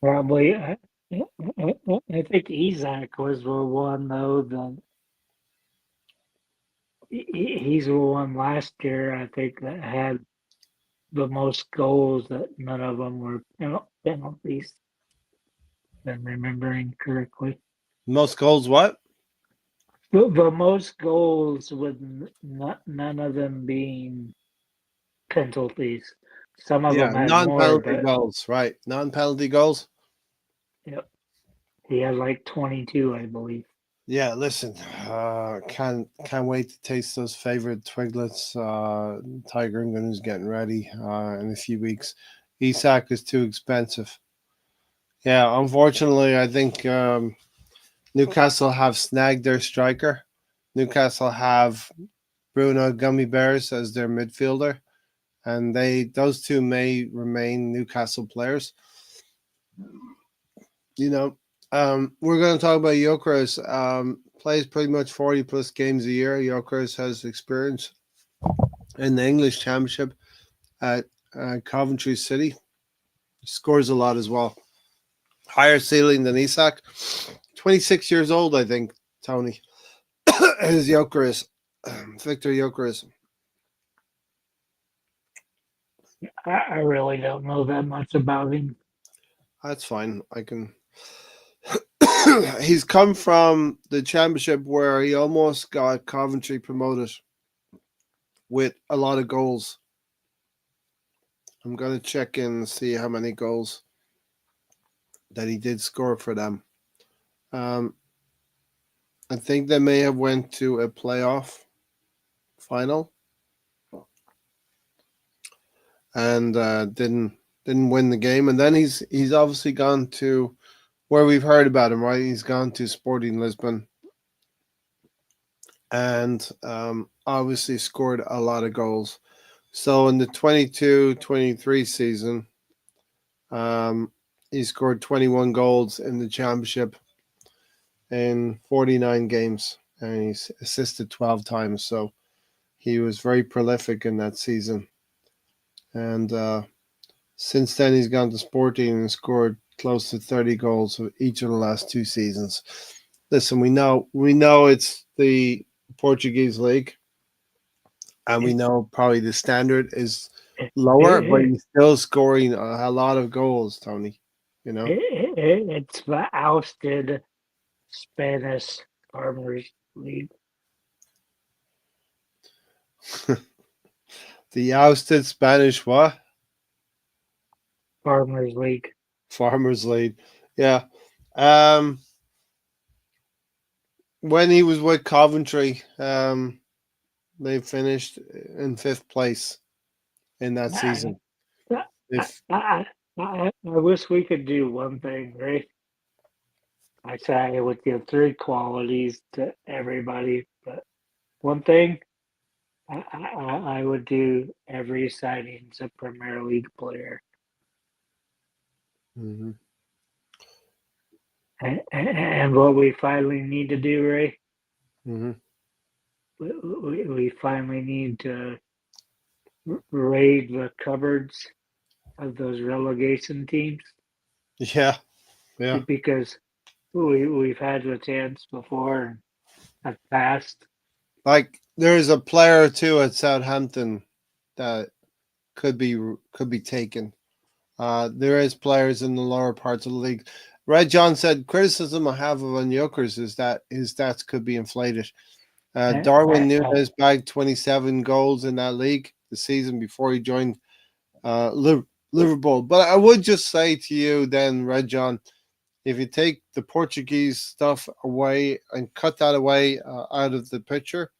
Probably, I think Isaac was the one though that he's the one last year I think that had the most goals that none of them were penalties. If I'm remembering correctly. Most goals, what? The most goals with none of them being penalties. Some of Yeah, them had more, non-penalty but goals, right? Non-penalty goals. yep, he had like 22, I believe. Yeah, listen, can't wait to taste those favorite Twiglets. Tiger England is getting ready in a few weeks. Isak is too expensive. Yeah, unfortunately, I think Newcastle have snagged their striker. Newcastle have Bruno Gummy Bears as their midfielder, and those two may remain Newcastle players. You know, we're going to talk about Gyökeres. Plays pretty much 40 plus games a year. Gyökeres has experience in the English Championship at Coventry City. Scores a lot as well. Higher ceiling than Isak. 26 years old, I think, Tony. Is Gyökeres. Victor Gyökeres. I really don't know that much about him. That's fine. I can. He's come from the championship where he almost got Coventry promoted with a lot of goals. I'm going to check in and see how many goals that he did score for them. Um, I think they may have went to a playoff final and didn't win the game. And then he's obviously gone to where we've heard about him, right? He's gone to Sporting Lisbon and obviously scored a lot of goals. So in the 22-23 season, he scored 21 goals in the championship in 49 games, and he's assisted 12 times. So he was very prolific in that season. And since then, he's gone to Sporting and scored close to 30 goals each of the last 2 seasons. Listen, we know it's the Portuguese league, and we know probably the standard is lower, but It, he's still scoring a lot of goals, Tony. You know, it's the ousted Spanish Farmers League. the ousted Spanish what? Farmers League. Farmers League. Yeah. Um, when he was with Coventry, they finished in fifth place in that I, season. I, If I wish we could do one thing, right? I say I would give three qualities to everybody, but one thing I would do every signing's a Premier League player. Mhm, And what we finally need to do, Ray, mhm. we finally need to raid the cupboards of those relegation teams Yeah, yeah. because we've had the chance before and have passed. Like there's a player or two at Southampton that could be taken. There is players in the lower parts of the league. Red John said criticism I have of Onyekers is that his stats could be inflated. Darwin Nunes bagged 27 goals in that league the season before he joined Liverpool. But I would just say to you then, Red John, if you take the Portuguese stuff away and cut that away out of the picture,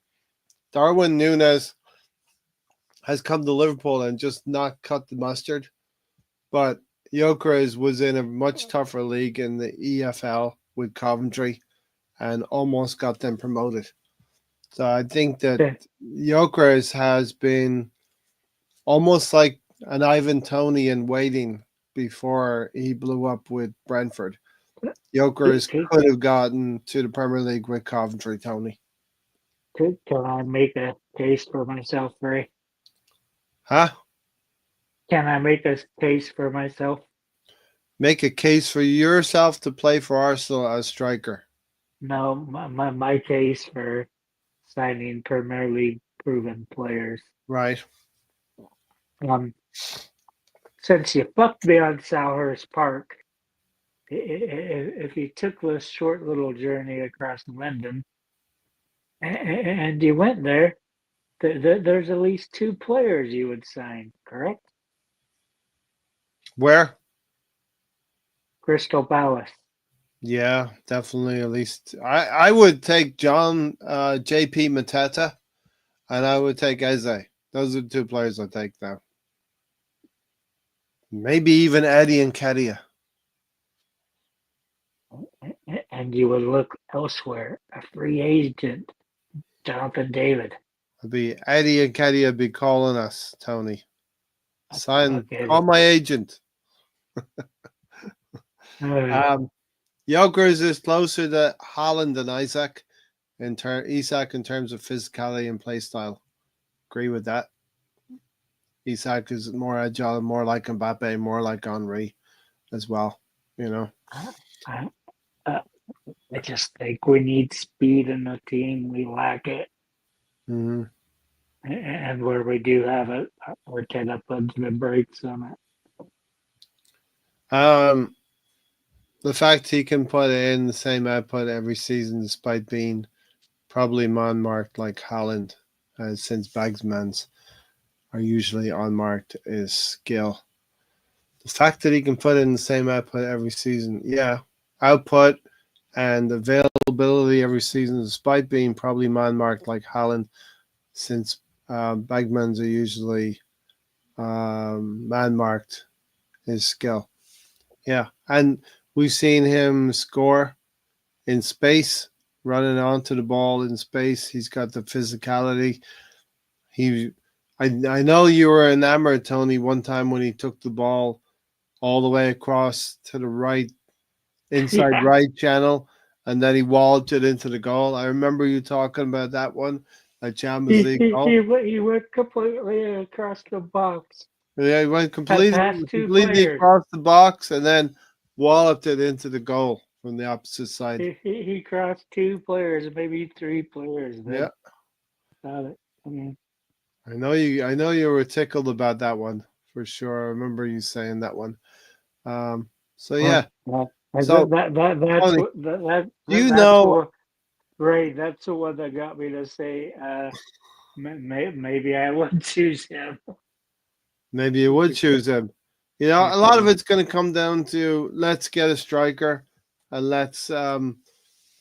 Darwin Nunes has come to Liverpool and just not cut the mustard. But Gyökeres was in a much tougher league in the EFL with Coventry and almost got them promoted. So I think that Gyökeres has been almost like an Ivan Toney in waiting before he blew up with Brentford. Gyökeres could have gotten to the Premier League with Coventry, Tony. Can I make a case for myself, Ray? Huh? Can I make a case for myself? Make a case for yourself to play for Arsenal as striker. No, my case for signing Premier League proven players. Right. Um, since you fucked me on Selhurst Park, if you took this short little journey across London and you went there, there's at least two players you would sign, correct? Where? Crystal Palace. Yeah, definitely. At least I would take John JP Mateta and I would take Eze. Those are the two players I take now. Maybe even Eddie and Kedia. And you would look elsewhere. A free agent, Jonathan David. It'd be Eddie and Kedia be calling us, Tony. Sign, Okay. call my agent. Uh, Um, Jokers is closer to Holland than Isaac Isak in terms of physicality and play style. Agree with that. Isak is more agile, more like Mbappe, more like Henri as well. You know. I, uh, I just think we need speed in the team. We lack it. Mm-hmm. And where we do have it, we're kind of putting the brakes on The fact he can put in the same output every season despite being probably man-marked like Haaland, since Bagsmans are usually unmarked, is skill. The fact that he can put in the same output every season, yeah, output and availability every season despite being probably man-marked like Haaland, since Bagmans are usually man-marked, is skill. Yeah, and we've seen him score in space, running onto the ball in space. He's got the physicality. He, I know you were enamored, Tony, one time when he took the ball all the way across to the right, it. inside Yeah. right channel, and then he walled it into the goal. I remember you talking about that one, a Champions League goal. He went completely across the box. Yeah, he went Past two completely players. across the box and then walloped it into the goal from the opposite side. He crossed two players, maybe three players. Yeah. Then got it. I mean, I know you were tickled about that one for sure. I remember you saying that one. So Well, yeah. well, So that's Tony, what do you that's know? what Ray. That's the one that got me to say, maybe I would choose him Maybe you would because, choose him. You know, a lot of because it's going to come down to let's get a striker and let's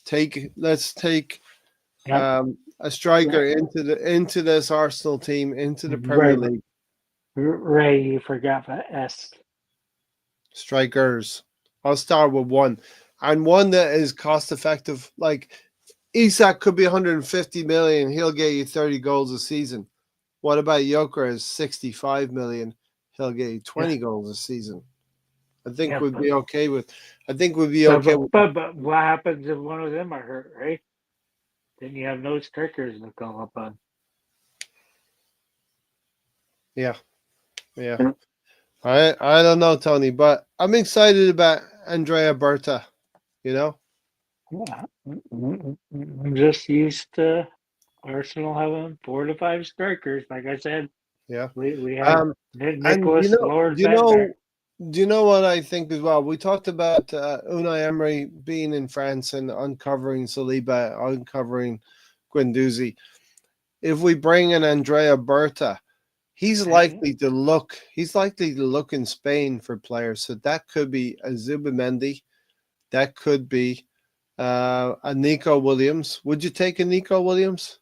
take yep, a Ray, striker into this Arsenal team into the Premier Ray, League. Ray, you forgot the S. Strikers. I'll start with one, and one that is cost effective. Like Isak could be 150 million. He'll get you 30 goals a season. What about Joker is 65 million. He'll get you Yeah, 20 goals a season. I think yeah, we'd but be okay with. I think we'd be so okay with. but what happens if one of them are hurt, right? Then you have no strikers to call upon. Yeah, yeah. Yeah. I don't know, Tony, but I'm excited about Andrea Berta. You know. Yeah, I'm just used to Arsenal having 4 to 5 strikers. Like I said, Yeah. we had Um. And Nicholas Lord do you Bentner. know, do you know what I think as well? We talked about Unai Emery being in France and uncovering Saliba, uncovering Guendouzi. If we bring in Andrea Berta, he's likely to look in Spain for players. So that could be a Zubamendi, that could be a Nico Williams. Would you take a Nico Williams?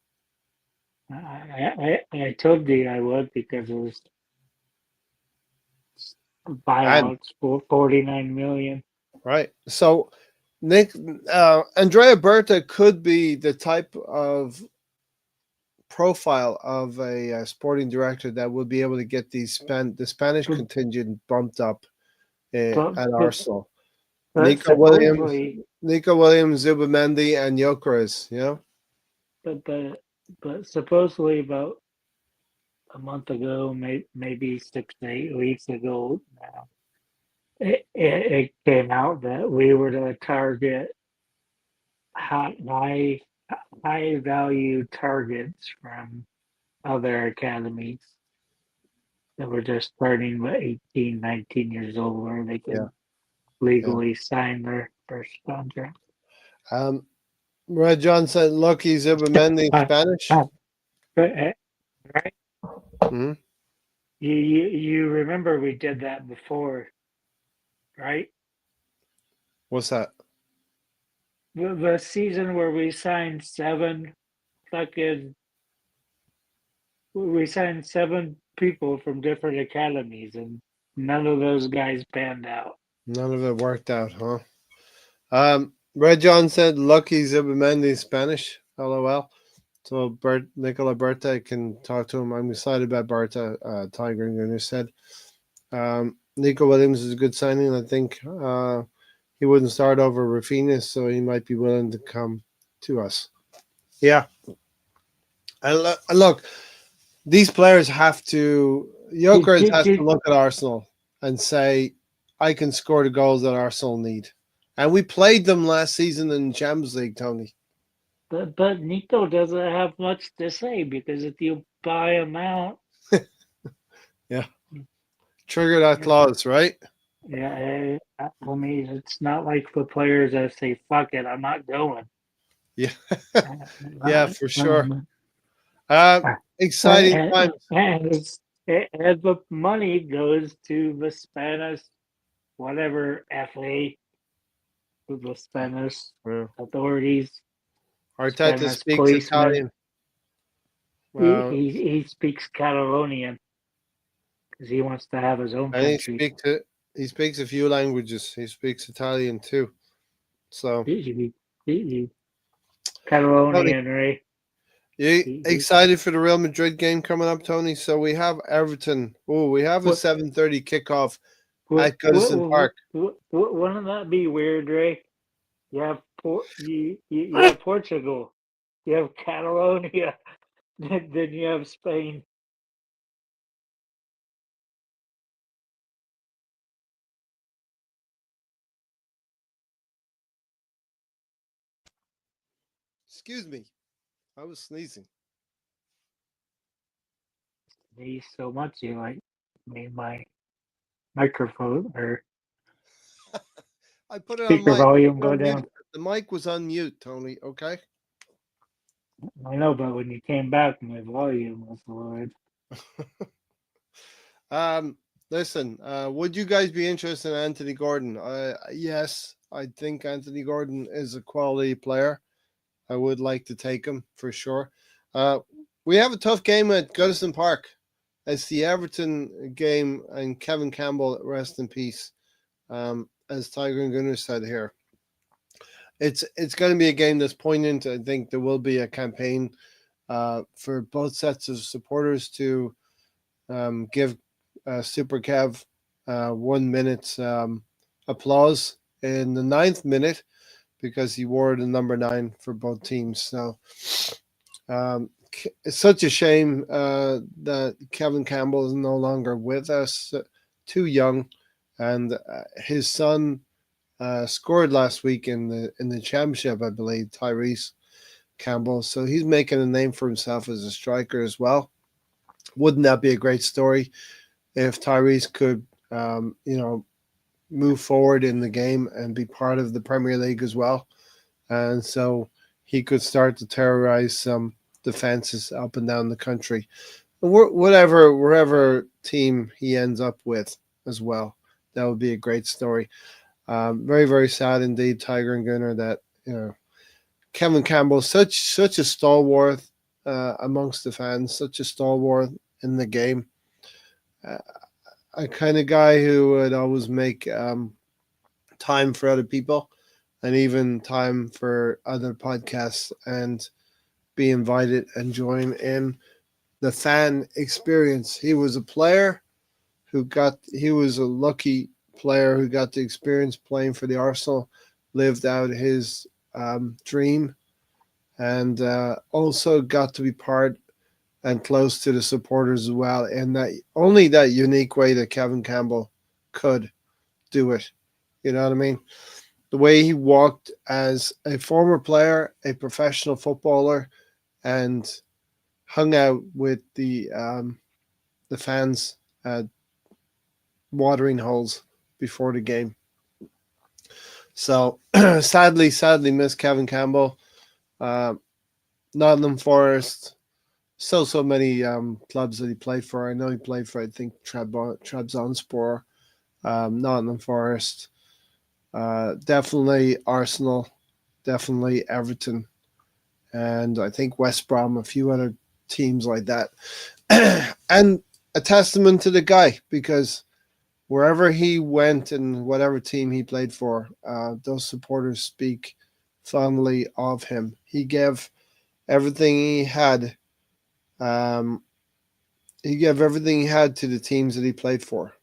I told you I would because it was And buyouts for 49 million. right. So Nick Andrea Berta could be the type of profile of a sporting director that would be able to get the Spanish But contingent bumped up but at but, Arsenal. but Nico Williams, supposedly, Zubamendi, and Gyökeres. You know, but but but supposedly about a month ago, maybe 6 to 8 weeks ago now, it came out that we were to target high high value targets from other academies that were just starting with 18, 19 years old, where they yeah, could yeah. legally sign their first contract. Um, Red John said, "Lucky Zubamendi, Uh, Spanish." uh, right? Hmm. You remember we did that before, right? What's that? The season where fucking we signed 7 people from different academies, and none of those guys panned out. None of it worked out, huh? Red John said, "Lucky Zubamendi, Spanish." LOL. So Nicola Berta can talk to him. I'm excited about Berta. Tiger and said, Nico Williams is a good signing. I think he wouldn't start over Rafinha, so he might be willing to come to us. Yeah, and look, these players have to. Did, Jokers did, has to did, look at Arsenal and say, "I can score the goals that Arsenal need." And we played them last season in Champions League, Tony. but Nico doesn't have much to say because if you buy him out, Yeah, trigger that yeah, clause, right? yeah, I mean, it's not like the players that say, fuck it, I'm not going. Yeah, yeah, Uh, for sure. um, uh, Exciting and, times. and the money goes to the Spanish, whatever, FA, to the Spanish Yeah. authorities, Arteta Spanish speaks policemen. Italian. Uh, He speaks Catalonian because he wants to have his own and country. he speaks a few languages. He speaks Italian too. So, He Tony, Catalonian, right? you He, excited for the Real Madrid game coming up, Tony? So we have Everton. Oh, we have a what, 7:30 kickoff what, at Goodison Park. wouldn't that be weird, Ray? You have you have Portugal, you have Catalonia, then you have Spain. Excuse me, I was sneezing. me so much you like made my microphone or I put it on speaker mic. volume On go mute. down. The mic was on mute, Tony. Okay. I know, but when you came back, my volume was lowered. Um, listen. Would you guys be interested in Anthony Gordon? Yes, I think Anthony Gordon is a quality player. I would like to take him for sure. Uh, we have a tough game at Goodison Park. It's the Everton game, and Kevin Campbell, rest in peace. As Tiger and Gunnar said here, it's going to be a game that's poignant. I think there will be a campaign for both sets of supporters to give Super Kev 1 minute applause in the ninth minute because he wore the number 9 for both teams. So it's such a shame that Kevin Campbell is no longer with us, too young, and his son scored last week in the championship, I believe, Tyrese Campbell. So he's making a name for himself as a striker as well. Wouldn't that be a great story if Tyrese could, move forward in the game and be part of the Premier League as well? And so he could start to terrorize some defenses up and down the country, wherever team he ends up with as well. That would be a great story. Very very sad indeed, Tiger and Gunnar, that Kevin Campbell, such a stalwart amongst the fans, such a stalwart in the game, uh, a kind of guy who would always make time for other people and even time for other podcasts and be invited and join in the fan experience. He was a player he was a lucky player who got to experience playing for the Arsenal, lived out his dream, and also got to be part and close to the supporters as well in that only that unique way that Kevin Campbell could do it. You know what I mean? The way he walked as a former player, a professional footballer, and hung out with the fans at watering holes before the game. So sadly miss Kevin Campbell. Uh, Nottingham Forest. So many clubs that he played for. I know he played for, I think, Trabzonspor, Nottingham Forest, definitely Arsenal, definitely Everton, and I think West Brom, a few other teams like that. And a testament to the guy because wherever he went and whatever team he played for, those supporters speak fondly of him. He gave everything he had. Um, he gave everything he had to the teams that he played for.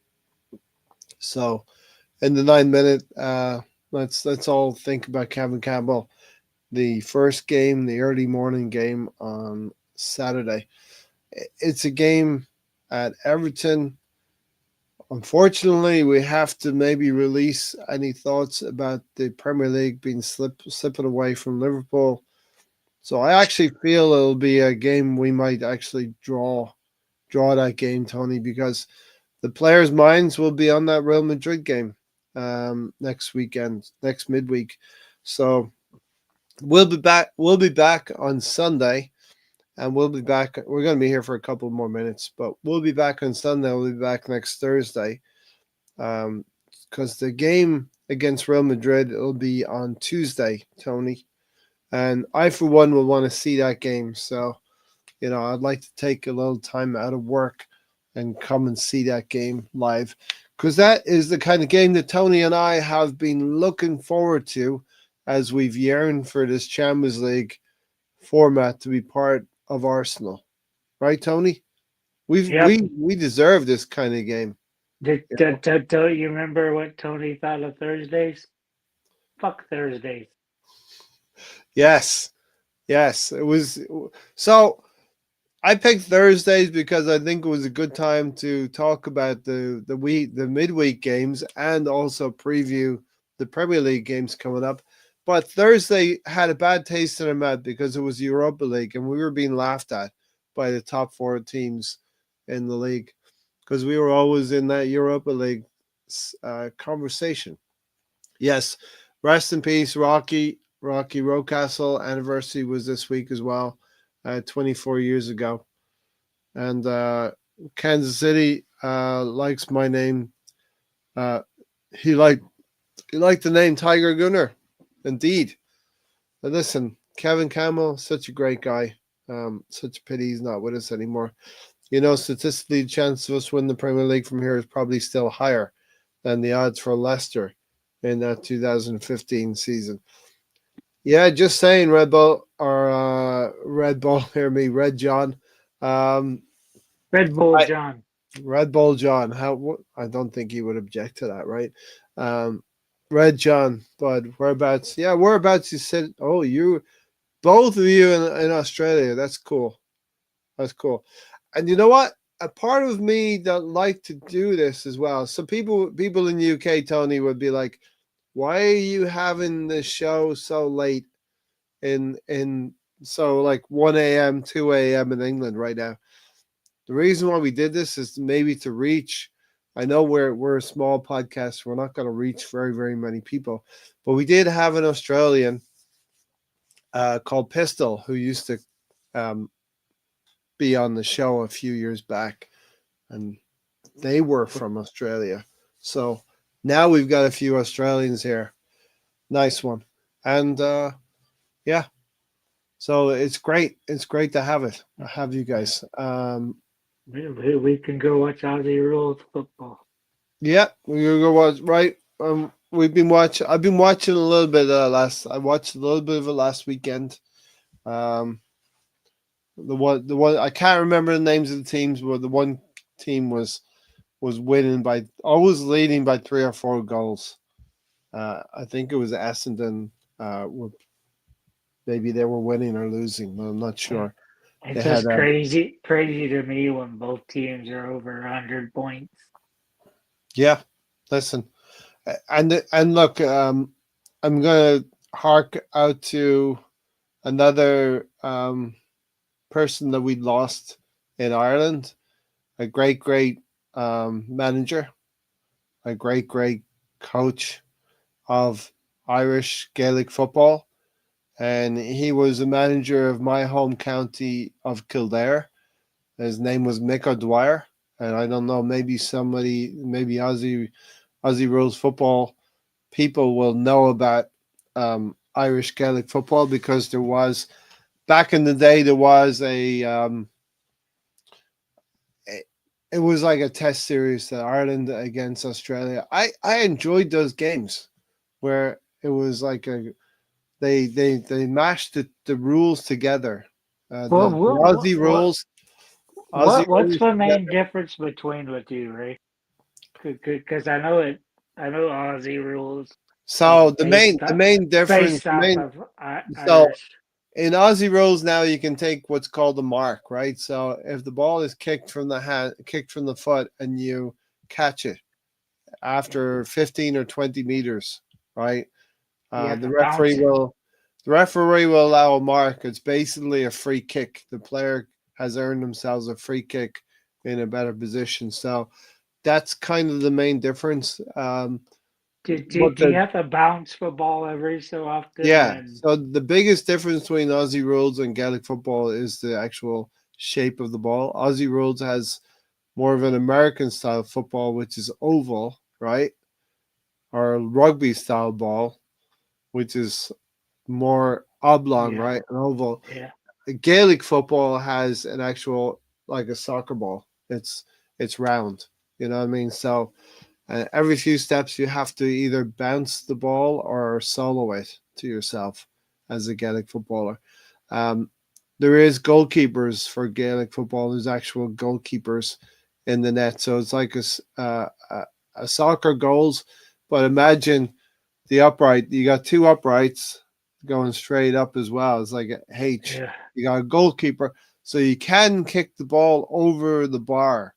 So in the 9 minute, let's all think about Kevin Campbell. The first game, the early morning game on Saturday. It's a game at Everton. Unfortunately, we have to maybe release any thoughts about the Premier League being slipping away from Liverpool. So I actually feel it'll be a game we might actually draw that game, Tony, because the players' minds will be on that Real Madrid game next weekend, next midweek. So we'll be back. We'll be back on Sunday, and we'll be back. We're going to be here for a couple more minutes, but we'll be back on Sunday. We'll be back next Thursday, because the game against Real Madrid will be on Tuesday, Tony, and I for one will want to see that game. So I'd like to take a little time out of work and come and see that game live because that is the kind of game that Tony and I have been looking forward to as we've yearned for this Champions League format to be part of Arsenal. Right, Tony? We Yep. we we deserve this kind of game. Do you remember what Tony thought of Thursdays? Fuck Thursdays. Yes. Yes. It was so I picked Thursdays because I think it was a good time to talk about the midweek games and also preview the Premier League games coming up. But Thursday had a bad taste in our mouth because it was Europa League and we were being laughed at by the top 4 teams in the league because we were always in that Europa League conversation. Yes, rest in peace, Rocky. Rocky Rocastle anniversary was this week as well, 24 years ago. And Kansas City likes my name. Uh, he liked the name Tiger Gunner, indeed. But listen, Kevin Campbell, such a great guy. Such a pity he's not with us anymore. You know, statistically, the chance of us winning the Premier League from here is probably still higher than the odds for Leicester in that 2015 season. Yeah, just saying, Red Bull or Red Bull, hear me, Red John. Um, Red Bull I, John. Red Bull John. I don't think he would object to that, right? Um, Red John, Bud, whereabouts? Yeah, whereabouts you sit? Oh, you, both of you in Australia. That's cool. That's cool. And you know what? A part of me that like to do this as well. So people in UK, Tony, would be like, "Why are you having the show so late in so like 1 a.m., 2 a.m. in England right now?" The reason why we did this is maybe to reach. I know we're a small podcast. We're not going to reach very very many people, but we did have an Australian called Pistol who used to um, be on the show a few years back, and they were from Australia. So now we've got a few Australians here. Nice one, and yeah. So it's great. It's great to have it. Have you guys? We can go watch Aussie rules football. Yeah, we're gonna watch. Right. We've been watching. I've been watching a little bit. Last I watched a little bit of it last weekend. Um, the one I can't remember the names of the teams, but the one team was winning by always leading by 3 or 4 goals. I think it was Essendon. Maybe they were winning or losing, but I'm not Yeah. sure. They It's had just crazy to me when both teams are over 100 points. yeah. Listen, and look, I'm gonna hark out to another person that we lost in Ireland, a great manager, a great coach of Irish Gaelic football, and he was a manager of my home county of Kildare. His name was Mick O'Dwyer, and I don't know, maybe Aussie rules football people will know about Irish Gaelic football because there was back in the day there was it was like a test series that Ireland against Australia. I enjoyed those games where it was like they mashed the rules together. Well, The Aussie what's rules the main together. difference between the two, Ray? Because I know it. I know Aussie rules is So the main difference based off of so Irish. in Aussie rules now you can take what's called a mark, right? So if the ball is kicked from the hand, kicked from the foot, and you catch it after 15 or 20 meters, right? You have The to referee bounce. will allow a mark. It's basically a free kick. The player has earned themselves a free kick in a better position. So that's kind of the main difference. But Do you have to bounce the ball every so often? yeah, And so the biggest difference between Aussie rules and Gaelic football is the actual shape of the ball. Aussie rules has more of an American style football, which is oval, right? Or rugby style ball, which is more oblong, yeah, right? An oval. yeah. Gaelic football has an actual like a soccer ball. It's round. You know what I mean? So every few steps, you have to either bounce the ball or solo it to yourself as a Gaelic footballer. Um, there is goalkeepers for Gaelic football. There's actual goalkeepers in the net, so it's like a soccer goals. But imagine the upright. You got two uprights going straight up as well. It's like a H. Yeah. You got a goalkeeper, so you can kick the ball over the bar,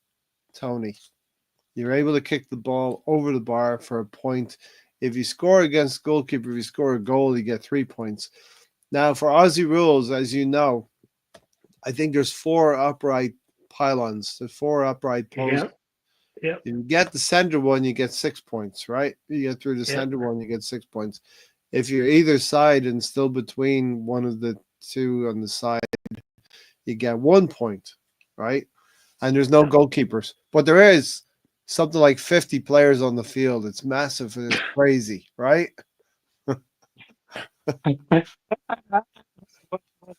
Tony. You're able to kick the ball over the bar for a point. If you score against goalkeeper, if you score a goal, you get 3 points. Now, for Aussie rules, as you know, I think there's four upright pylons, the 4 upright posts. Yep. Yep. If you get the center one, you get 6 points, right? You get through the Yep. center one, you get 6 points. If you're either side and still between one of the two on the side, you get 1 point, right? And there's no Yep. goalkeepers, but there is something like 50 players on the field. It's massive and it's crazy, right? What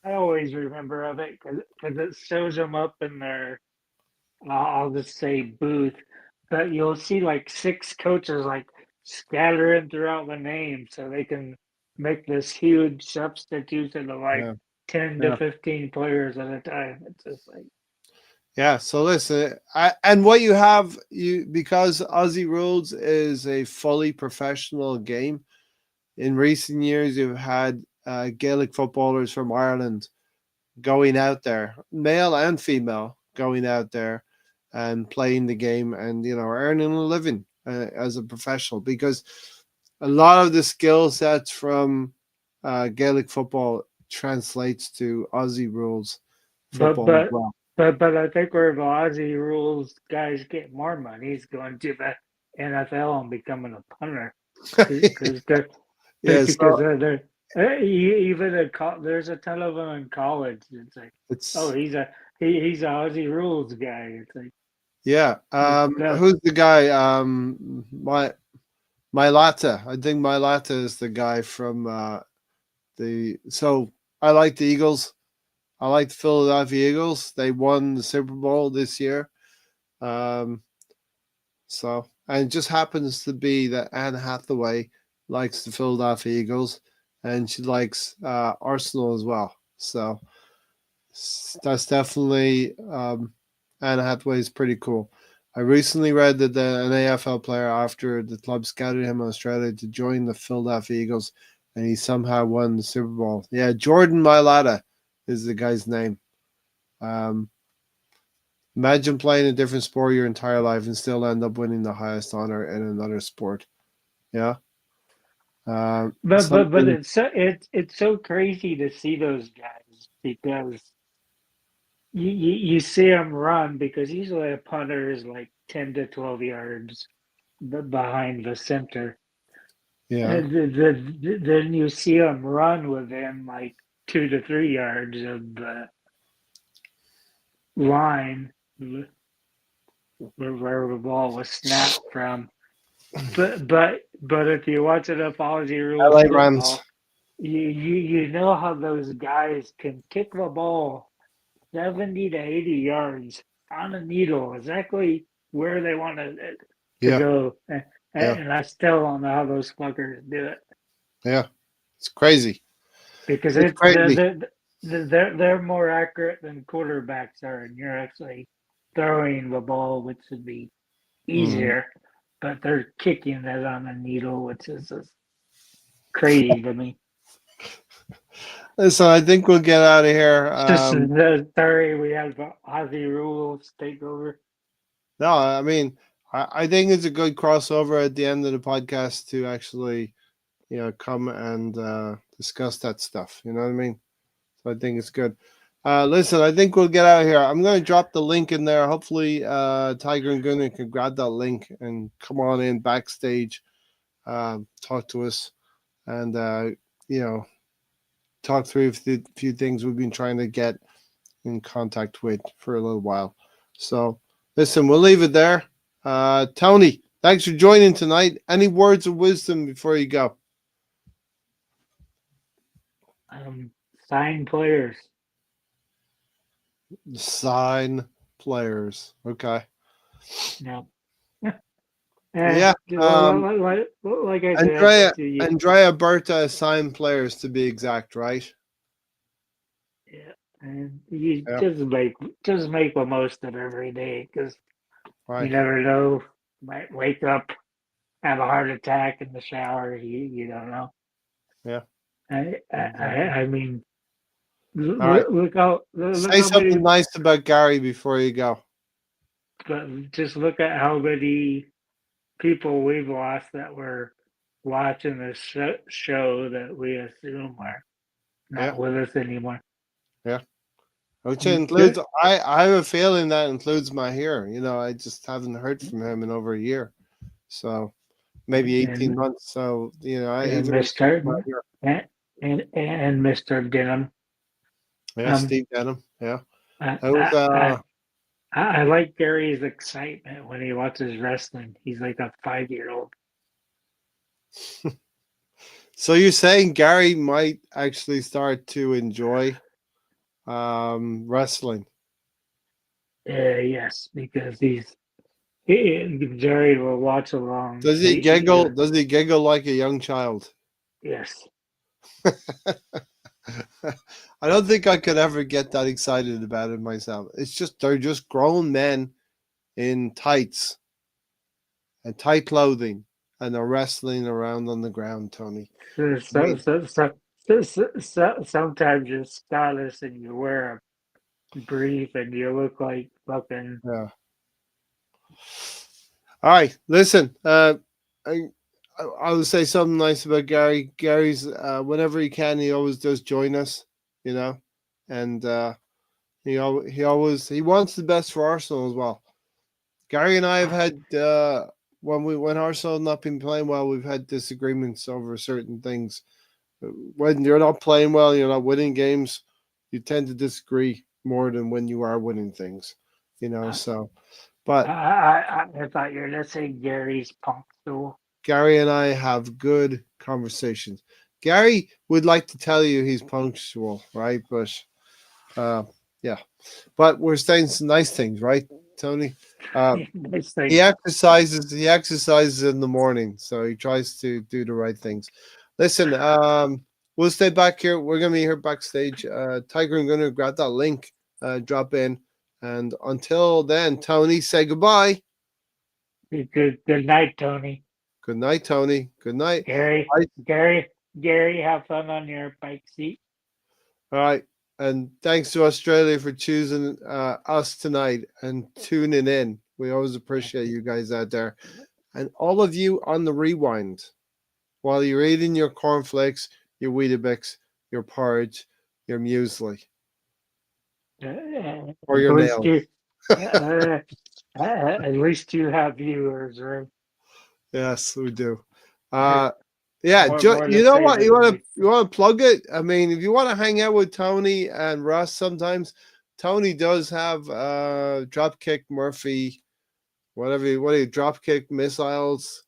I always remember of it because it shows them up in their I'll just say booth, but you'll see like six coaches like scattering throughout the name so they can make this huge substitution of like Yeah, 10 to yeah, 15 players at a time. It's just like, yeah. So listen, and what you have, you because Aussie Rules is a fully professional game. In recent years, you've had Gaelic footballers from Ireland going out there, male and female, going out there and playing the game, and earning a living as a professional, because a lot of the skill sets from Gaelic football translates to Aussie rules but football as but well. but I think where the Aussie rules guys get more money is going to the NFL and becoming a punter because they're Yeah, because so even there's a ton of them in college. It's like, oh, it's he's a Aussie rules guy. It's like, yeah. no, Who's the guy? My Latta. I think my Latta is the guy from the. So I like the Eagles. I like the Philadelphia Eagles. They won the Super Bowl this year. Um, so, and it just happens to be that Anne Hathaway likes the Philadelphia Eagles, and she likes Arsenal as well. So that's definitely Anne Hathaway is pretty cool. I recently read that an AFL player, after the club scouted him in Australia to join the Philadelphia Eagles, and he somehow won the Super Bowl. Yeah, Jordan Mailata is the guy's name. Um, Imagine playing a different sport your entire life and still end up winning the highest honor in another sport. Yeah. but Something. it's so crazy to see those guys because you see them run because usually a punter is like 10 to 12 yards behind the center. Yeah. And then you see them run within like 2 to 3 yards of the line where the ball was snapped from. But if you watch enough Aussie rules LA Rams. football, you know how those guys can kick the ball 70 to 80 yards on a needle, exactly where they want to Yeah. go. Yeah. And I still don't know how those fuckers do it Yeah. It's crazy. because It's crazy. they're more accurate than quarterbacks are, and you're actually throwing the ball, which would be Mm. easier, but they're kicking it on a needle, which is just crazy to me. So I think we'll get out of here. It's just sorry we have the Aussie rules take over. No, I mean, I think it's a good crossover at the end of the podcast to actually, come and discuss that stuff. You know what I mean? So I think it's good. Listen, I think we'll get out of here. I'm going to drop the link in there. Hopefully, Tiger and Gunnar can grab that link and come on in backstage, talk to us, and talk through a few things we've been trying to get in contact with for a little while. So, listen, we'll leave it there. Tony, thanks for joining tonight. Any words of wisdom before you go? Sign players. Sign players. Okay. No. Yeah. Like I said, Andrea Berta sign players to be exact, right? yeah, and you Yeah. just make the most of every day because you Right. never know. Might wake up, have a heart attack in the shower. You don't know. Yeah. I mean, All right. look Say how many, something nice about Gary before you go. but just look at how many people we've lost that were watching this show that we assume are Yeah. not with us anymore. Yeah. Which includes, Good. I have a feeling that includes my here. I just haven't heard from him in over a year. So maybe 18 And months. So, I and even includes my Mr. here. and Mr. Denham. Yeah, Um, Steve Denham. Yeah. I, That was I I I like Gary's excitement when he watches wrestling. He's like a 5-year-old. so you're saying Gary might actually start to enjoy wrestling. Yes, because Jerry will watch along. Does he giggle? Does he giggle like a young child? Yes. I don't think I could ever get that excited about it myself. It's just they're just grown men in tights and tight clothing, and they're wrestling around on the ground, Tony. So, I so, mean, so, so, sometimes you're stylish and you wear a brief and you look like fucking. yeah. All right, listen. I I will say something nice about Gary. Gary's whenever he can, he always does join us. You know, and he wants the best for Arsenal as well. Gary and I have had when Arsenal have not been playing well, we've had disagreements over certain things. When you're not playing well, you're not winning games, you tend to disagree more than when you are winning things. I, So but I thought you were gonna say Gary's punctual. Gary and I have good conversations. Gary would like to tell you he's punctual, right? But uh, yeah, but we're saying some nice things, right, Tony? Uh, Nice he thing. exercises. He exercises in the morning, so he tries to do the right things. Listen, we'll stay back here. We're gonna be here backstage. Tiger, I'm gonna grab that link, drop in, and until then, Tony, say goodbye. Good night, Tony. Good night, Tony. Good night. Gary, Bye. Gary, Gary, have fun on your bike seat. All right. And thanks to Australia for choosing us tonight and tuning in. We always appreciate you guys out there. And all of you on the rewind while you're eating your cornflakes, your Weetabix, your porridge, your muesli, or At your least nails. you, at least you have viewers, right? Yes, we do. Uh, yeah, More you to know what? favor than me. You want to plug it? I mean, if you want to hang out with Tony and Russ sometimes, Tony does have Dropkick Murphy, what are you, Dropkick Missiles,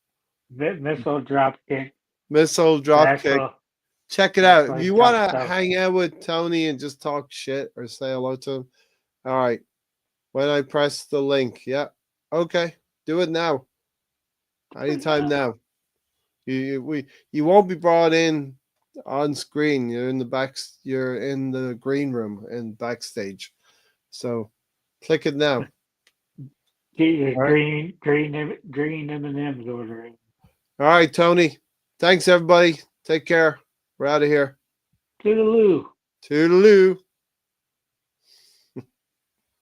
Missile drop kick. Missile Dropkick. That's Check it that's out. If like you tough want to stuff. hang out with Tony and just talk shit or say hello to him, all right. When I press the link, yeah, okay, do it now. Anytime now. You won't be brought in on screen. You're in the back. You're in the green room and backstage. So click it now. All right. Green M&M's ordering. All right, Tony. Thanks everybody. Take care. We're out of here. Toodaloo. Toodaloo.